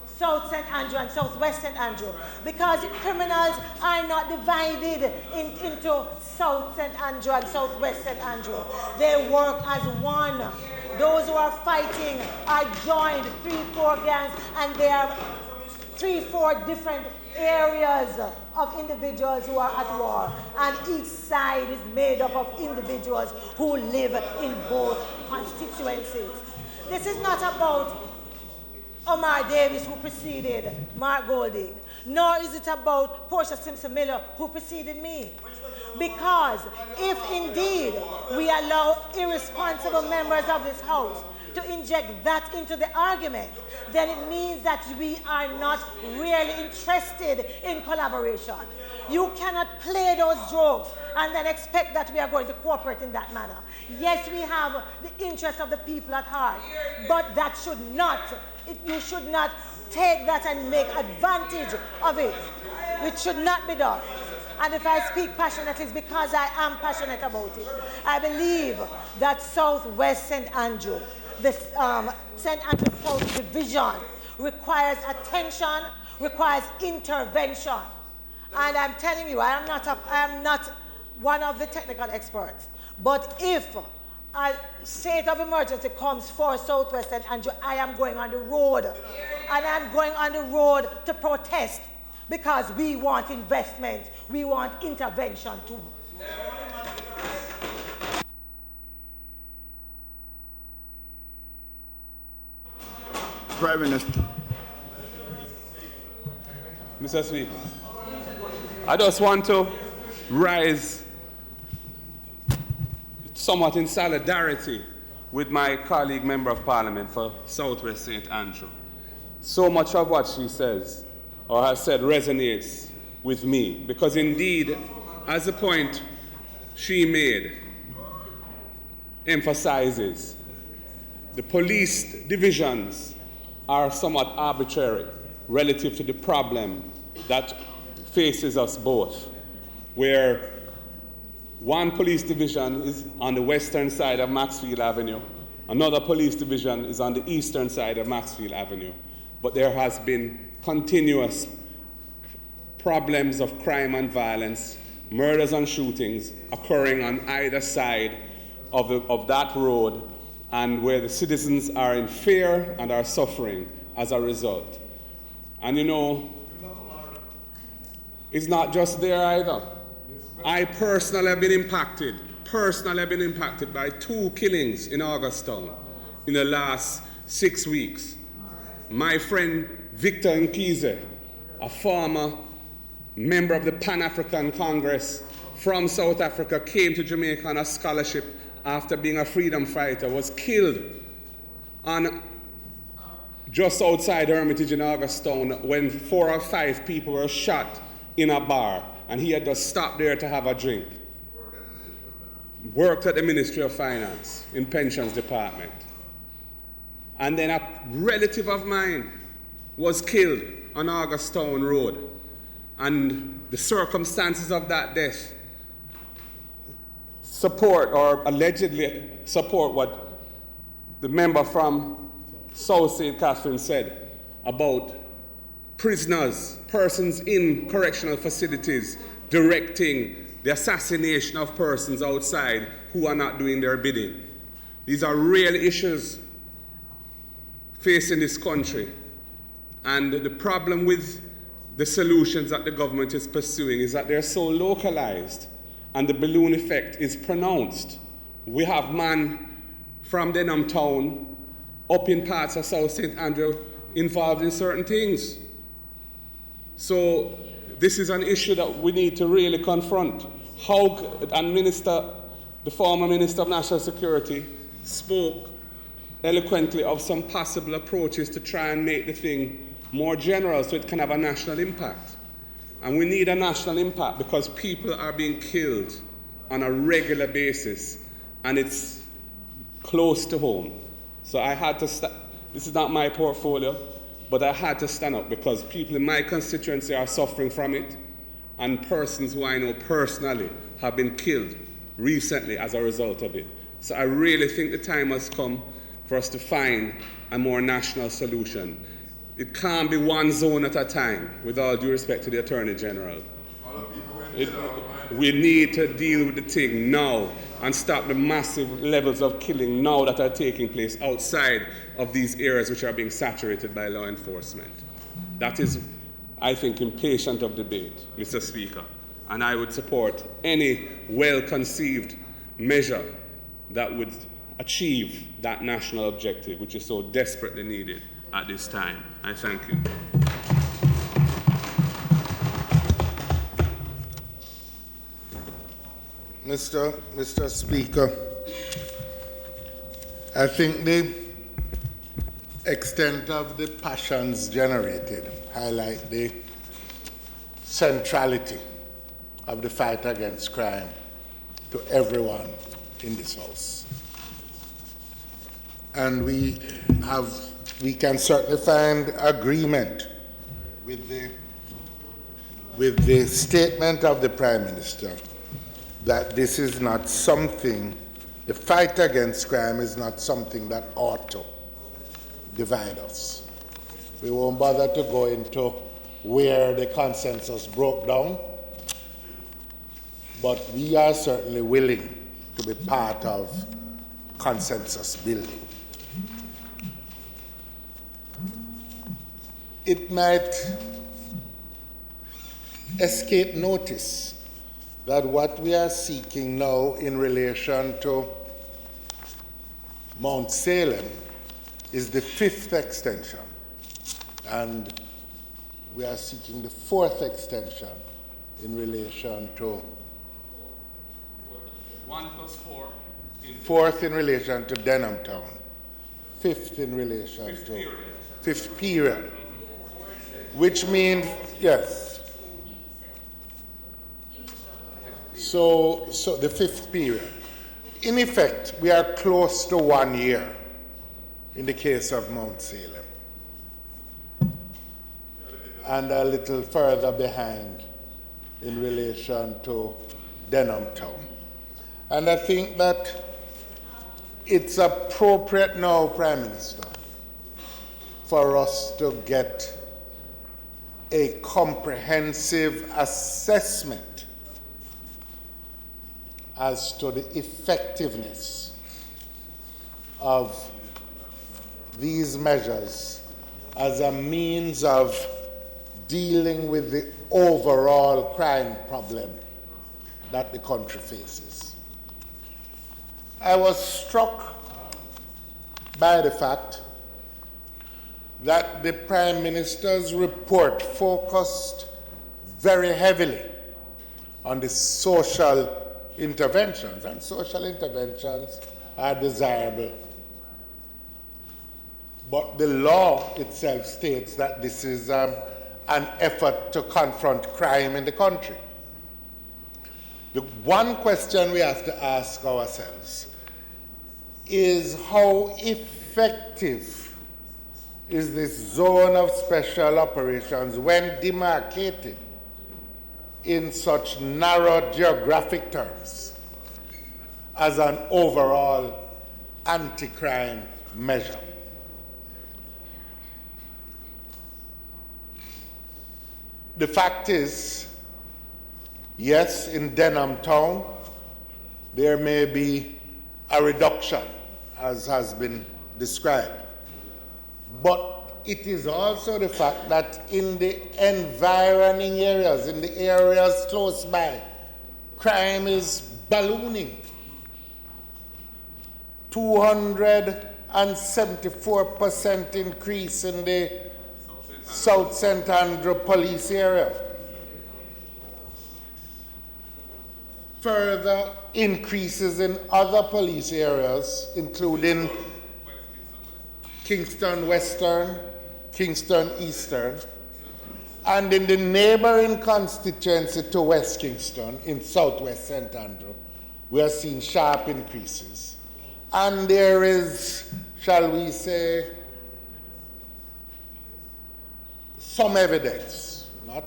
South St. Andrew and Southwest St. Andrew, because criminals are not divided into South St. Andrew and Southwest St. Andrew. They work as one. Those who are fighting are joined 3-4 gangs, and they are 3-4 different areas of individuals who are at war, and each side is made up of individuals who live in both constituencies. This is not about Omar Davis, who preceded Mark Golding, nor is it about Portia Simpson Miller, who preceded me. Because if indeed we allow irresponsible members of this House to inject that into the argument, then it means that we are not really interested in collaboration. You cannot play those jokes and then expect that we are going to cooperate in that manner. Yes, we have the interest of the people at heart, but that should not, you should not take that and make advantage of it. It should not be done. And if I speak passionately, it's because I am passionate about it. I believe that Southwest St. Andrew, the St. Andrew South Division, requires attention, requires intervention. And I'm telling you, I am not one of the technical experts. But if a state of emergency comes for Southwest St. Andrew, I am going on the road. And I'm going on the road to protest, because we want investment, we want intervention too. Prime Minister. Mr. Speaker, I just want to rise somewhat in solidarity with my colleague Member of Parliament for Southwest St. Andrew. So much of what she says or has said resonates with me, because indeed, as the point she made emphasizes, the police divisions are somewhat arbitrary relative to the problem that faces us both, where one police division is on the western side of Maxfield Avenue, another police division is on the eastern side of Maxfield Avenue, but there has been continuous problems of crime and violence, murders and shootings occurring on either side of that road, and where the citizens are in fear and are suffering as a result. And you know, it's not just there either. I personally have been impacted by 2 killings in Augustown in the last 6 weeks. My friend Victor Nkize, a former member of the Pan-African Congress from South Africa, came to Jamaica on a scholarship after being a freedom fighter, was killed just outside Hermitage in Augustown when 4 or 5 people were shot in a bar, and he had just stopped there to have a drink. Worked at the Ministry of Finance in Pensions Department. And then a relative of mine was killed on Augustown Road. And the circumstances of that death support, or allegedly support, what the member from South St. Catherine said about prisoners, persons in correctional facilities, directing the assassination of persons outside who are not doing their bidding. These are real issues facing this country. And the problem with the solutions that the government is pursuing is that they're so localized and the balloon effect is pronounced. We have man from Denham Town up in parts of South St. Andrew involved in certain things. So this is an issue that we need to really confront. The former Minister of National Security spoke eloquently of some possible approaches to try and make the thing more general so it can have a national impact. And we need a national impact because people are being killed on a regular basis and it's close to home. So I had to this is not my portfolio, but I had to stand up because people in my constituency are suffering from it, and persons who I know personally have been killed recently as a result of it. So I really think the time has come for us to find a more national solution. It can't be one zone at a time, with all due respect to the Attorney General. We need to deal with the thing now and stop the massive levels of killing now that are taking place outside of these areas which are being saturated by law enforcement. That is, I think, impatient of debate, Mr. Speaker, and I would support any well-conceived measure that would achieve that national objective, which is so desperately needed at this time. I thank you. Mr. Speaker, I think the extent of the passions generated highlight the centrality of the fight against crime to everyone in this House. And we can certainly find agreement with the statement of the Prime Minister that this is not something, the fight against crime is not something that ought to divide us. We won't bother to go into where the consensus broke down, but we are certainly willing to be part of consensus building. It might escape notice that what we are seeking now in relation to Mount Salem is the 5th extension, and we are seeking the 4th extension in relation to 1 plus 4. 4th in relation to Denham Town, 5th in relation to 5th period, which means, yes. So the 5th period. In effect, we are close to 1 year in the case of Mount Salem, and a little further behind in relation to Denham Town. And I think that it's appropriate now, Prime Minister, for us to get a comprehensive assessment as to the effectiveness of these measures as a means of dealing with the overall crime problem that the country faces. I was struck by the fact that the Prime Minister's report focused very heavily on the social interventions, and social interventions are desirable. But the law itself states that this is an effort to confront crime in the country. The one question we have to ask ourselves is how effective is this zone of special operations when demarcated in such narrow geographic terms as an overall anti-crime measure. The fact is, yes, in Denham Town, there may be a reduction, as has been described, but it is also the fact that in the environing areas, in the areas close by, crime is ballooning. 274% increase in the South St. Andrew police area. Further increases in other police areas, including Kingston Western, Kingston Eastern, and in the neighboring constituency to West Kingston, in Southwest St. Andrew, we are seeing sharp increases. And there is, shall we say, some evidence, not.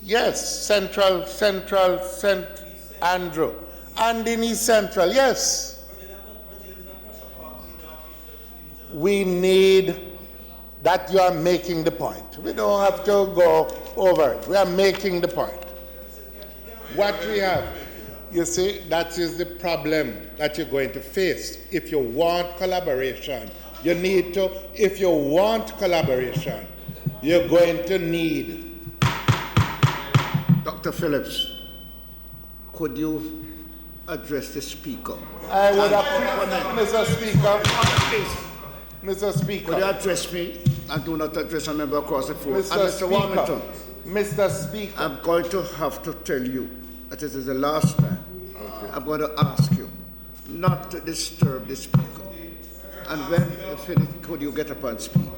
Yes, Central St. Andrew, and in East Central, yes. We need that. You are making the point. We don't have to go over it. We are making the point. What we have, you see, that is the problem that you're going to face. If you want collaboration, you need to, if you want collaboration, you're going to need. Dr. Phillips, could you address the speaker? I would Mr. Speaker, Mr. Speaker. Could you address me and do not address a member across the floor? Mr. Speaker, Mr. Speaker. I'm going to have to tell you that this is the last time. Okay. I'm going to ask you not to disturb the speaker. And when finished, could you get up and speak?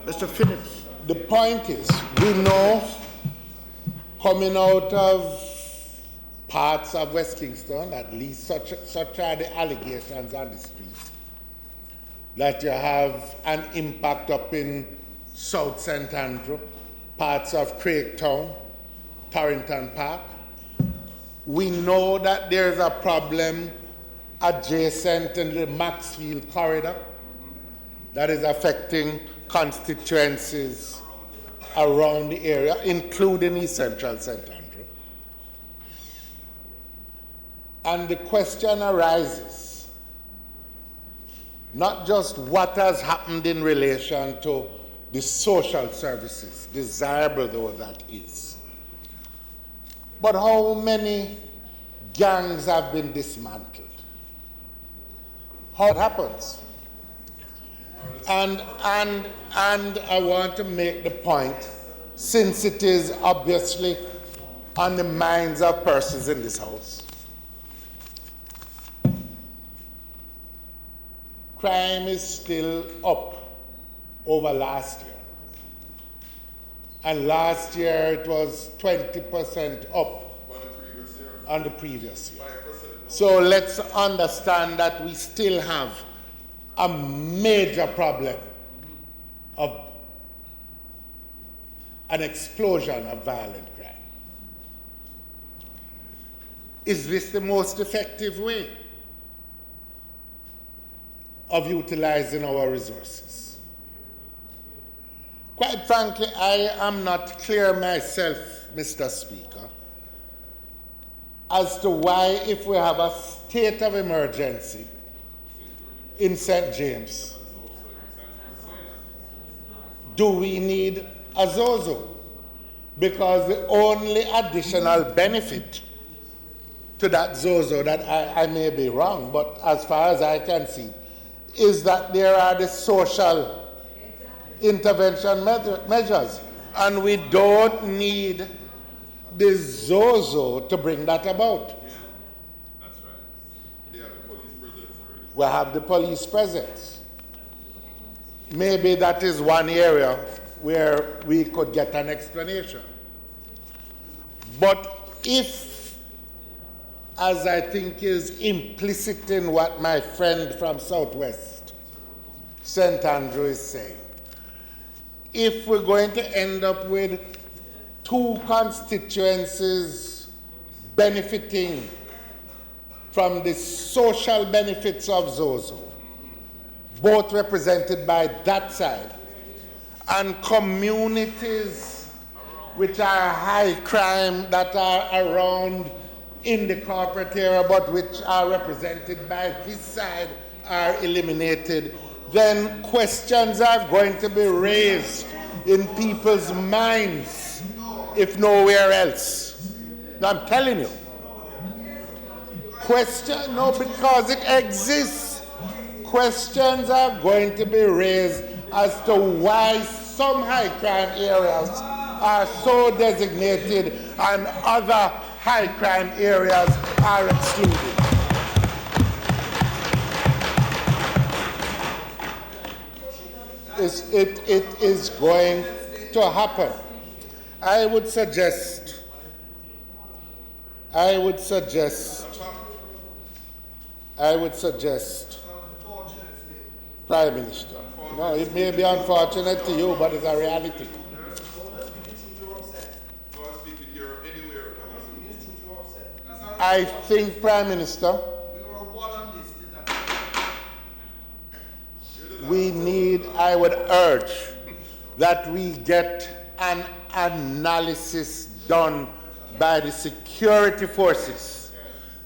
Mr. Phillips. The point is, we know, coming out of parts of West Kingston, at least such are the allegations on the street, that you have an impact up in South St. Andrew, parts of Craigtown, Torrington Park. We know that there's a problem adjacent in the Maxfield corridor that is affecting constituencies around the area, including East Central St. Andrew. And the question arises, not just what has happened in relation to the social services, desirable though that is, but how many gangs have been dismantled? How it happens? And I want to make the point, since it is obviously on the minds of persons in this house. Crime is still up over last year. And last year it was 20% up on the previous year. So let's understand that we still have a major problem of an explosion of violent crime. Is this the most effective way of utilizing our resources? Quite frankly, I am not clear myself, Mr. Speaker, as to why, if we have a state of emergency in St. James, do we need a Zozo? Because the only additional benefit to that Zozo, that I may be wrong, but as far as I can see, is that there are the social intervention measures, and we don't need the Zozo to bring that about. Yeah, that's right. They have the police presence already. We have the police presence. Maybe that is one area where we could get an explanation. But if, as I think is implicit in what my friend from Southwest St. Andrew is saying, if we're going to end up with two constituencies benefiting from the social benefits of Zozo, both represented by that side, and communities which are high crime that are around in the corporate area but which are represented by this side are eliminated, then questions are going to be raised in people's minds, if nowhere else. I'm telling you. Because it exists. questions are going to be raised as to why some high crime areas are so designated and other high crime areas are excluded. It is going to happen. I would suggest, Prime Minister. No, it may be unfortunate to you, but it's a reality. I think, Prime Minister, I would urge that we get an analysis done by the security forces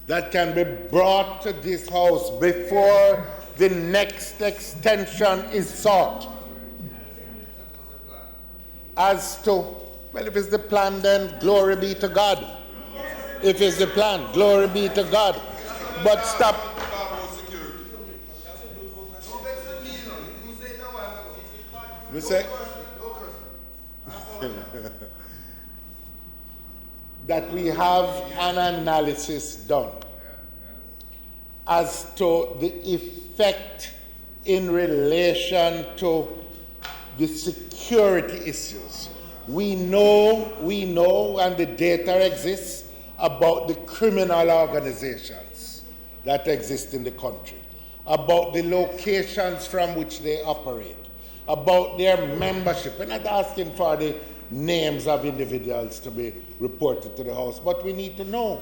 that can be brought to this House before the next extension is sought. As to, well, if it's the plan, then glory be to God. If it's the plan, glory be to God. But stop. We say that we have an analysis done as to the effect in relation to the security issues. We know, and the data exists about the criminal organizations that exist in the country, about the locations from which they operate, about their membership. We're not asking for the names of individuals to be reported to the House, but we need to know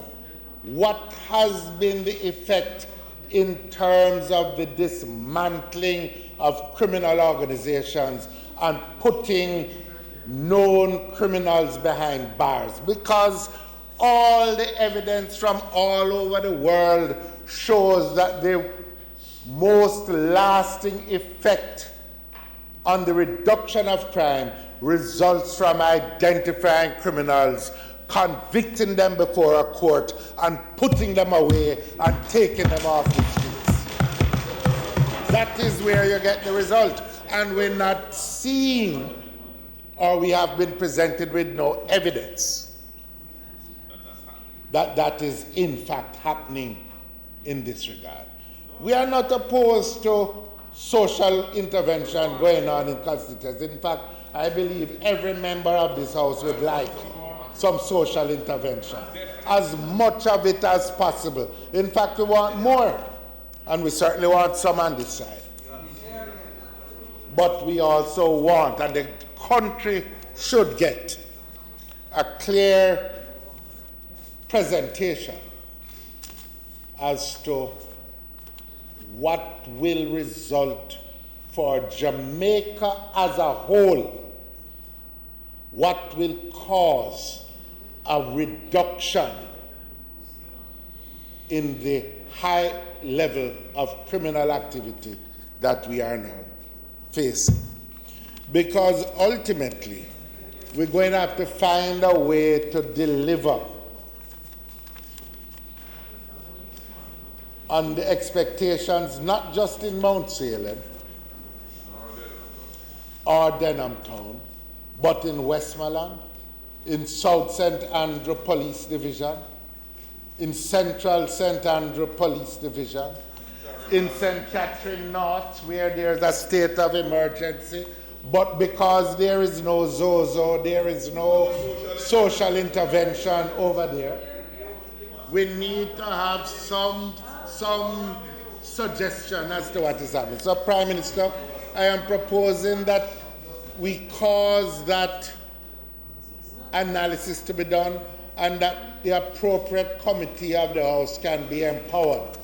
what has been the effect in terms of the dismantling of criminal organizations and putting known criminals behind bars, because all the evidence from all over the world shows that the most lasting effect on the reduction of crime results from identifying criminals, convicting them before a court, and putting them away and taking them off the streets. That is where you get the result. And we're not seeing, or we have been presented with no evidence that that is in fact happening in this regard. We are not opposed to social intervention going on in constituencies. In fact, I believe every member of this House would like some social intervention, as much of it as possible. In fact, we want more, and we certainly want some on this side. But we also want, and the country should get, a clear presentation as to what will result for Jamaica as a whole, what will cause a reduction in the high level of criminal activity that we are now facing. Because ultimately, we're going to have to find a way to deliver on the expectations, not just in Mount Salem or Denham Town, but in Westmoreland, in South St. Andrew Police Division, in Central St. Andrew Police Division, in St. Catherine North, where there's a state of emergency, but because there is no ZOZO, there is no social intervention over there, we need to have some suggestion as to what is happening. So, Prime Minister, I am proposing that we cause that analysis to be done, and that the appropriate committee of the House can be empowered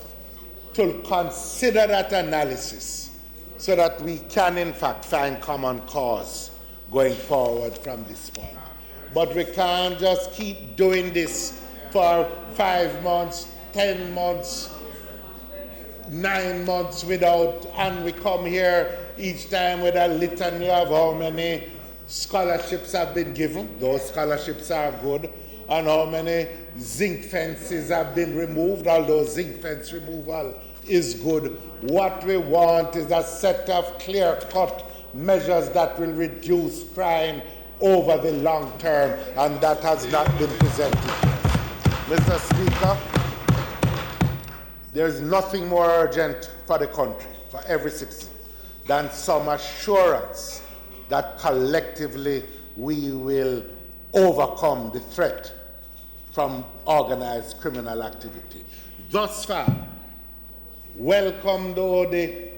to consider that analysis so that we can, in fact, find common cause going forward from this point. But we can't just keep doing this for 5 months, 10 months, 9 months without, and we come here each time with a litany of how many scholarships have been given. Those scholarships are good. And how many zinc fences have been removed, although zinc fence removal is good. What we want is a set of clear-cut measures that will reduce crime over the long term, and that has not been presented. Mr. Speaker, there is nothing more urgent for the country, for every citizen, than some assurance that collectively we will overcome the threat from organized criminal activity. Thus far, welcome though the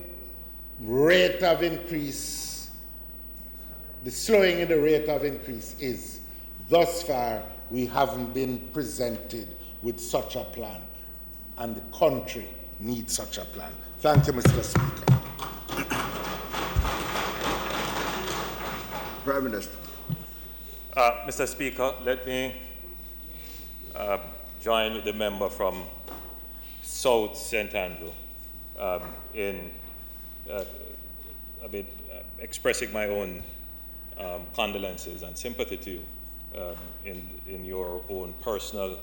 rate of increase, the slowing in the rate of increase is, thus far we haven't been presented with such a plan, and the country needs such a plan. Thank you, Mr. Speaker. Prime Minister. Mr. Speaker, let me join with the member from South St. Andrew in expressing my own condolences and sympathy to you in your own personal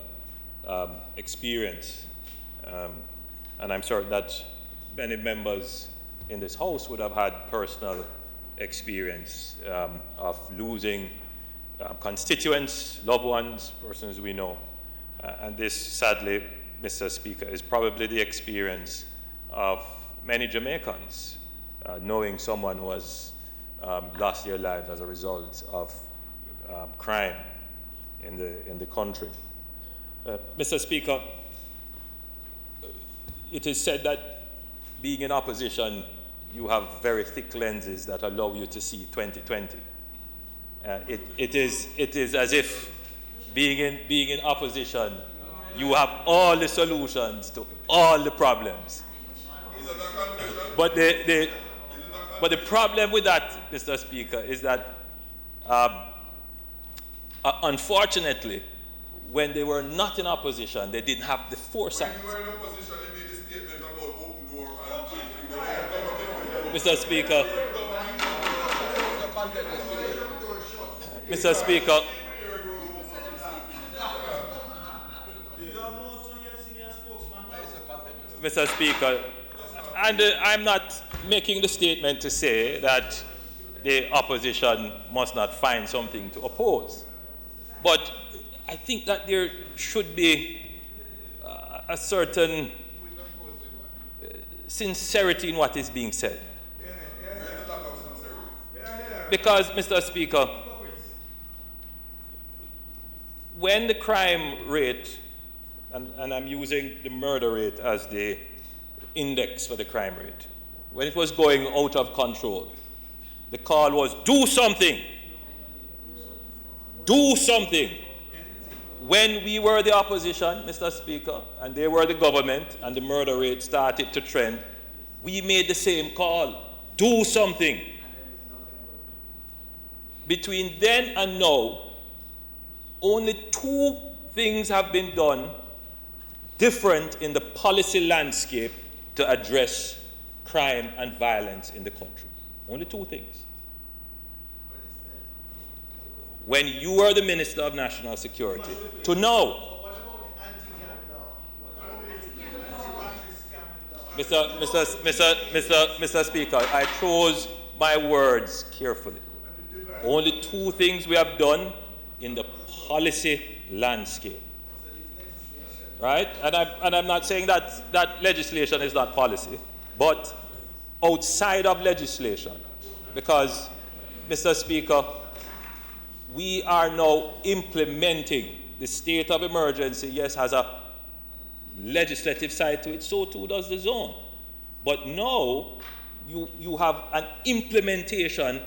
experience. And I'm certain that many members in this House would have had personal experience of losing constituents, loved ones, persons we know. And this, sadly, Mr. Speaker, is probably the experience of many Jamaicans, knowing someone who has lost their lives as a result of crime in the country. Mr. Speaker, it is said that being in opposition, you have very thick lenses that allow you to see 2020. It is as if being in opposition, you have all the solutions to all the problems. But the problem with that, Mr. Speaker, is that unfortunately, when they were not in opposition, they didn't have the foresight. Mr. Speaker, Mr. Speaker, Mr. Speaker, and I'm not making the statement to say that the opposition must not find something to oppose. But I think that there should be a certain sincerity in what is being said. Because, Mr. Speaker, when the crime rate, and I'm using the murder rate as the index for the crime rate, when it was going out of control, the call was, do something. Do something. When we were the opposition, Mr. Speaker, and they were the government, and the murder rate started to trend, we made the same call. Do something. Between then and now, only two things have been done different in the policy landscape to address crime and violence in the country. Only two things. When you were the Minister of National Security, to now. Mr. Speaker, I chose my words carefully. Only two things we have done in the policy landscape. Right? And I'm not saying that legislation is not policy, but outside of legislation. Because, Mr. Speaker, we are now implementing the state of emergency. Yes, has a legislative side to it, so too does the zone. But now you have an implementation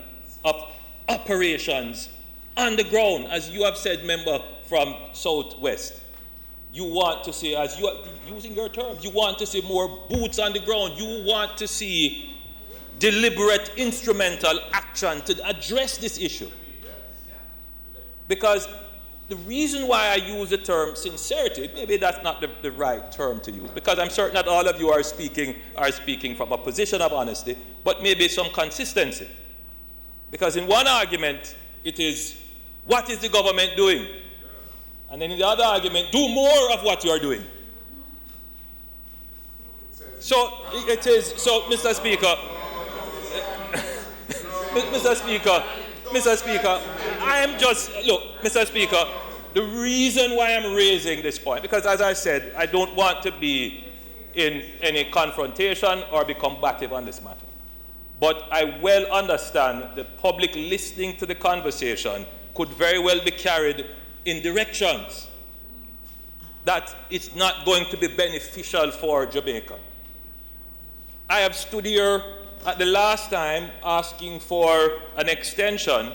of operations on the ground, as you have said, member from Southwest. You want to see, as you are using your terms, you want to see more boots on the ground. You want to see deliberate instrumental action to address this issue. Because the reason why I use the term sincerity, maybe that's not the right term to use, because I'm certain that all of you are speaking from a position of honesty, but maybe some consistency. Because in one argument, it is, what is the government doing? And then in the other argument, do more of what you are doing. So it is, so Mr. Speaker, Mr. Speaker, I am just, look, Mr. Speaker, the reason why I'm raising this point, because as I said, I don't want to be in any confrontation or be combative on this matter. But I well understand the public listening to the conversation could very well be carried in directions that it's not going to be beneficial for Jamaica. I have stood here at the last time asking for an extension,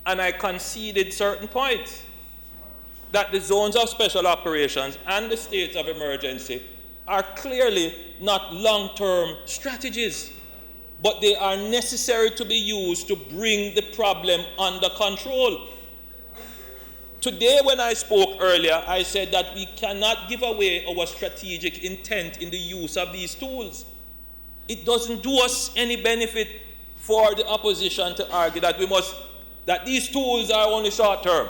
and I conceded certain points that the zones of special operations and the states of emergency are clearly not long-term strategies, but they are necessary to be used to bring the problem under control. Today, when I spoke earlier, I said that we cannot give away our strategic intent in the use of these tools. It doesn't do us any benefit for the opposition to argue that that these tools are only short-term,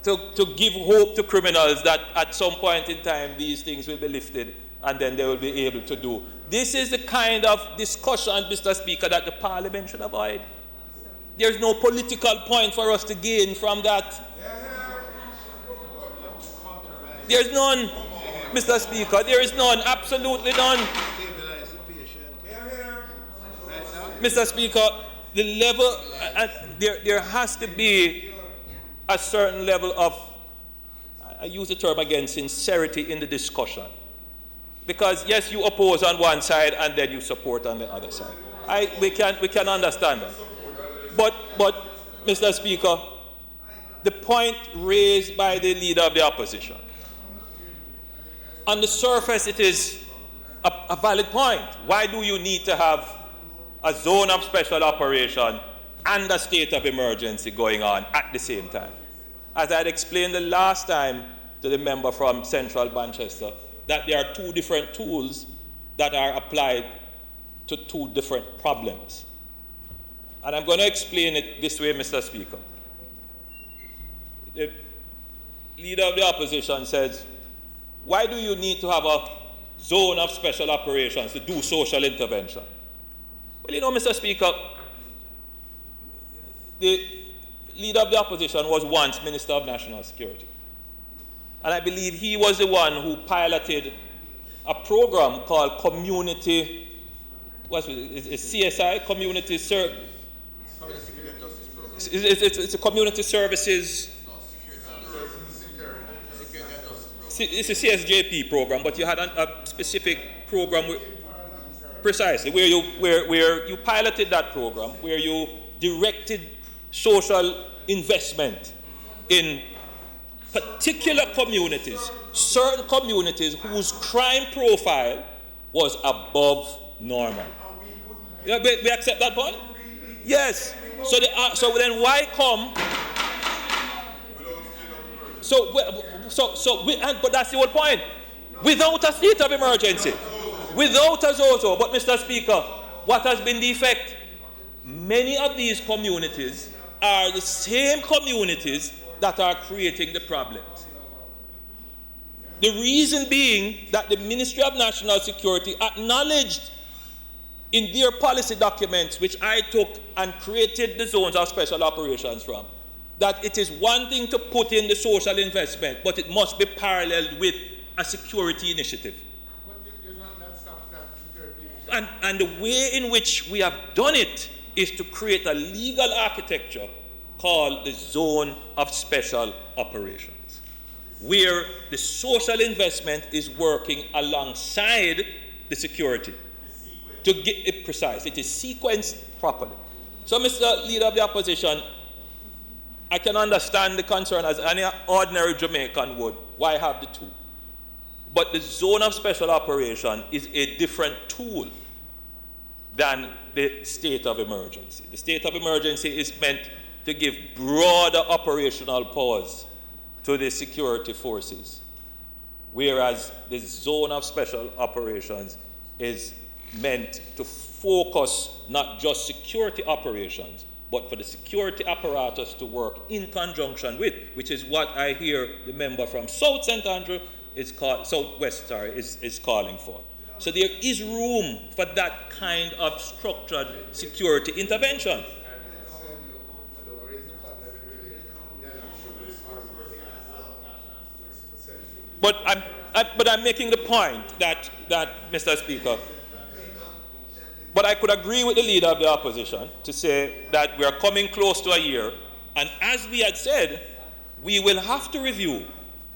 to give hope to criminals that at some point in time these things will be lifted and then they will be able to do. This is the kind of discussion, Mr. Speaker, that the Parliament should avoid. There's no political point for us to gain from that. There's none, Mr. Speaker. There is none, absolutely none. Mr. Speaker, the level, there has to be a certain level of, I use the term again, sincerity in the discussion. Because yes, you oppose on one side and then you support on the other side. We can understand that. But Mr. Speaker, the point raised by the leader of the opposition, on the surface it is a valid point. Why do you need to have a zone of special operation and a state of emergency going on at the same time? As I had explained the last time to the member from Central Manchester, that there are two different tools that are applied to two different problems. And I'm going to explain it this way, Mr. Speaker. The leader of the opposition says, why do you need to have a zone of special operations to do social intervention? Well, you know, Mr. Speaker, the leader of the opposition was once Minister of National Security. And I believe he was the one who piloted a program called Community, it's CSI, Community Service. It's a community services. It's a CSJP program, but you had a specific program precisely where you piloted that program, where you directed social investment in particular communities, certain communities whose crime profile was above normal. Yeah, we accept that point? Yes. So then why come? But that's the whole point. Without a state of emergency, without a ZOZO, but Mr. Speaker, what has been the effect? Many of these communities are the same communities that are creating the problems. The reason being that the Ministry of National Security acknowledged in their policy documents, which I took and created the zones of special operations from, that it is one thing to put in the social investment, but it must be paralleled with a security initiative. And the way in which we have done it is to create a legal architecture called the Zone of Special Operations, where the social investment is working alongside the security. To get it precise, it is sequenced properly. So, Mr. Leader of the Opposition, I can understand the concern as any ordinary Jamaican would. Why have the two? But the Zone of Special Operation is a different tool than the state of emergency. The state of emergency is meant to give broader operational powers to the security forces, whereas the Zone of Special Operations is meant to focus not just security operations, but for the security apparatus to work in conjunction with, which is what I hear the member from South St. Andrew is calling for. So there is room for that kind of structured security intervention. But I'm making the point that Mr. Speaker, but I could agree with the leader of the opposition to say that we are coming close to a year, and as we had said, we will have to review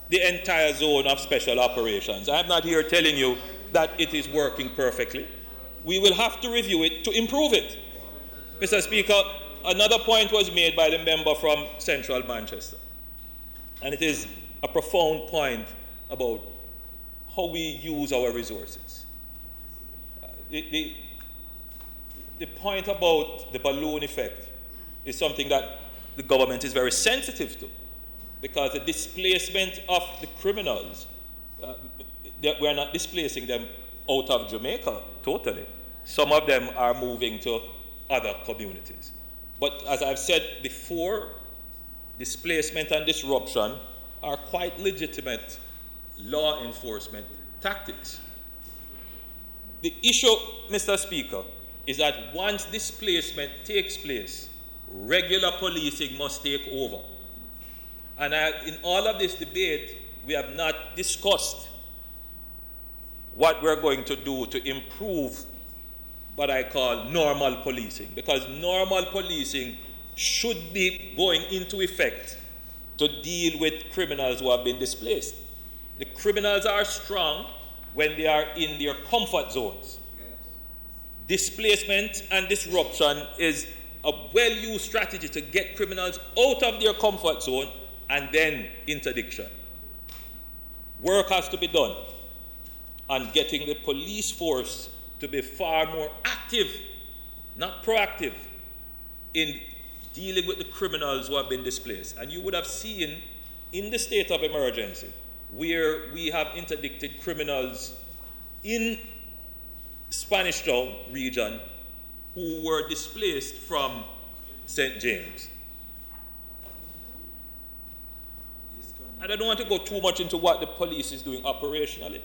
the entire zone of special operations. I'm not here telling you that it is working perfectly. We will have to review it to improve it. Mr. Speaker, another point was made by the member from Central Manchester, and it is a profound point about how we use our resources. The point about the balloon effect is something that the government is very sensitive to, because the displacement of the criminals, we are not displacing them out of Jamaica totally. Some of them are moving to other communities. But as I've said before, displacement and disruption are quite legitimate law enforcement tactics. The issue, Mr. Speaker, is that once displacement takes place, regular policing must take over. And in all of this debate, we have not discussed what we're going to do to improve what I call normal policing, because normal policing should be going into effect to deal with criminals who have been displaced. The criminals are strong when they are in their comfort zones. Displacement and disruption is a well-used strategy to get criminals out of their comfort zone and then interdiction. Work has to be done on getting the police force to be far more active, not proactive, in dealing with the criminals who have been displaced. And you would have seen in the state of emergency where we have interdicted criminals in Spanish Town region who were displaced from St. James. And I don't want to go too much into what the police is doing operationally.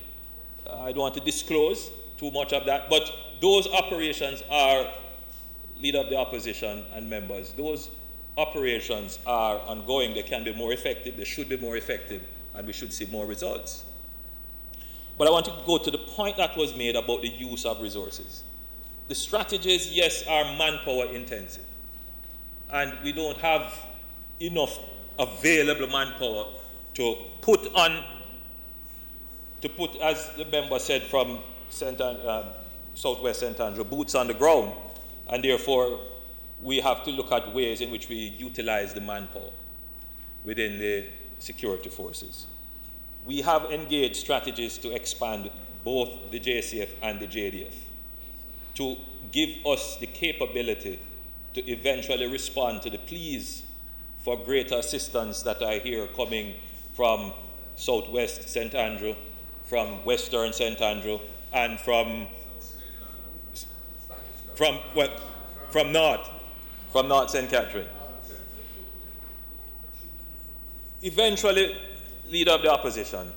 I don't want to disclose too much of that, but those operations are, leader of the opposition and members, those operations are ongoing. They can be more effective, they should be more effective, and we should see more results. But I want to go to the point that was made about the use of resources. The strategies, yes, are manpower intensive, and we don't have enough available manpower to put, as the member said from Southwest St. Andrew, boots on the ground, and therefore we have to look at ways in which we utilize the manpower within the security forces. We have engaged strategies to expand both the JCF and the JDF to give us the capability to eventually respond to the pleas for greater assistance that I hear coming from Southwest St. Andrew, from Western St. Andrew, and from North St. Catherine. Eventually, leader of the opposition,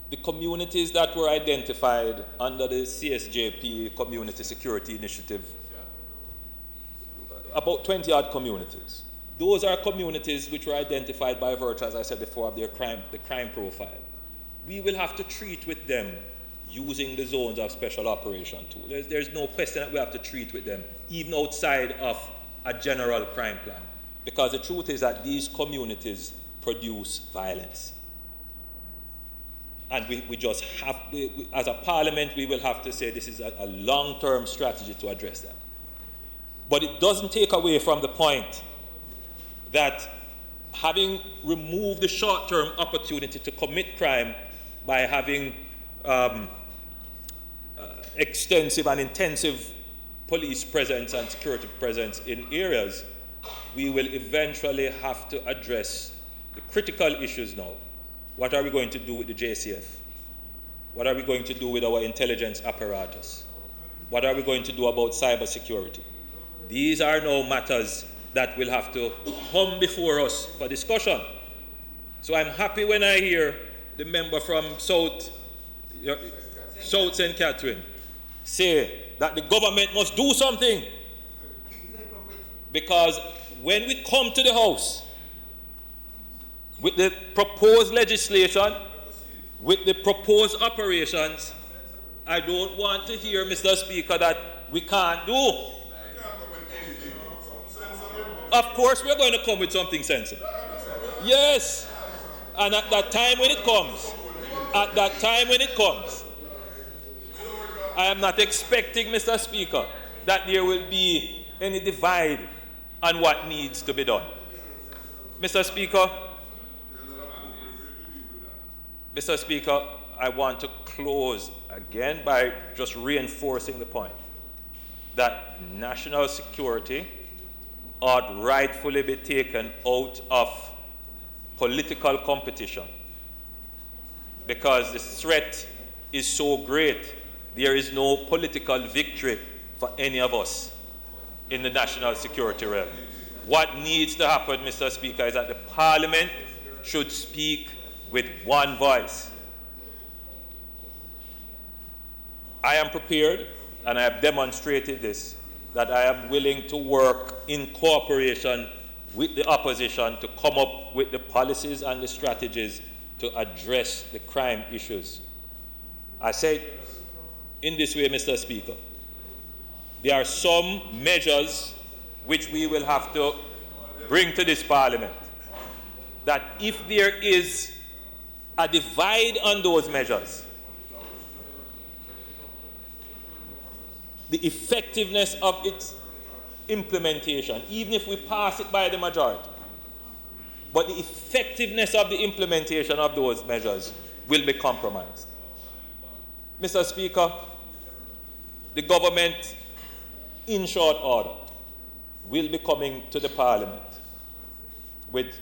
the communities that were identified under the CSJP Community Security Initiative, about 20-odd communities. Those are communities which were identified by virtue, as I said before, of the crime profile. We will have to treat with them using the zones of special operation tool. There's no question that we have to treat with them, even outside of a general crime plan. Because the truth is that these communities produce violence. And we just have, as a parliament, we will have to say this is a long-term strategy to address that. But it doesn't take away from the point that having removed the short-term opportunity to commit crime by having extensive and intensive police presence and security presence in areas, we will eventually have to address the critical issues now. What are we going to do with the JCF? What are we going to do with our intelligence apparatus? What are we going to do about cybersecurity? These are now matters that will have to come before us for discussion. So I'm happy when I hear the member from South, South St. Catherine, say that the government must do something. Because when we come to the House with the proposed legislation, with the proposed operations, I don't want to hear, Mr. Speaker, that we can't do. Of course, we're going to come with something sensible. Yes. And at that time when it comes, I am not expecting, Mr. Speaker, that there will be any divide on what needs to be done. Mr. Speaker, I want to close again by just reinforcing the point that national security ought rightfully be taken out of political competition, because the threat is so great. There is no political victory for any of us in the national security realm. What needs to happen, Mr. Speaker, is that the Parliament should speak with one voice. I am prepared, and I have demonstrated this, that I am willing to work in cooperation with the opposition to come up with the policies and the strategies to address the crime issues. I said in this way, Mr. Speaker, there are some measures which we will have to bring to this Parliament, that if there is a divide on those measures, the effectiveness of its implementation, even if we pass it by the majority, but the effectiveness of the implementation of those measures will be compromised. Mr. Speaker, the government, in short order, will be coming to the Parliament with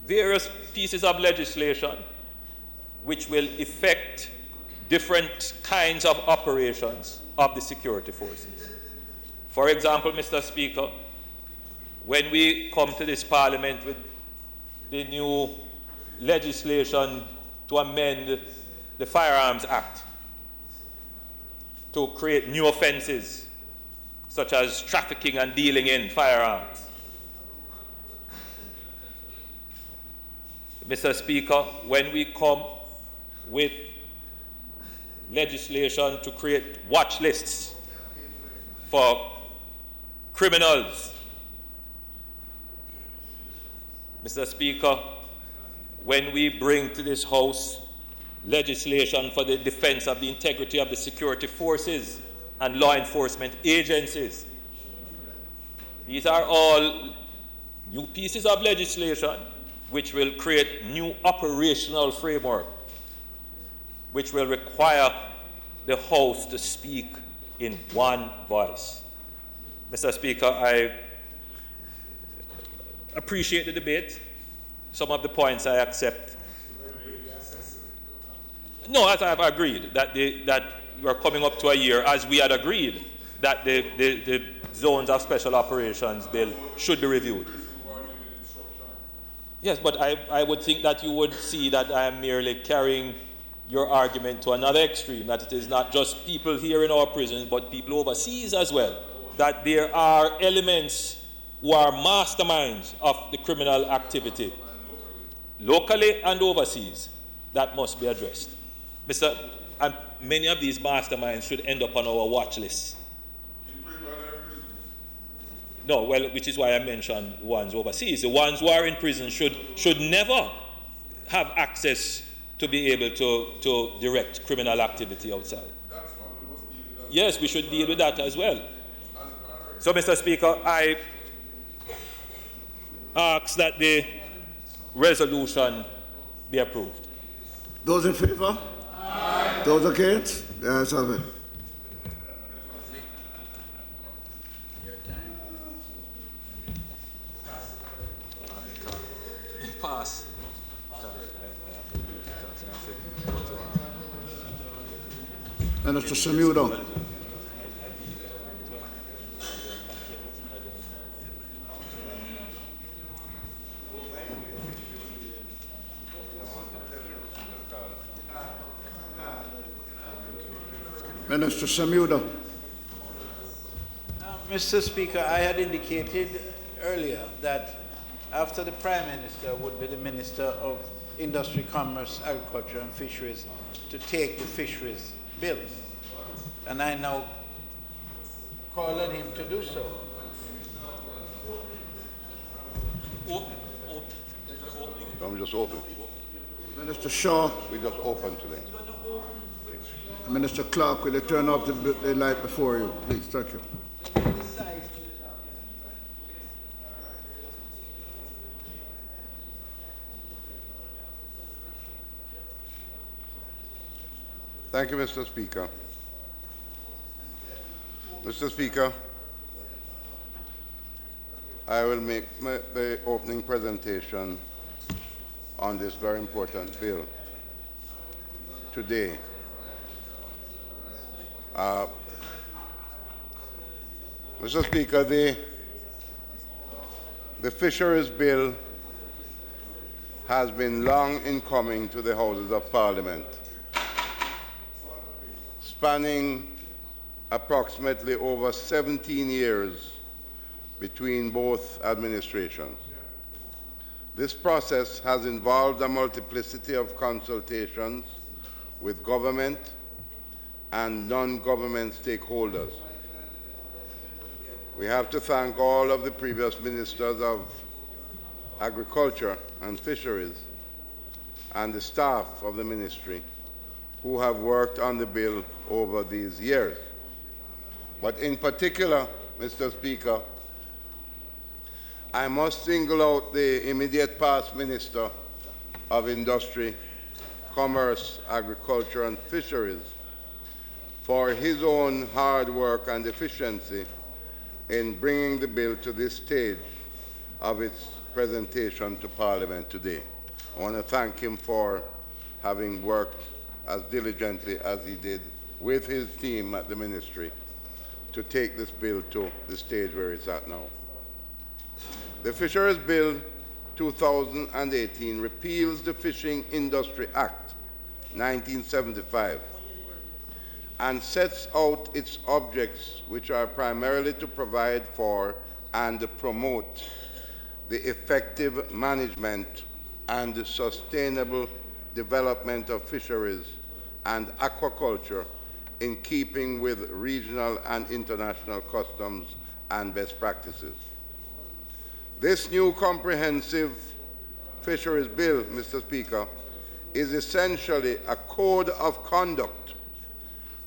various pieces of legislation which will effect different kinds of operations of the security forces. For example, Mr. Speaker, when we come to this Parliament with the new legislation to amend the Firearms Act to create new offenses such as trafficking and dealing in firearms. Mr. Speaker, when we come with legislation to create watch lists for criminals, Mr. Speaker, when we bring to this House legislation for the defense of the integrity of the security forces and law enforcement agencies, these are all new pieces of legislation which will create new operational framework, which will require the House to speak in one voice. Mr. Speaker, I appreciate the debate. Some of the points I accept. No, as I have agreed that we are coming up to a year, as we had agreed, that the zones of special operations bill should be reviewed. Yes, but I would think that you would see that I am merely carrying your argument to another extreme, that it is not just people here in our prisons, but people overseas as well, that there are elements who are masterminds of the criminal activity, locally and overseas, that must be addressed. And many of these masterminds should end up on our watch list. No, well, which is why I mentioned the ones overseas. The ones who are in prison should never have access to be able to direct criminal activity outside. Yes, we should deal with that as well. So, Mr. Speaker, I ask that the resolution be approved. Those in favor? Aye. Those against? The ayes have it. Pass. Minister Semudo. Minister Samuda. Mr. Speaker, I had indicated earlier that after the Prime Minister would be the Minister of Industry, Commerce, Agriculture and Fisheries to take the Fisheries Bill. And I now call on him to do so. I'm just open. Minister Shaw. We just open today. Minister Clark, will you turn off the light before you, please? Thank you. Thank you, Mr. Speaker. Mr. Speaker, I will make the opening presentation on this very important bill today. Mr. Speaker, the Fisheries Bill has been long in coming to the Houses of Parliament, spanning approximately over 17 years between both administrations. This process has involved a multiplicity of consultations with government and non-government stakeholders. We have to thank all of the previous ministers of Agriculture and Fisheries and the staff of the ministry who have worked on the bill over these years. But in particular, Mr. Speaker, I must single out the immediate past Minister of Industry, Commerce, Agriculture and Fisheries for his own hard work and efficiency in bringing the bill to this stage of its presentation to Parliament today. I want to thank him for having worked as diligently as he did with his team at the ministry to take this bill to the stage where it's at now. The Fisheries Bill 2018 repeals the Fishing Industry Act 1975 and sets out its objects, which are primarily to provide for and promote the effective management and the sustainable development of fisheries and aquaculture in keeping with regional and international customs and best practices. This new comprehensive fisheries bill, Mr. Speaker, is essentially a code of conduct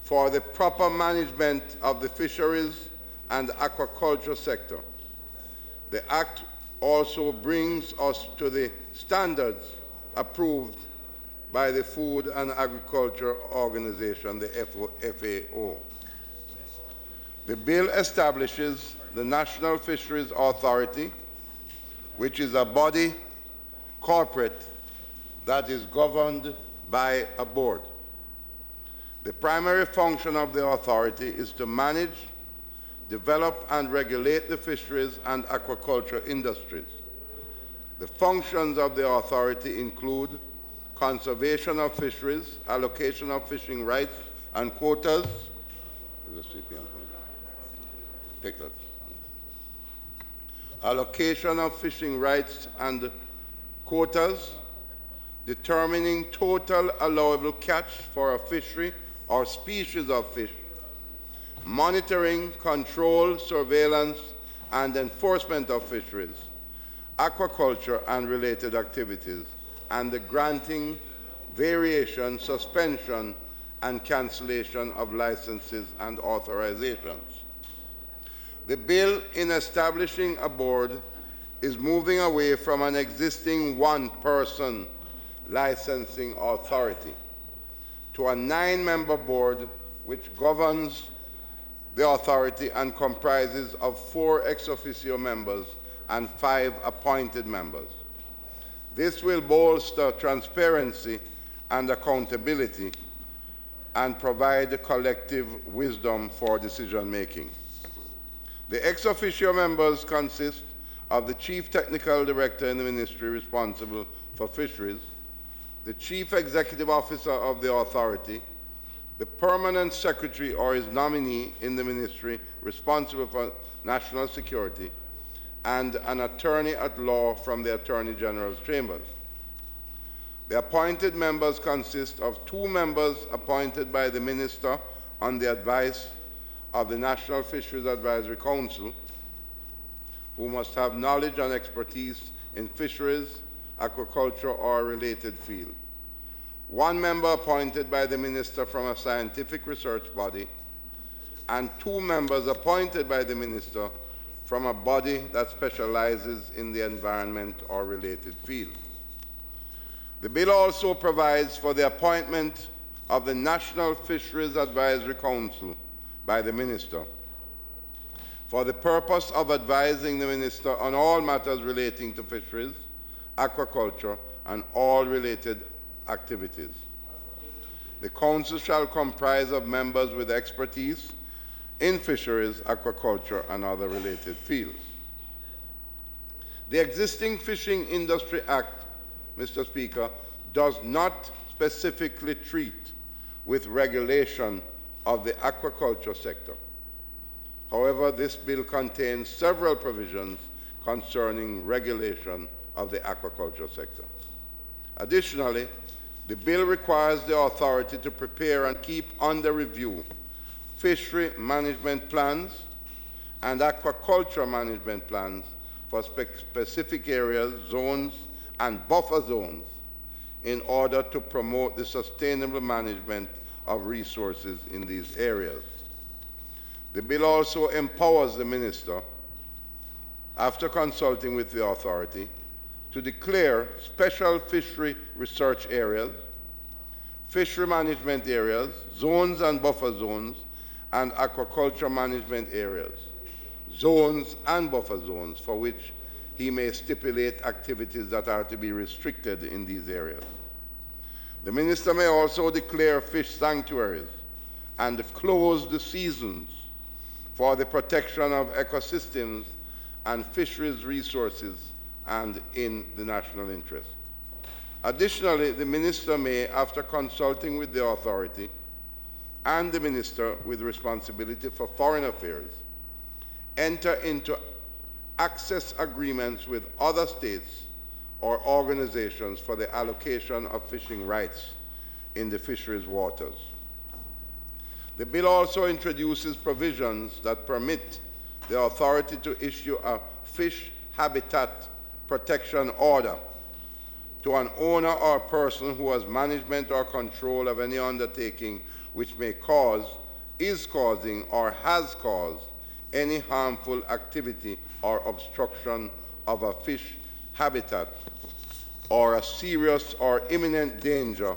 for the proper management of the fisheries and aquaculture sector. The Act also brings us to the standards approved by the Food and Agriculture Organization, the FAO. The bill establishes the National Fisheries Authority, which is a body corporate that is governed by a board. The primary function of the authority is to manage, develop, and regulate the fisheries and aquaculture industries. The functions of the authority include conservation of fisheries, allocation of fishing rights and quotas. Take that. Allocation of fishing rights and quotas, determining total allowable catch for a fishery or species of fish, monitoring, control, surveillance, and enforcement of fisheries, aquaculture and related activities, and the granting, variation, suspension, and cancellation of licenses and authorizations. The bill, in establishing a board, is moving away from an existing one-person licensing authority to a 9-member board which governs the authority and comprises of 4 ex officio members and 5 appointed members. This will bolster transparency and accountability and provide collective wisdom for decision-making. The ex officio members consist of the Chief Technical Director in the Ministry responsible for fisheries, the Chief Executive Officer of the Authority, the permanent secretary or his nominee in the ministry responsible for national security, and an attorney at law from the Attorney General's chambers. The appointed members consist of 2 members appointed by the minister on the advice of the National Fisheries Advisory Council, who must have knowledge and expertise in fisheries, aquaculture, or related field. 1 member appointed by the minister from a scientific research body, and 2 members appointed by the minister from a body that specializes in the environment or related field. The bill also provides for the appointment of the National Fisheries Advisory Council by the minister for the purpose of advising the minister on all matters relating to fisheries, aquaculture, and all related activities. The council shall comprise of members with expertise in fisheries, aquaculture, and other related fields. The existing Fishing Industry Act, Mr. Speaker, does not specifically treat with regulation of the aquaculture sector. However, this bill contains several provisions concerning regulation of the aquaculture sector. Additionally, the bill requires the authority to prepare and keep under review fishery management plans and aquaculture management plans for specific areas, zones, and buffer zones in order to promote the sustainable management of resources in these areas. The bill also empowers the minister, after consulting with the authority, to declare special fishery research areas, fishery management areas, zones and buffer zones, and aquaculture management areas, zones and buffer zones for which he may stipulate activities that are to be restricted in these areas. The minister may also declare fish sanctuaries and close the seasons for the protection of ecosystems and fisheries resources and in the national interest. Additionally, the minister may, after consulting with the authority and the minister with responsibility for foreign affairs, enter into access agreements with other states or organizations for the allocation of fishing rights in the fisheries waters. The bill also introduces provisions that permit the authority to issue a fish habitat protection order to an owner or person who has management or control of any undertaking which may cause, is causing, or has caused any harmful activity or obstruction of a fish habitat or a serious or imminent danger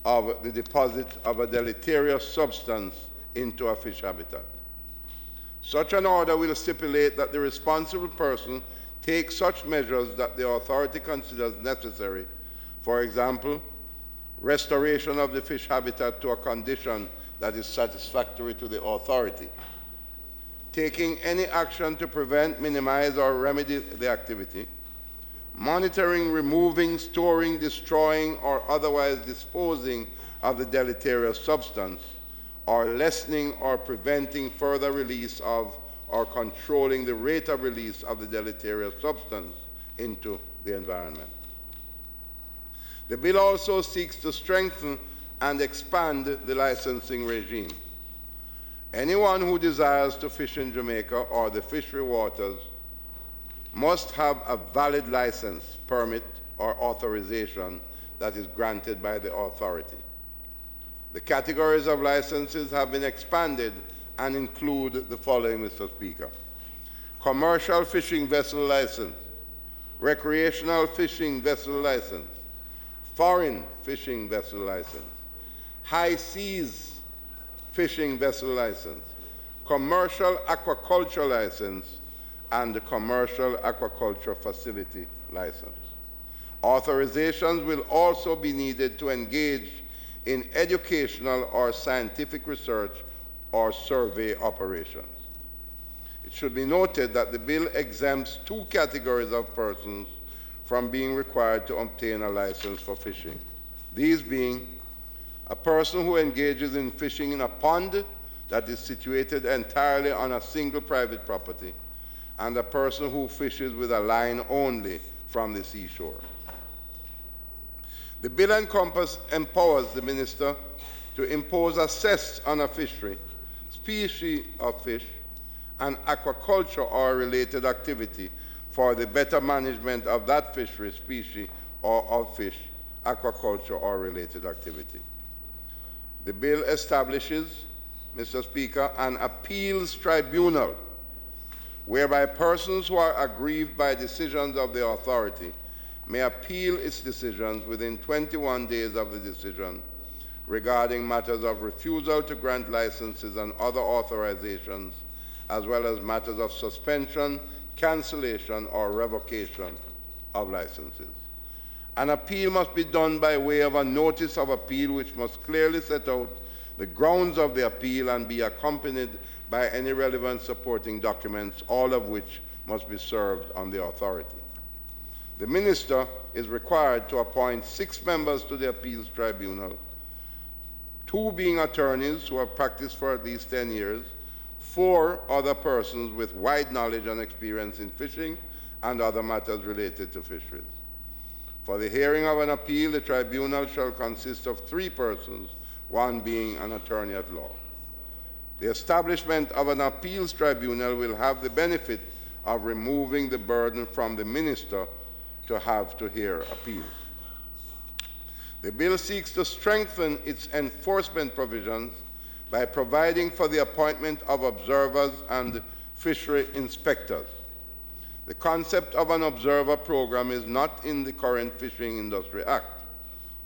of the deposit of a deleterious substance into a fish habitat. Such an order will stipulate that the responsible person takes such measures that the authority considers necessary. For example, restoration of the fish habitat to a condition that is satisfactory to the authority, taking any action to prevent, minimize, or remedy the activity, monitoring, removing, storing, destroying, or otherwise disposing of the deleterious substance, or lessening or preventing further release of or controlling the rate of release of the deleterious substance into the environment. The bill also seeks to strengthen and expand the licensing regime. Anyone who desires to fish in Jamaica or the fishery waters must have a valid license, permit, or authorization that is granted by the authority. The categories of licenses have been expanded and include the following, Mr. Speaker: commercial fishing vessel license, recreational fishing vessel license, foreign fishing vessel license, high seas fishing vessel license, commercial aquaculture license, and the commercial aquaculture facility license. Authorizations will also be needed to engage in educational or scientific research or survey operations. It should be noted that the bill exempts 2 categories of persons from being required to obtain a license for fishing, these being a person who engages in fishing in a pond that is situated entirely on a single private property, and a person who fishes with a line only from the seashore. The bill empowers the minister to impose a cess on a fishery, species of fish, and aquaculture or related activity for the better management of that fishery, species, or of fish, aquaculture, or related activity. The bill establishes, Mr. Speaker, an appeals tribunal whereby persons who are aggrieved by decisions of the authority may appeal its decisions within 21 days of the decision regarding matters of refusal to grant licenses and other authorizations, as well as matters of suspension, cancellation, or revocation of licenses. An appeal must be done by way of a notice of appeal which must clearly set out the grounds of the appeal and be accompanied by any relevant supporting documents, all of which must be served on the authority. The minister is required to appoint 6 members to the appeals tribunal, 2 being attorneys who have practiced for at least 10 years, 4 other persons with wide knowledge and experience in fishing and other matters related to fisheries. For the hearing of an appeal, the tribunal shall consist of 3 persons, 1 being an attorney at law. The establishment of an appeals tribunal will have the benefit of removing the burden from the minister to have to hear appeals. The bill seeks to strengthen its enforcement provisions by providing for the appointment of observers and fishery inspectors. The concept of an observer program is not in the current Fishing Industry Act.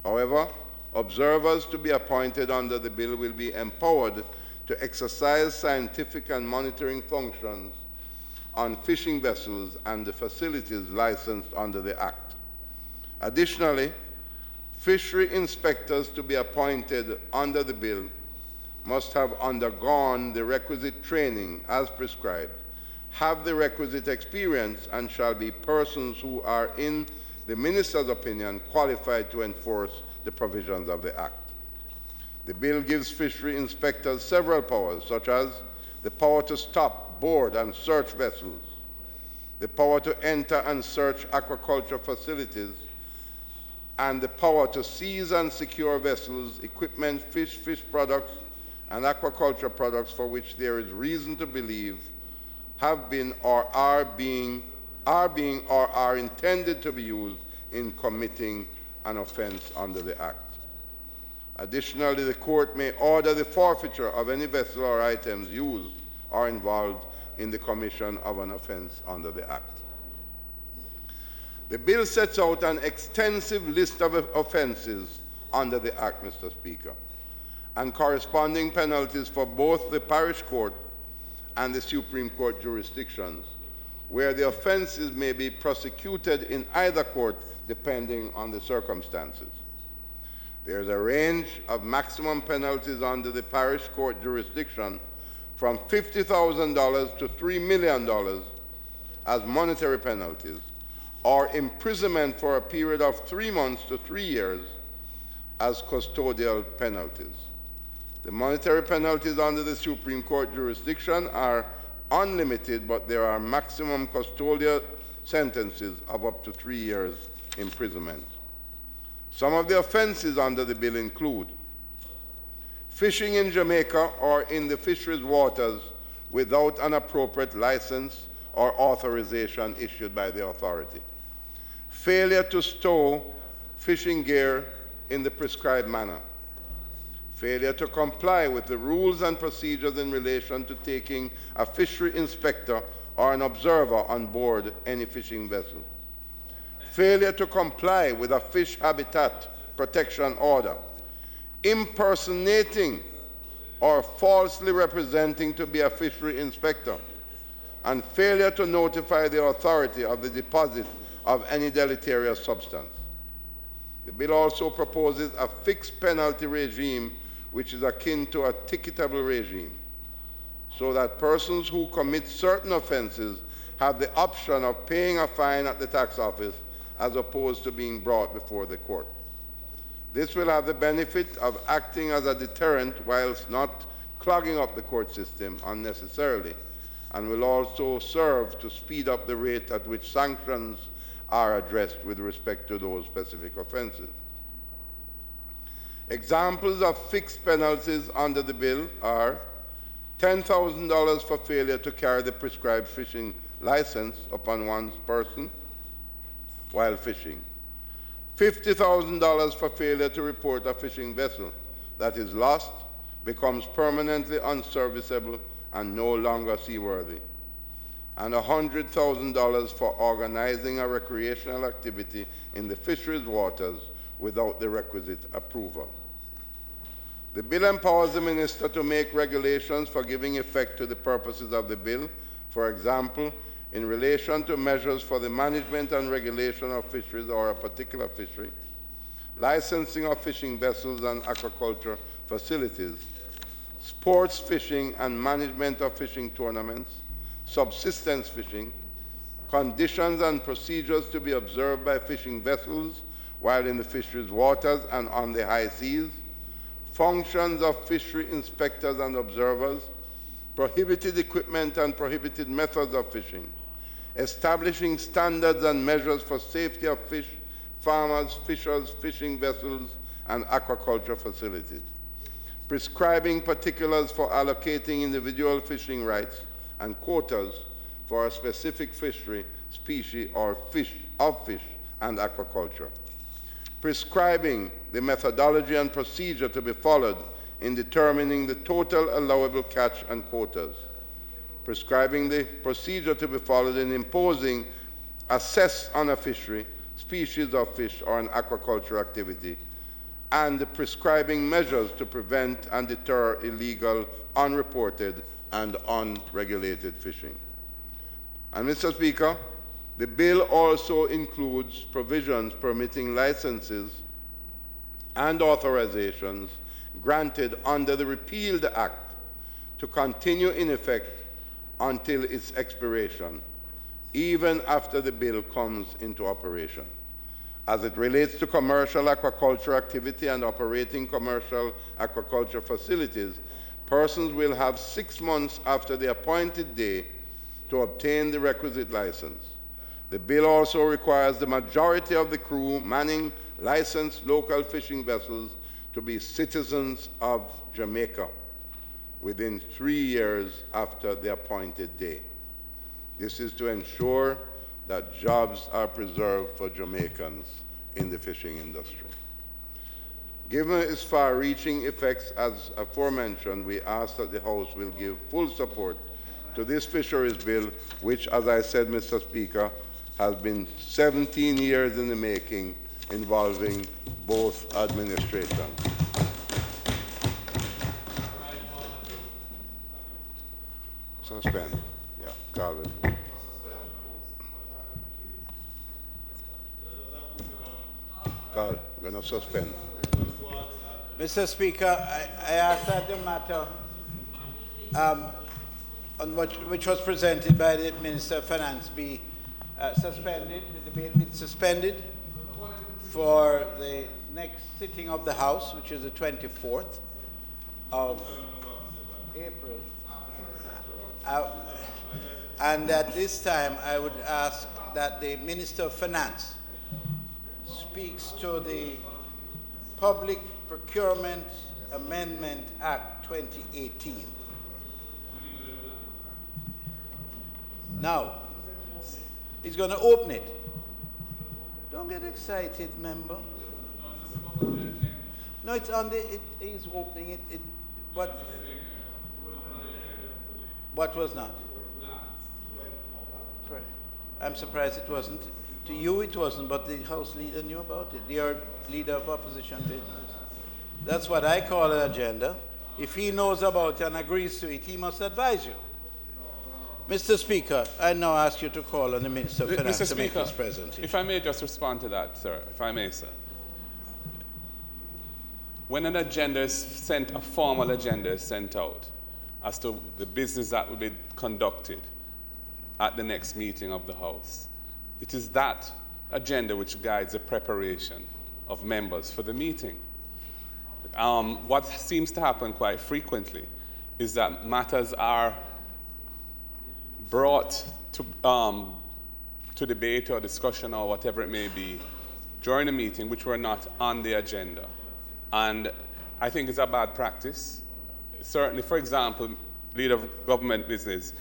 However, observers to be appointed under the bill will be empowered to exercise scientific and monitoring functions on fishing vessels and the facilities licensed under the Act. Additionally, fishery inspectors to be appointed under the bill must have undergone the requisite training as prescribed, have the requisite experience, and shall be persons who are, in the minister's opinion, qualified to enforce the provisions of the Act. The bill gives fishery inspectors several powers, such as the power to stop, board, and search vessels, the power to enter and search aquaculture facilities, and the power to seize and secure vessels, equipment, fish products, and aquaculture products for which there is reason to believe have been or are intended to be used in committing an offense under the Act. Additionally, the court may order the forfeiture of any vessel or items used or involved in the commission of an offense under the Act. The bill sets out an extensive list of offenses under the Act, Mr. Speaker, and corresponding penalties for both the parish court and the Supreme Court jurisdictions, where the offenses may be prosecuted in either court depending on the circumstances. There is a range of maximum penalties under the parish court jurisdiction from $50,000 to $3 million as monetary penalties, or imprisonment for a period of 3 months to 3 years as custodial penalties. The monetary penalties under the Supreme Court jurisdiction are unlimited, but there are maximum custodial sentences of up to 3 years imprisonment. Some of the offenses under the bill include fishing in Jamaica or in the fisheries waters without an appropriate license or authorization issued by the authority, failure to stow fishing gear in the prescribed manner, failure to comply with the rules and procedures in relation to taking a fishery inspector or an observer on board any fishing vessel, failure to comply with a fish habitat protection order, impersonating or falsely representing to be a fishery inspector, and failure to notify the authority of the deposit of any deleterious substance. The bill also proposes a fixed penalty regime which is akin to a ticketable regime, so that persons who commit certain offenses have the option of paying a fine at the tax office as opposed to being brought before the court. This will have the benefit of acting as a deterrent whilst not clogging up the court system unnecessarily, and will also serve to speed up the rate at which sanctions are addressed with respect to those specific offences. Examples of fixed penalties under the bill are $10,000 for failure to carry the prescribed fishing license upon one's person while fishing, $50,000 for failure to report a fishing vessel that is lost, becomes permanently unserviceable, and no longer seaworthy, and $100,000 for organizing a recreational activity in the fisheries waters without the requisite approval. The bill empowers the minister to make regulations for giving effect to the purposes of the bill, for example, in relation to measures for the management and regulation of fisheries or a particular fishery, licensing of fishing vessels and aquaculture facilities, sports fishing and management of fishing tournaments, subsistence fishing, conditions and procedures to be observed by fishing vessels while in the fisheries waters and on the high seas, functions of fishery inspectors and observers, prohibited equipment and prohibited methods of fishing, establishing standards and measures for safety of fish, farmers, fishers, fishing vessels, and aquaculture facilities, prescribing particulars for allocating individual fishing rights and quotas for a specific fishery, species, or fish and aquaculture, prescribing the methodology and procedure to be followed in determining the total allowable catch and quotas, prescribing the procedure to be followed in imposing a cess on a fishery, species of fish, or an aquaculture activity, and prescribing measures to prevent and deter illegal, unreported, and unregulated fishing. And Mr. Speaker, the bill also includes provisions permitting licenses and authorizations granted under the repealed Act to continue in effect until its expiration, even after the bill comes into operation. As it relates to commercial aquaculture activity and operating commercial aquaculture facilities, persons will have 6 months after the appointed day to obtain the requisite license. The bill also requires the majority of the crew manning licensed local fishing vessels to be citizens of Jamaica within 3 years after the appointed day. This is to ensure that jobs are preserved for Jamaicans in the fishing industry. Given its far-reaching effects as aforementioned, we ask that the House will give full support to this fisheries bill, which, as I said, Mr. Speaker, has been 17 years in the making, involving both administrations. Suspend. Yeah, Calvin. Carl, we're going to suspend. Mr. Speaker, I ask that the matter on which was presented by the Minister of Finance be suspended, the debate be suspended for the next sitting of the House, which is the 24th of April. And at this time, I would ask that the Minister of Finance speaks to the Public Procurement Amendment Act 2018. Now, he's going to open it. Don't get excited, member. No, it's on the, he's opening it. What was not? I'm surprised it wasn't. To you it wasn't, but the House leader knew about it. Your leader of opposition business. That's what I call an agenda. If he knows about it and agrees to it, he must advise you. Mr. Speaker, I now ask you to call on the Minister of Finance to make his presentation. If I may just respond to that, sir, if I may, sir. When an agenda is sent, a formal agenda is sent out as to the business that will be conducted at the next meeting of the House, it is that agenda which guides the preparation of members for the meeting. What seems to happen quite frequently is that matters are brought to debate or discussion or whatever it may be during a meeting which were not on the agenda. And I think it's a bad practice. Certainly, for example, leader of government business,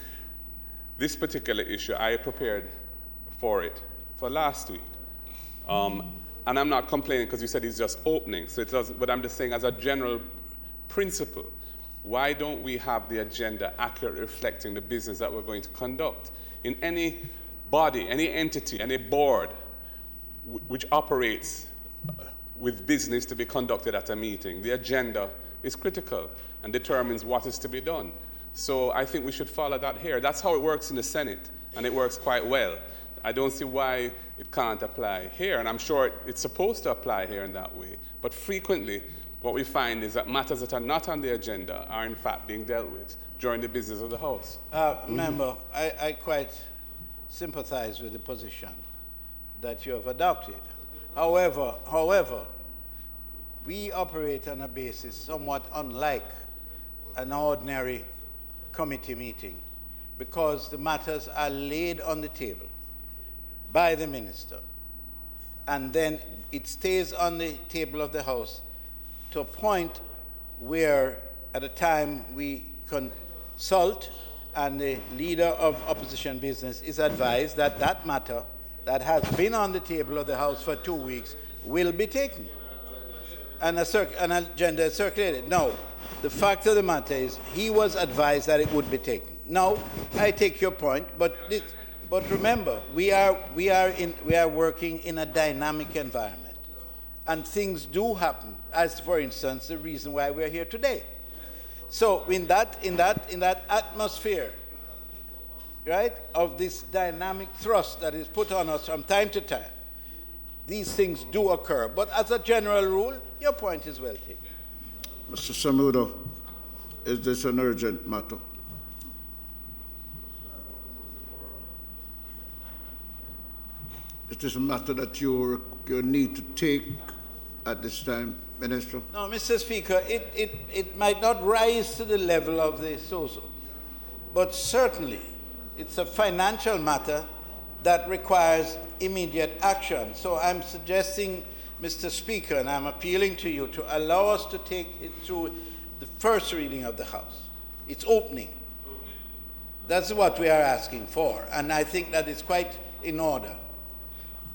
this particular issue, I prepared for it for last week. And I'm not complaining because you said it's just opening, so it doesn't, but I'm just saying as a general principle, why don't we have the agenda accurately reflecting the business that we're going to conduct? In any body, any entity, any board which operates with business to be conducted at a meeting, the agenda is critical and determines what is to be done. So I think we should follow that here. That's how it works in the Senate, and it works quite well. I don't see why it can't apply here, and I'm sure it's supposed to apply here in that way. But frequently, what we find is that matters that are not on the agenda are in fact being dealt with during the business of the House. Member, I quite sympathize with the position that you have adopted. However, we operate on a basis somewhat unlike an ordinary committee meeting because the matters are laid on the table by the minister, and then it stays on the table of the House to a point where at a time we consult and the leader of opposition business is advised that that matter that has been on the table of the House for 2 weeks will be taken. And an agenda is circulated. No, the fact of the matter is he was advised that it would be taken. Now, I take your point, but remember, we are working in a dynamic environment, and things do happen. As for instance, the reason why we're here today. So in that atmosphere, right, of this dynamic thrust that is put on us from time to time, these things do occur. But as a general rule, your point is well taken. Mr. Samuda, is this an urgent matter? Is this a matter that you need to take at this time, Minister? No, Mr. Speaker, it might not rise to the level of the SOSO, but certainly it's a financial matter that requires immediate action. So I'm suggesting, Mr. Speaker, and I'm appealing to you to allow us to take it through the first reading of the House. It's opening. That's what we are asking for, and I think that is quite in order.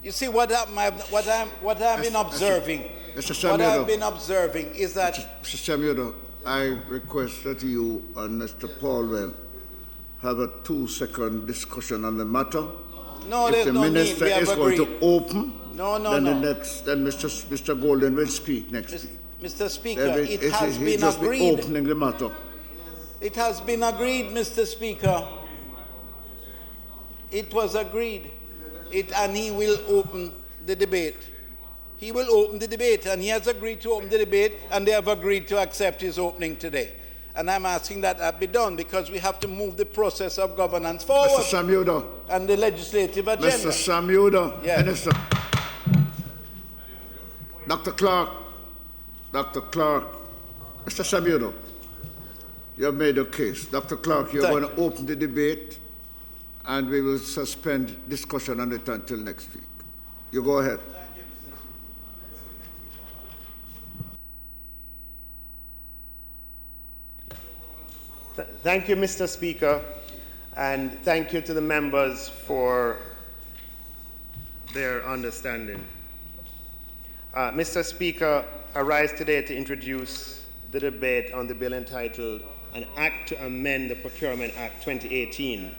You see, what I've been observing, what I've been observing is that... Mr. Samuda, I request that you and Mr. Paulwell have a 2-second discussion on the matter. No, there's no need. If the minister is going to open, then Mr. Golden will speak next week. Mr. Speaker, it has been agreed. Be opening the matter. It has been agreed, Mr. Speaker. It was agreed. And he will open the debate. He will open the debate, and he has agreed to open the debate, and they have agreed to accept his opening today. And I'm asking that that be done because we have to move the process of governance forward. Mr. Samuda. And the legislative agenda. Mr. Samuda. Yeah. Minister. Dr. Clark. Mr. Samuda, you have made a case. Dr. Clark, you're going to open the debate, and we will suspend discussion on it until next week. You go ahead. Thank you, Mr. Speaker, and thank you to the members for their understanding. Mr. Speaker, I rise today to introduce the debate on the bill entitled An Act to Amend the Procurement Act 2018,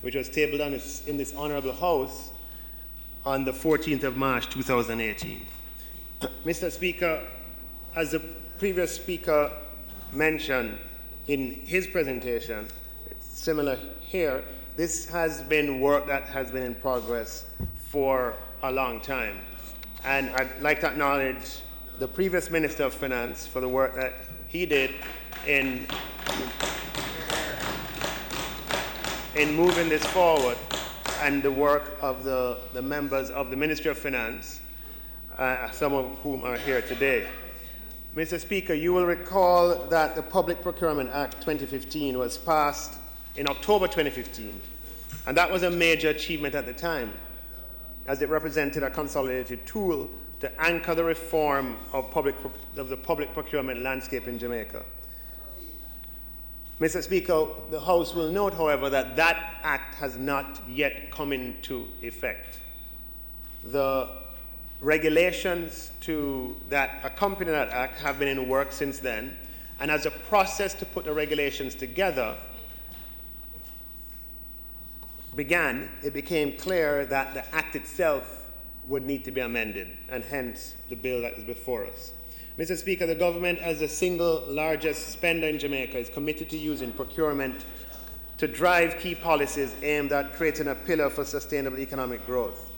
which was tabled in this Honourable House on the 14th of March 2018. Mr. Speaker, as the previous speaker mentioned in his presentation, it's similar here, this has been work that has been in progress for a long time. And I'd like to acknowledge the previous Minister of Finance for the work that he did in moving this forward, and the work of the members of the Ministry of Finance some of whom are here today. Mr. Speaker, you will recall that the Public Procurement Act 2015 was passed in October 2015, and that was a major achievement at the time, as it represented a consolidated tool to anchor the reform of the public procurement landscape in Jamaica. Mr. Speaker, the House will note, however, that that act has not yet come into effect. The regulations that accompany that act have been in work since then, and as a process to put the regulations together began, it became clear that the act itself would need to be amended, and hence the bill that is before us. Mr. Speaker, the government, as the single largest spender in Jamaica, is committed to using procurement to drive key policies aimed at creating a pillar for sustainable economic growth.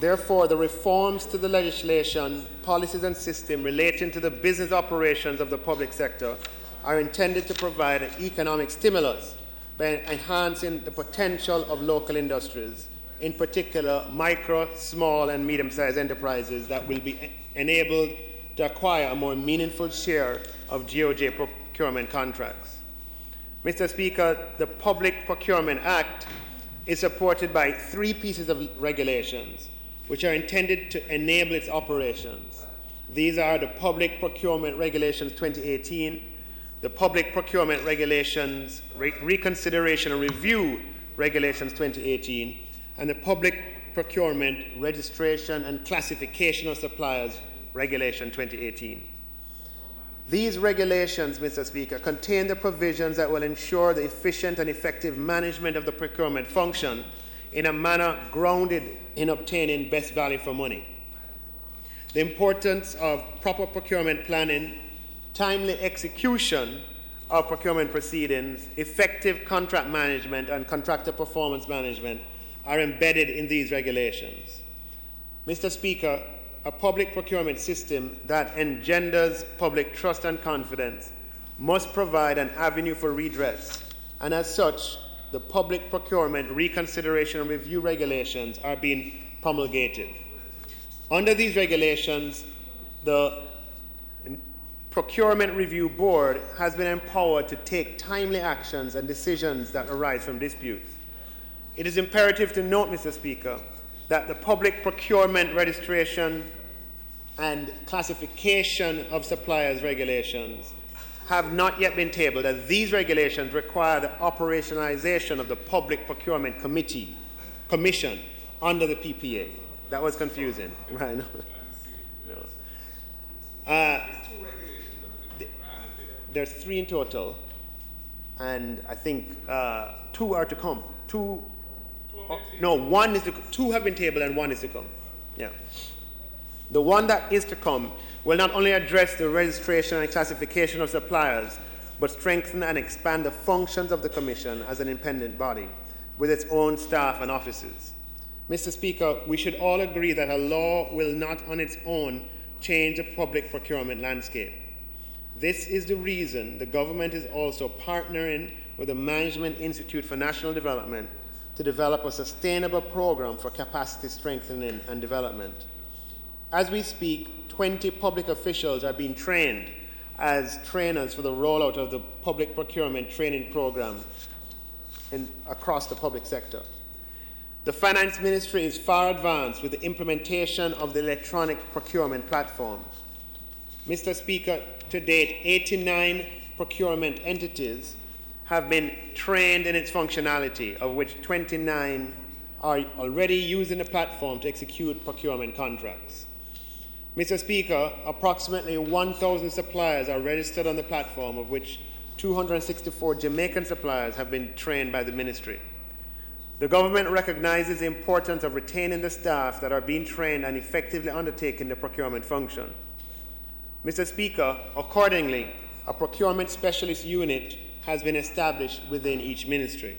Therefore, the reforms to the legislation, policies and system relating to the business operations of the public sector are intended to provide an economic stimulus by enhancing the potential of local industries, in particular micro, small, and medium-sized enterprises that will be enabled to acquire a more meaningful share of GOJ procurement contracts. Mr. Speaker, the Public Procurement Act is supported by 3 pieces of regulations which are intended to enable its operations. These are the Public Procurement Regulations 2018, the Public Procurement Regulations Reconsideration and Review Regulations 2018, and the Public Procurement Registration and Classification of Suppliers Regulation 2018. These regulations, Mr. Speaker, contain the provisions that will ensure the efficient and effective management of the procurement function in a manner grounded in obtaining best value for money. The importance of proper procurement planning, timely execution of procurement proceedings, effective contract management, and contractor performance management are embedded in these regulations. Mr. Speaker, a public procurement system that engenders public trust and confidence must provide an avenue for redress, and as such, the Public Procurement Reconsideration and Review Regulations are being promulgated. Under these regulations, the Procurement Review Board has been empowered to take timely actions and decisions that arise from disputes. It is imperative to note, Mr. Speaker, that the Public Procurement Registration and Classification of Suppliers regulations have not yet been tabled, as these regulations require the operationalization of the Public Procurement Commission under the PPA. That was confusing, right? No. There's 3 in total, and I think 2 are to come. 2 have been tabled and 1 is to come. Yeah. The one that is to come will not only address the registration and classification of suppliers, but strengthen and expand the functions of the Commission as an independent body with its own staff and offices. Mr. Speaker, we should all agree that a law will not on its own change the public procurement landscape. This is the reason the government is also partnering with the Management Institute for National Development to develop a sustainable program for capacity strengthening and development. As we speak, 20 public officials are being trained as trainers for the rollout of the public procurement training program across the public sector. The Finance Ministry is far advanced with the implementation of the electronic procurement platform. Mr. Speaker, to date, 89 procurement entities have been trained in its functionality, of which 29 are already using the platform to execute procurement contracts. Mr. Speaker, approximately 1,000 suppliers are registered on the platform, of which 264 Jamaican suppliers have been trained by the ministry. The government recognizes the importance of retaining the staff that are being trained and effectively undertaking the procurement function. Mr. Speaker, accordingly, a procurement specialist unit has been established within each ministry.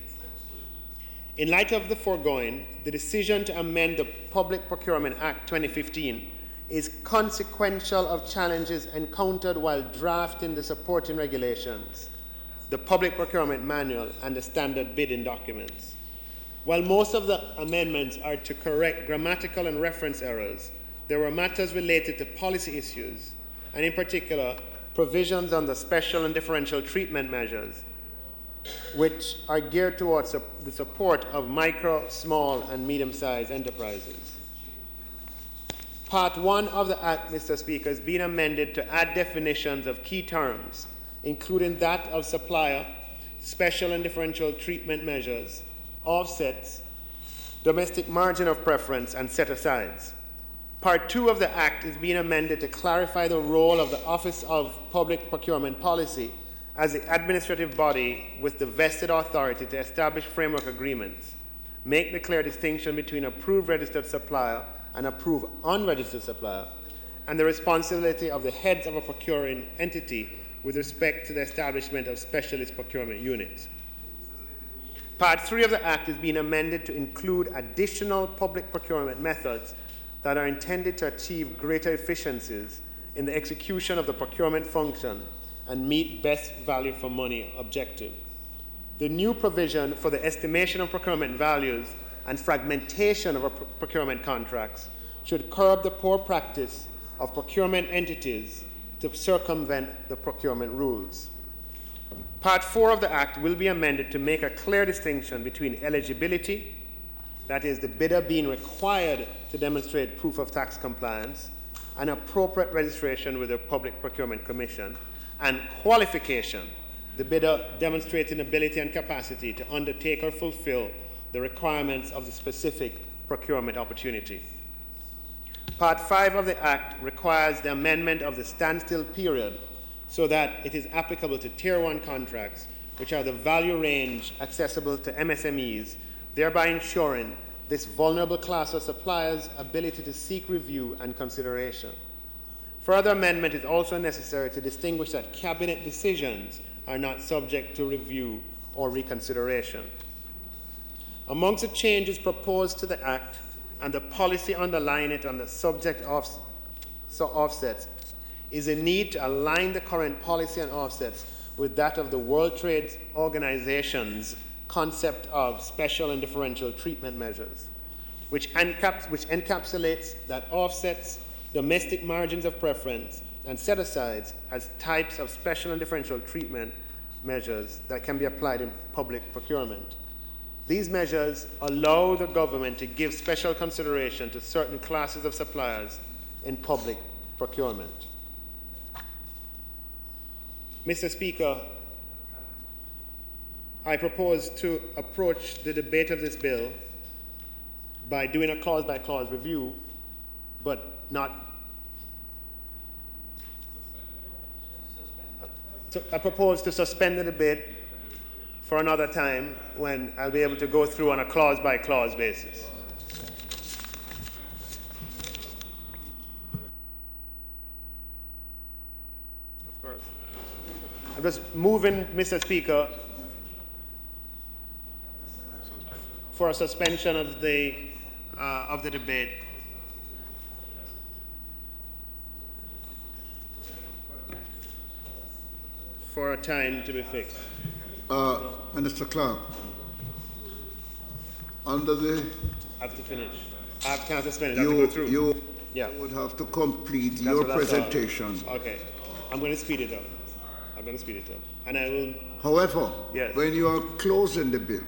In light of the foregoing, the decision to amend the Public Procurement Act 2015 is consequential of challenges encountered while drafting the supporting regulations, the Public Procurement Manual, and the standard bidding documents. While most of the amendments are to correct grammatical and reference errors, there were matters related to policy issues, and in particular, provisions on the special and differential treatment measures, which are geared towards the support of micro, small, and medium-sized enterprises. Part 1 of the Act, Mr. Speaker, is being amended to add definitions of key terms, including that of supplier, special and differential treatment measures, offsets, domestic margin of preference, and set-asides. Part 2 of the Act is being amended to clarify the role of the Office of Public Procurement Policy as the administrative body with the vested authority to establish framework agreements, make the clear distinction between approved registered supplier and approved unregistered supplier, and the responsibility of the heads of a procuring entity with respect to the establishment of specialist procurement units. Part 3 of the Act is being amended to include additional public procurement methods that are intended to achieve greater efficiencies in the execution of the procurement function and meet best value for money objective. The new provision for the estimation of procurement values and fragmentation of procurement contracts should curb the poor practice of procurement entities to circumvent the procurement rules. Part 4 of the Act will be amended to make a clear distinction between eligibility, that is, the bidder being required to demonstrate proof of tax compliance and appropriate registration with the Public Procurement Commission, and qualification, the bidder demonstrating ability and capacity to undertake or fulfill the requirements of the specific procurement opportunity. Part 5 of the Act requires the amendment of the standstill period so that it is applicable to Tier 1 contracts, which are the value range accessible to MSMEs, thereby ensuring this vulnerable class of suppliers' ability to seek review and consideration. Further amendment is also necessary to distinguish that Cabinet decisions are not subject to review or reconsideration. Amongst the changes proposed to the Act and the policy underlying it on the subject of offsets is a need to align the current policy on offsets with that of the World Trade Organization's concept of special and differential treatment measures, which encapsulates that offsets, domestic margins of preference, and set-asides as types of special and differential treatment measures that can be applied in public procurement. These measures allow the government to give special consideration to certain classes of suppliers in public procurement. Mr. Speaker, I propose to approach the debate of this bill by doing a clause-by-clause review, but not. So I propose to suspend the debate for another time when I'll be able to go through on a clause-by-clause basis. Of course. I'm just moving, Mr. Speaker, for a suspension of the debate. For a time to be fixed. Minister Clark, under the... I have to finish. I have to finish. I have to go through. You yeah. would have to complete your presentation. Okay. I'm going to speed it up. And I will... However, yes. When you are closing the bill,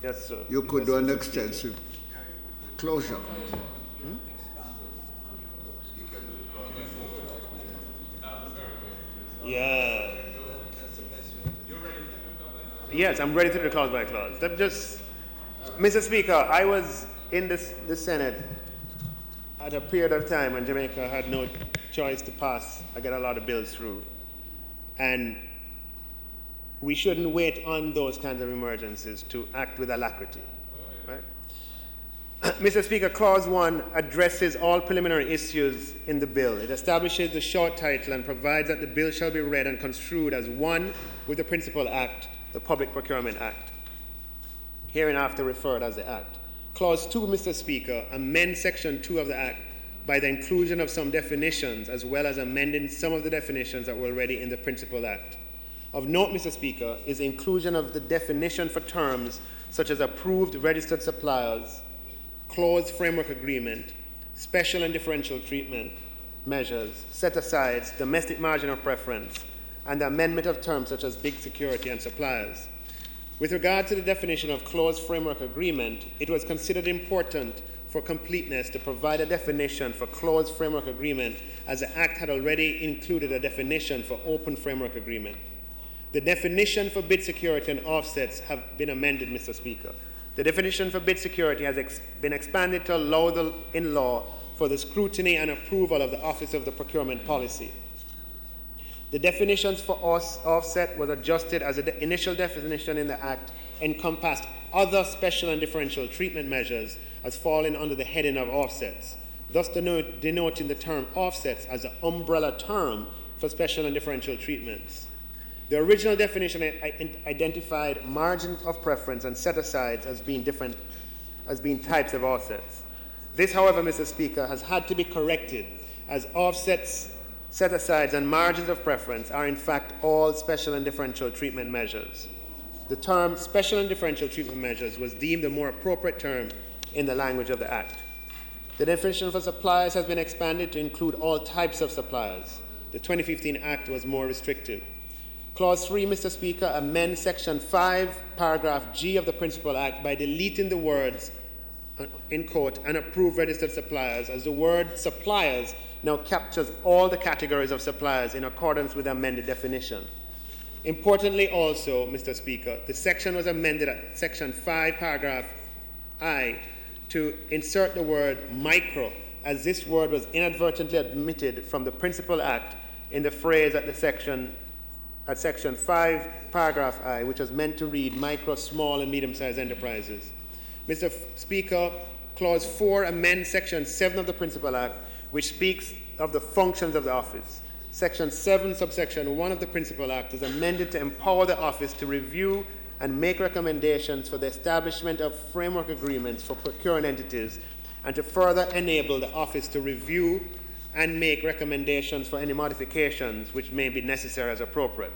yes, sir. You could do an extensive closure. Yeah. Yes, I'm ready to do clause by clause. Mr. Speaker, I was in the Senate at a period of time when Jamaica had no choice to pass. I got a lot of bills through. And we shouldn't wait on those kinds of emergencies to act with alacrity. Right? Mr. Speaker, Clause 1 addresses all preliminary issues in the bill. It establishes the short title and provides that the bill shall be read and construed as one with the principal act, the Public Procurement Act, hereinafter referred as the Act. Clause 2, Mr. Speaker, amends Section 2 of the Act by the inclusion of some definitions as well as amending some of the definitions that were already in the principal Act. Of note, Mr. Speaker, is the inclusion of the definition for terms such as approved registered suppliers, closed framework agreement, special and differential treatment measures, set-asides, domestic margin of preference, and the amendment of terms such as big security and suppliers. With regard to the definition of closed framework agreement, it was considered important for completeness to provide a definition for closed framework agreement, as the Act had already included a definition for open framework agreement. The definition for bid security and offsets have been amended, Mr. Speaker. The definition for bid security has been expanded to allow in law for the scrutiny and approval of the Office of the Procurement Policy. The definitions for offset was adjusted as the initial definition in the Act encompassed other special and differential treatment measures as falling under the heading of offsets, thus denoting the term offsets as an umbrella term for special and differential treatments. The original definition identified margins of preference and set-asides as being types of offsets. This, however, Mr. Speaker, has had to be corrected, as offsets, set-asides, and margins of preference are in fact all special and differential treatment measures. The term special and differential treatment measures was deemed a more appropriate term in the language of the Act. The definition for suppliers has been expanded to include all types of suppliers. The 2015 Act was more restrictive. Clause 3, Mr. Speaker, amends Section 5, Paragraph G of the Principal Act by deleting the words, in quote, unapproved registered suppliers, as the word suppliers now captures all the categories of suppliers in accordance with the amended definition. Importantly also, Mr. Speaker, the section was amended at Section 5, Paragraph I, to insert the word micro, as this word was inadvertently omitted from the Principal Act in the phrase at Section 5, Paragraph I, which was meant to read micro, small, and medium-sized enterprises. Mr. Speaker, Clause 4 amends Section 7 of the Principal Act, which speaks of the functions of the office. Section 7, subsection 1 of the Principal Act is amended to empower the office to review and make recommendations for the establishment of framework agreements for procuring entities, and to further enable the office to review and make recommendations for any modifications which may be necessary as appropriate.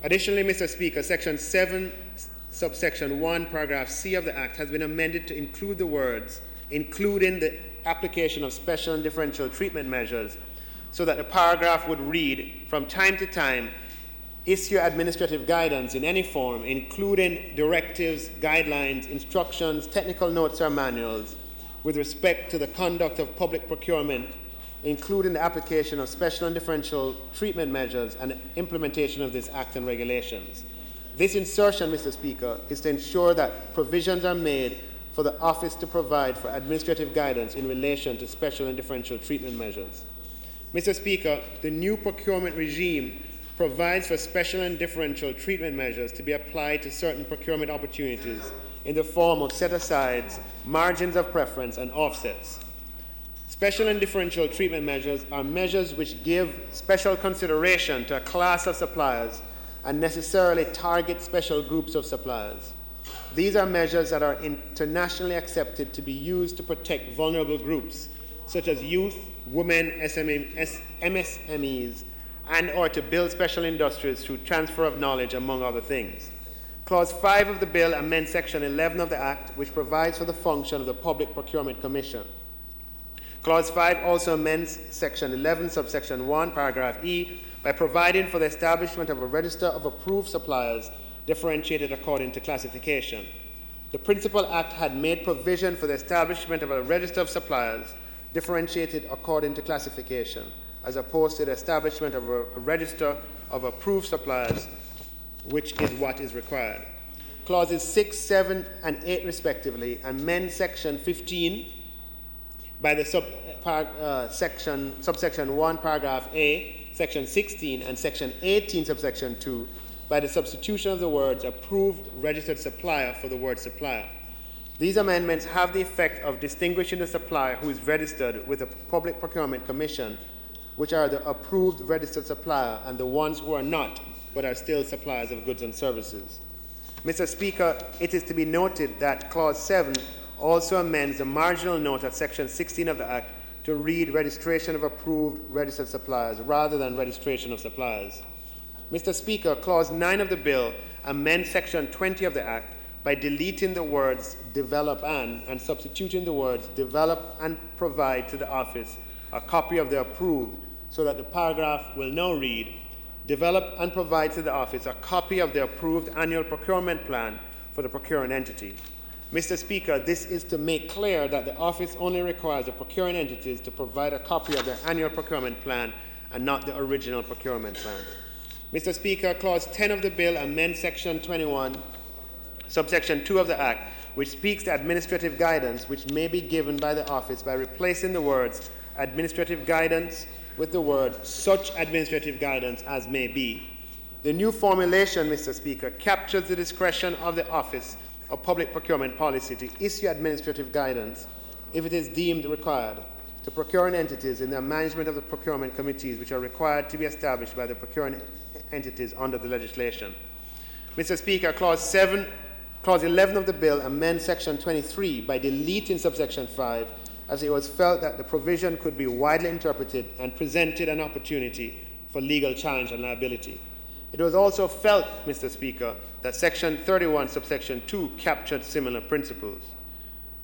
Additionally, Mr. Speaker, Section 7, subsection 1, paragraph C of the Act has been amended to include the words, including the application of special and differential treatment measures, so that the paragraph would read, from time to time, issue administrative guidance in any form, including directives, guidelines, instructions, technical notes, or manuals, with respect to the conduct of public procurement, including the application of special and differential treatment measures and the implementation of this Act and regulations. This insertion, Mr. Speaker, is to ensure that provisions are made for the office to provide for administrative guidance in relation to special and differential treatment measures. Mr. Speaker, the new procurement regime provides for special and differential treatment measures to be applied to certain procurement opportunities in the form of set-asides, margins of preference, and offsets. Special and differential treatment measures are measures which give special consideration to a class of suppliers and necessarily target special groups of suppliers. These are measures that are internationally accepted to be used to protect vulnerable groups, such as youth, women, MSMEs, and or to build special industries through transfer of knowledge, among other things. Clause 5 of the bill amends Section 11 of the Act, which provides for the function of the Public Procurement Commission. Clause 5 also amends Section 11, subsection 1, paragraph E, by providing for the establishment of a register of approved suppliers differentiated according to classification. The Principal Act had made provision for the establishment of a register of suppliers differentiated according to classification, as opposed to the establishment of a register of approved suppliers, which is what is required. Clauses 6, 7, and 8, respectively, amend Section 15 by the subsection 1, paragraph A, Section 16, and Section 18, subsection 2, by the substitution of the words approved registered supplier for the word supplier. These amendments have the effect of distinguishing the supplier who is registered with the Public Procurement Commission, which are the approved registered supplier, and the ones who are not, but are still suppliers of goods and services. Mr. Speaker, it is to be noted that Clause 7 also amends the marginal note at Section 16 of the Act to read registration of approved registered suppliers rather than registration of suppliers. Mr. Speaker, Clause 9 of the bill amend Section 20 of the Act by deleting the words develop and substituting the words develop and provide to the office a copy of the approved, so that the paragraph will now read, develop and provide to the office a copy of the approved annual procurement plan for the procuring entity. Mr. Speaker, this is to make clear that the office only requires the procuring entities to provide a copy of their annual procurement plan and not the original procurement plan. Mr. Speaker, Clause 10 of the bill amends Section 21, subsection 2 of the Act, which speaks to administrative guidance which may be given by the office by replacing the words administrative guidance with the word such administrative guidance as may be. The new formulation, Mr. Speaker, captures the discretion of the Office of Public Procurement Policy to issue administrative guidance if it is deemed required to procuring entities in the management of the procurement committees which are required to be established by the procuring entities under the legislation. Mr. Speaker, Clause 11 of the bill amends Section 23 by deleting subsection 5, as it was felt that the provision could be widely interpreted and presented an opportunity for legal challenge and liability. It was also felt, Mr. Speaker, that Section 31, subsection 2 captured similar principles.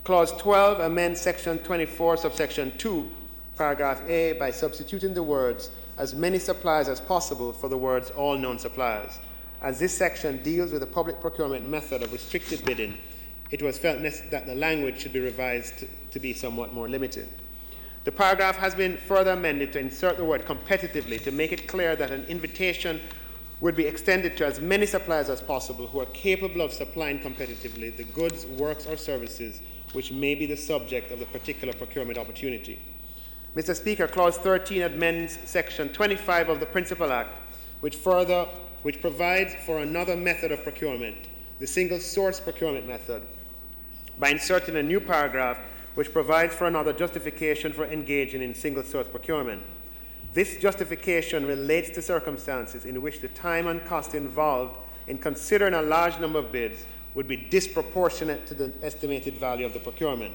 Clause 12 amends Section 24, subsection 2, paragraph A, by substituting the words as many suppliers as possible for the words all known suppliers. As this section deals with the public procurement method of restricted bidding, it was felt that the language should be revised to be somewhat more limited. The paragraph has been further amended to insert the word competitively to make it clear that an invitation would be extended to as many suppliers as possible who are capable of supplying competitively the goods, works, or services which may be the subject of the particular procurement opportunity. Mr. Speaker, Clause 13 amends Section 25 of the Principal Act, which provides for another method of procurement, the single source procurement method, by inserting a new paragraph which provides for another justification for engaging in single source procurement. This justification relates to circumstances in which the time and cost involved in considering a large number of bids would be disproportionate to the estimated value of the procurement.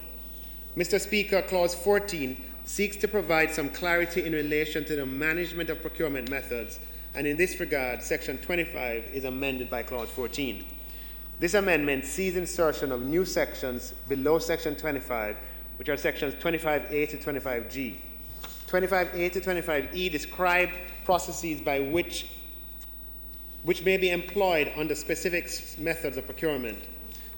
Mr. Speaker, Clause 14 seeks to provide some clarity in relation to the management of procurement methods, and in this regard, Section 25 is amended by Clause 14. This amendment sees insertion of new sections below Section 25, which are Sections 25A to 25G. 25A to 25E describe processes by which may be employed under specific methods of procurement.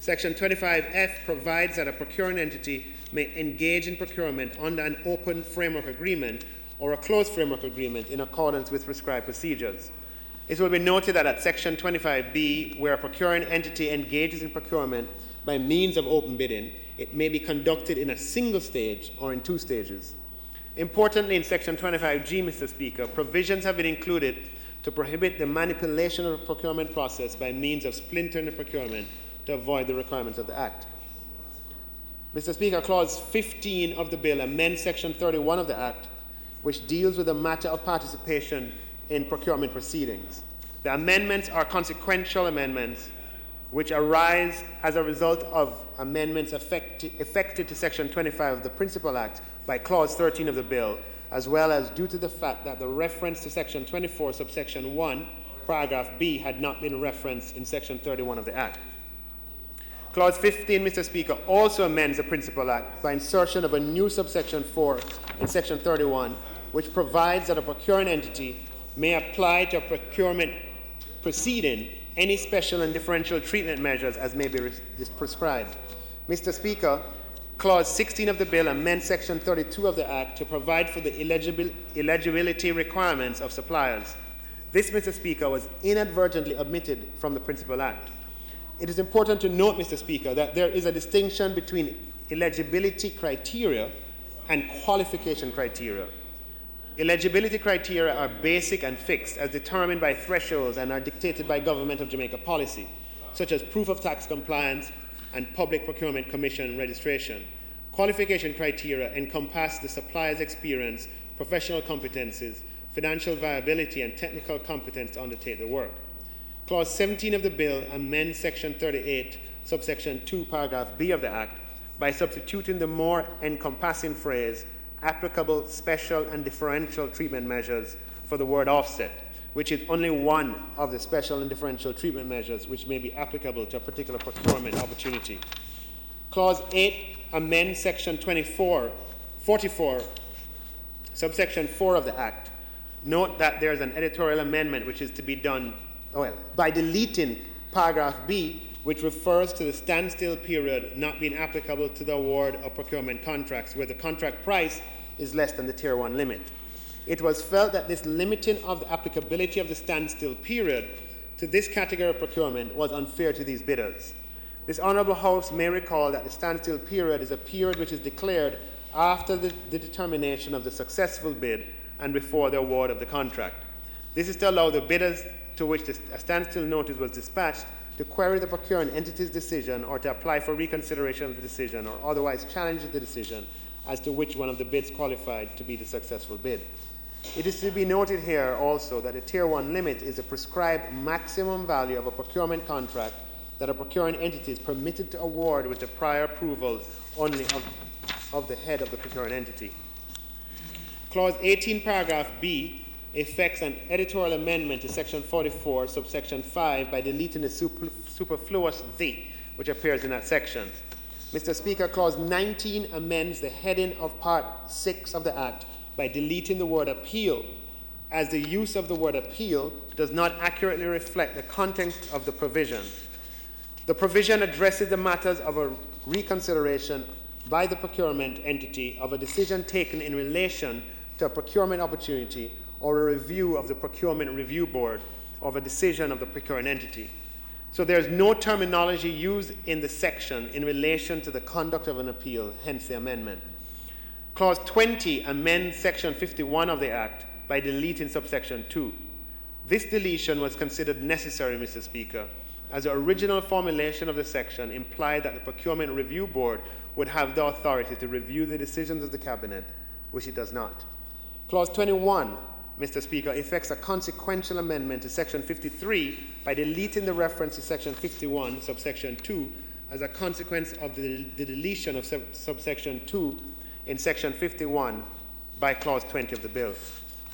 Section 25F provides that a procuring entity may engage in procurement under an open framework agreement or a closed framework agreement in accordance with prescribed procedures. It will be noted that at Section 25B, where a procuring entity engages in procurement by means of open bidding, it may be conducted in a single stage or in two stages. Importantly, in Section 25G, Mr. Speaker, provisions have been included to prohibit the manipulation of the procurement process by means of splintering the procurement to avoid the requirements of the Act. Mr. Speaker, Clause 15 of the bill amends Section 31 of the Act, which deals with the matter of participation in procurement proceedings. The amendments are consequential amendments which arise as a result of amendments effected to Section 25 of the Principal Act by Clause 13 of the bill, as well as due to the fact that the reference to Section 24, subsection 1, paragraph B, had not been referenced in Section 31 of the Act. Clause 15, Mr. Speaker, also amends the Principal Act by insertion of a new subsection 4 in Section 31, which provides that a procuring entity may apply to a procurement proceeding any special and differential treatment measures as may be prescribed. Mr. Speaker, Clause 16 of the bill amends Section 32 of the Act to provide for the eligibility requirements of suppliers. This, Mr. Speaker, was inadvertently omitted from the Principal Act. It is important to note, Mr. Speaker, that there is a distinction between eligibility criteria and qualification criteria. Eligibility criteria are basic and fixed as determined by thresholds and are dictated by Government of Jamaica policy, such as proof of tax compliance and Public Procurement Commission registration. Qualification criteria encompass the supplier's experience, professional competencies, financial viability, and technical competence to undertake the work. Clause 17 of the bill amends Section 38, subsection 2, paragraph B of the Act by substituting the more encompassing phrase applicable special and differential treatment measures for the word offset, which is only one of the special and differential treatment measures which may be applicable to a particular procurement opportunity. Clause 8 amends Section 44, subsection 4 of the Act. Note that there's an editorial amendment which is to be done by deleting paragraph B, which refers to the standstill period not being applicable to the award of procurement contracts where the contract price is less than the Tier 1 limit. It was felt that this limiting of the applicability of the standstill period to this category of procurement was unfair to these bidders. This Honourable House may recall that the standstill period is a period which is declared after the determination of the successful bid and before the award of the contract. This is to allow the bidders to which a standstill notice was dispatched to query the procuring entity's decision or to apply for reconsideration of the decision or otherwise challenge the decision as to which one of the bids qualified to be the successful bid. It is to be noted here also that the Tier 1 limit is a prescribed maximum value of a procurement contract that a procuring entity is permitted to award with the prior approval only of the head of the procuring entity. Clause 18, paragraph B, effects an editorial amendment to Section 44, subsection 5, by deleting the superfluous "the," which appears in that section. Mr. Speaker, Clause 19 amends the heading of Part 6 of the Act by deleting the word "appeal," as the use of the word "appeal" does not accurately reflect the content of the provision. The provision addresses the matters of a reconsideration by the procurement entity of a decision taken in relation to a procurement opportunity or a review of the Procurement Review Board of a decision of the procuring entity. So there's no terminology used in the section in relation to the conduct of an appeal, hence the amendment. Clause 20 amends Section 51 of the Act by deleting subsection 2. This deletion was considered necessary, Mr. Speaker, as the original formulation of the section implied that the Procurement Review Board would have the authority to review the decisions of the Cabinet, which it does not. Clause 21, Mr. Speaker, effects a consequential amendment to Section 53 by deleting the reference to Section 51, subsection 2, as a consequence of the deletion of subsection 2 in Section 51 by Clause 20 of the bill.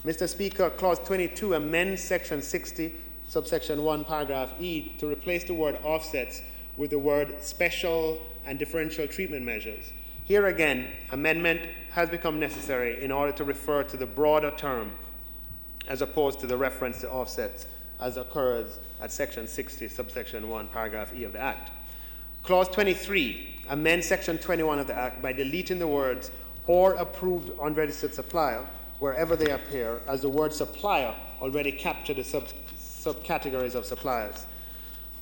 Mr. Speaker, Clause 22 amends Section 60, subsection 1, paragraph E, to replace the word "offsets" with the word "special and differential treatment measures." Here again, amendment has become necessary in order to refer to the broader term as opposed to the reference to offsets as occurs at Section 60, subsection 1, paragraph E of the Act. Clause 23 amends Section 21 of the Act by deleting the words "or approved unregistered supplier" wherever they appear, as the word "supplier" already captured the subcategories of suppliers.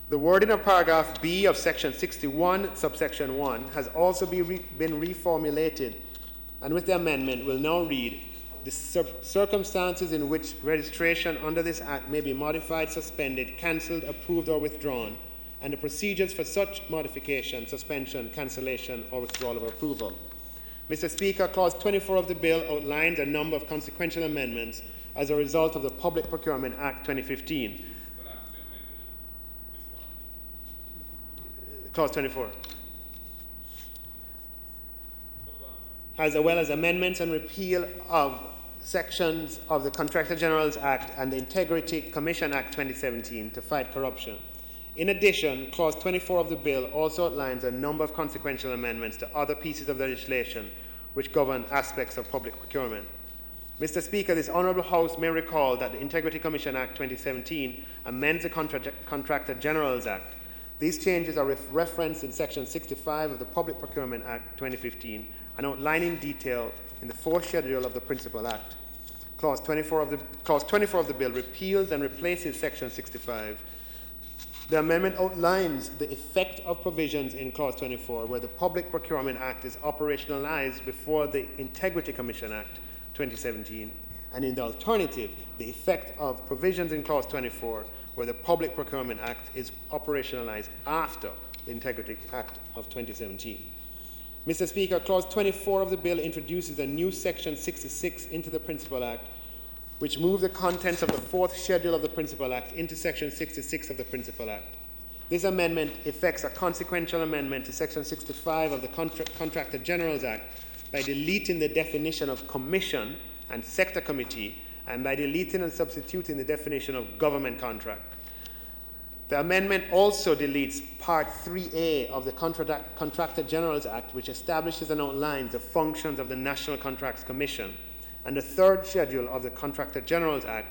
The wording of paragraph B of Section 61, subsection 1, has also been reformulated, and with the amendment will now read, "The circumstances in which registration under this Act may be modified, suspended, cancelled, approved, or withdrawn, and the procedures for such modification, suspension, cancellation, or withdrawal of approval." Mr. Speaker, Clause 24 of the bill outlines a number of consequential amendments as a result of the Public Procurement Act 2015. Clause 24. As well as amendments and repeal of sections of the Contractor General's Act and the Integrity Commission Act 2017 to fight corruption. In addition, Clause 24 of the bill also outlines a number of consequential amendments to other pieces of legislation which govern aspects of public procurement. Mr. Speaker, this Honourable House may recall that the Integrity Commission Act 2017 amends the Contractor General's Act. These changes are referenced in Section 65 of the Public Procurement Act 2015 and outlined in detail in the fourth schedule of the Principal Act. Clause 24 of the bill repeals and replaces Section 65. The amendment outlines the effect of provisions in Clause 24 where the Public Procurement Act is operationalized before the Integrity Commission Act 2017, and in the alternative, the effect of provisions in Clause 24 where the Public Procurement Act is operationalized after the Integrity Act of 2017. Mr. Speaker, Clause 24 of the bill introduces a new Section 66 into the Principal Act, which moves the contents of the fourth schedule of the Principal Act into Section 66 of the Principal Act. This amendment effects a consequential amendment to Section 65 of the Contractor General's Act by deleting the definition of commission and sector committee and by deleting and substituting the definition of government contract. The amendment also deletes Part 3A of the Contractor General's Act, which establishes and outlines the functions of the National Contracts Commission, and the third schedule of the Contractor General's Act,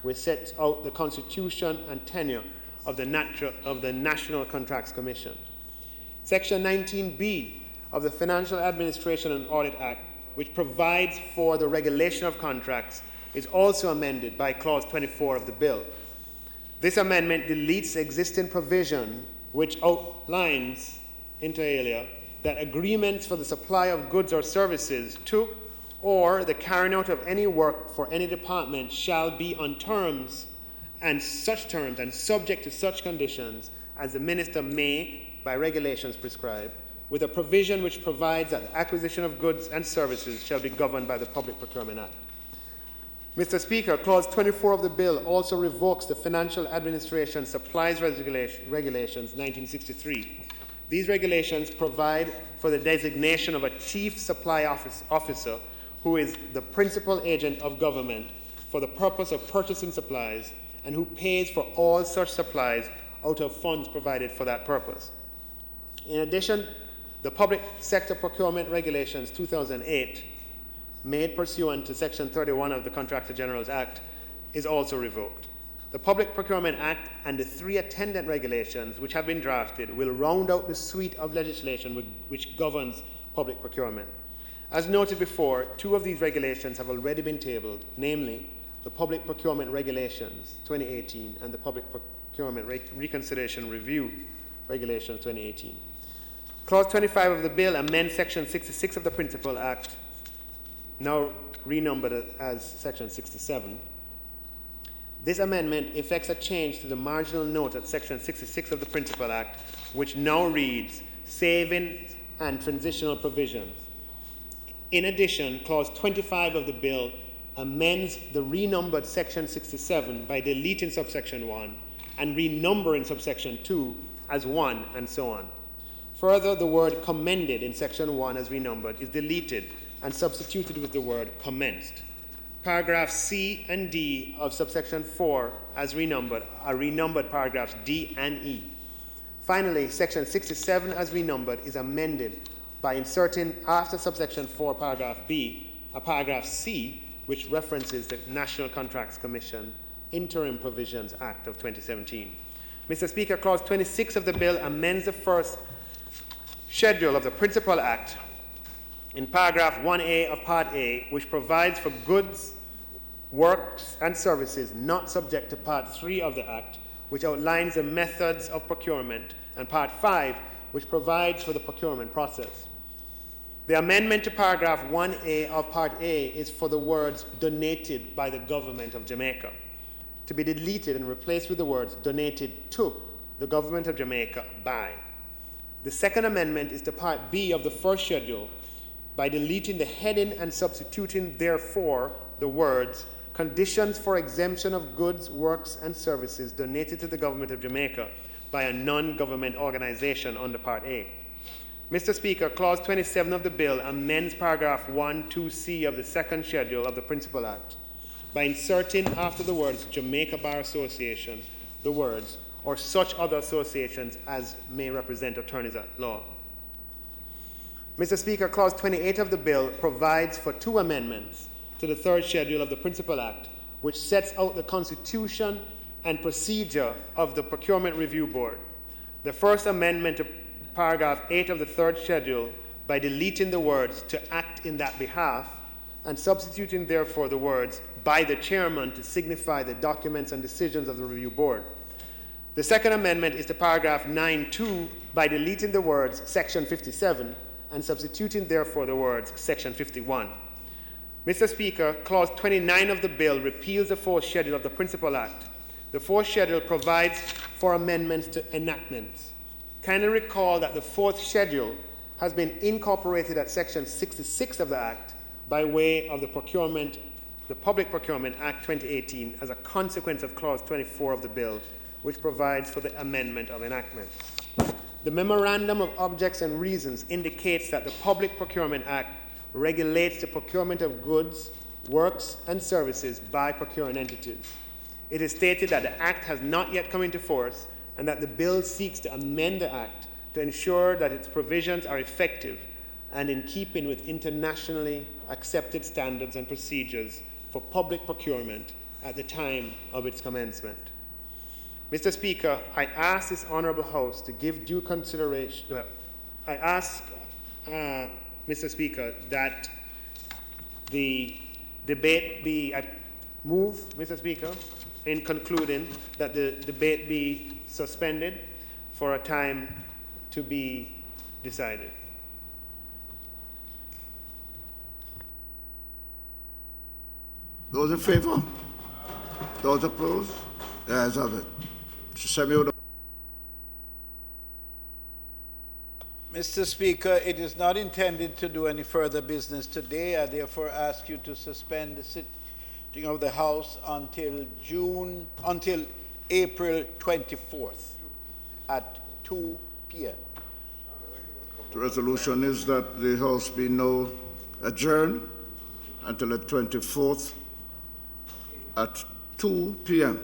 which sets out the constitution and tenure of the National Contracts Commission. Section 19B of the Financial Administration and Audit Act, which provides for the regulation of contracts, is also amended by Clause 24 of the bill. This amendment deletes existing provision which outlines, inter alia, that agreements for the supply of goods or services to or the carrying out of any work for any department shall be on terms and subject to such conditions as the minister may, by regulations, prescribe, with a provision which provides that the acquisition of goods and services shall be governed by the Public Procurement Act. Mr. Speaker, Clause 24 of the bill also revokes the Financial Administration Supplies Regulations 1963. These regulations provide for the designation of a Chief Supply Officer who is the principal agent of government for the purpose of purchasing supplies and who pays for all such supplies out of funds provided for that purpose. In addition, the Public Sector Procurement Regulations 2008, made pursuant to Section 31 of the Contractor General's Act, is also revoked. The Public Procurement Act and the 3 attendant regulations which have been drafted will round out the suite of legislation which governs public procurement. As noted before, 2 of these regulations have already been tabled, namely the Public Procurement Regulations 2018 and the Public Procurement Reconsideration Review Regulations 2018. Clause 25 of the bill amends Section 66 of the Principal Act, now renumbered as Section 67. This amendment effects a change to the marginal note at Section 66 of the Principal Act, which now reads, savings and transitional provisions. In addition, Clause 25 of the bill amends the renumbered Section 67 by deleting subsection 1 and renumbering subsection 2 as 1, and so on. Further, the word commended in Section 1 as renumbered is deleted and substituted with the word commenced. Paragraphs C and D of subsection 4 as renumbered are renumbered paragraphs D and E. Finally, Section 67 as renumbered is amended by inserting after subsection 4 paragraph B a paragraph C which references the National Contracts Commission Interim Provisions Act of 2017. Mr. Speaker, Clause 26 of the bill amends the first schedule of the Principal Act in paragraph 1A of Part A, which provides for goods, works, and services not subject to Part 3 of the Act, which outlines the methods of procurement, and Part 5, which provides for the procurement process. The amendment to paragraph 1A of Part A is for the words donated by the government of Jamaica to be deleted and replaced with the words donated to the government of Jamaica by. The second amendment is to Part B of the first schedule by deleting the heading and substituting therefore the words conditions for exemption of goods, works, and services donated to the government of Jamaica by a non-government organization under Part A. Mr. Speaker, Clause 27 of the bill amends paragraph 1(2)(c) of the second schedule of the Principal Act by inserting after the words Jamaica Bar Association the words or such other associations as may represent attorneys at law. Mr. Speaker, Clause 28 of the bill provides for 2 amendments to the third schedule of the Principal Act, which sets out the constitution and procedure of the Procurement Review Board. The first amendment to paragraph 8 of the third schedule by deleting the words to act in that behalf and substituting therefore the words by the chairman to signify the documents and decisions of the Review Board. The second amendment is to paragraph 9(2) by deleting the words Section 57 and substituting therefore the words Section 51. Mr. Speaker, Clause 29 of the bill repeals the fourth schedule of the Principal Act. The fourth schedule provides for amendments to enactments. Kindly recall that the fourth schedule has been incorporated at Section 66 of the Act by way of the Public Procurement Act 2018 as a consequence of Clause 24 of the bill, which provides for the amendment of enactments. The Memorandum of Objects and Reasons indicates that the Public Procurement Act regulates the procurement of goods, works and services by procuring entities. It is stated that the Act has not yet come into force and that the bill seeks to amend the Act to ensure that its provisions are effective and in keeping with internationally accepted standards and procedures for public procurement at the time of its commencement. Mr. Speaker, I ask this Honourable House to give due consideration. I ask, Mr. Speaker, that the debate be move, Mr. Speaker, in concluding that the debate be suspended for a time to be decided. Those in favour? Those opposed? The ayes have it. Mr. Speaker, it is not intended to do any further business today. I therefore ask you to suspend the sitting of the House until April 24th at 2 p.m. The resolution is that the House be now adjourned until the 24th at 2 p.m.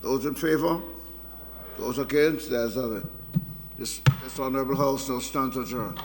Those in favour? Those against? The ayes have it. This Honourable House now stands adjourned.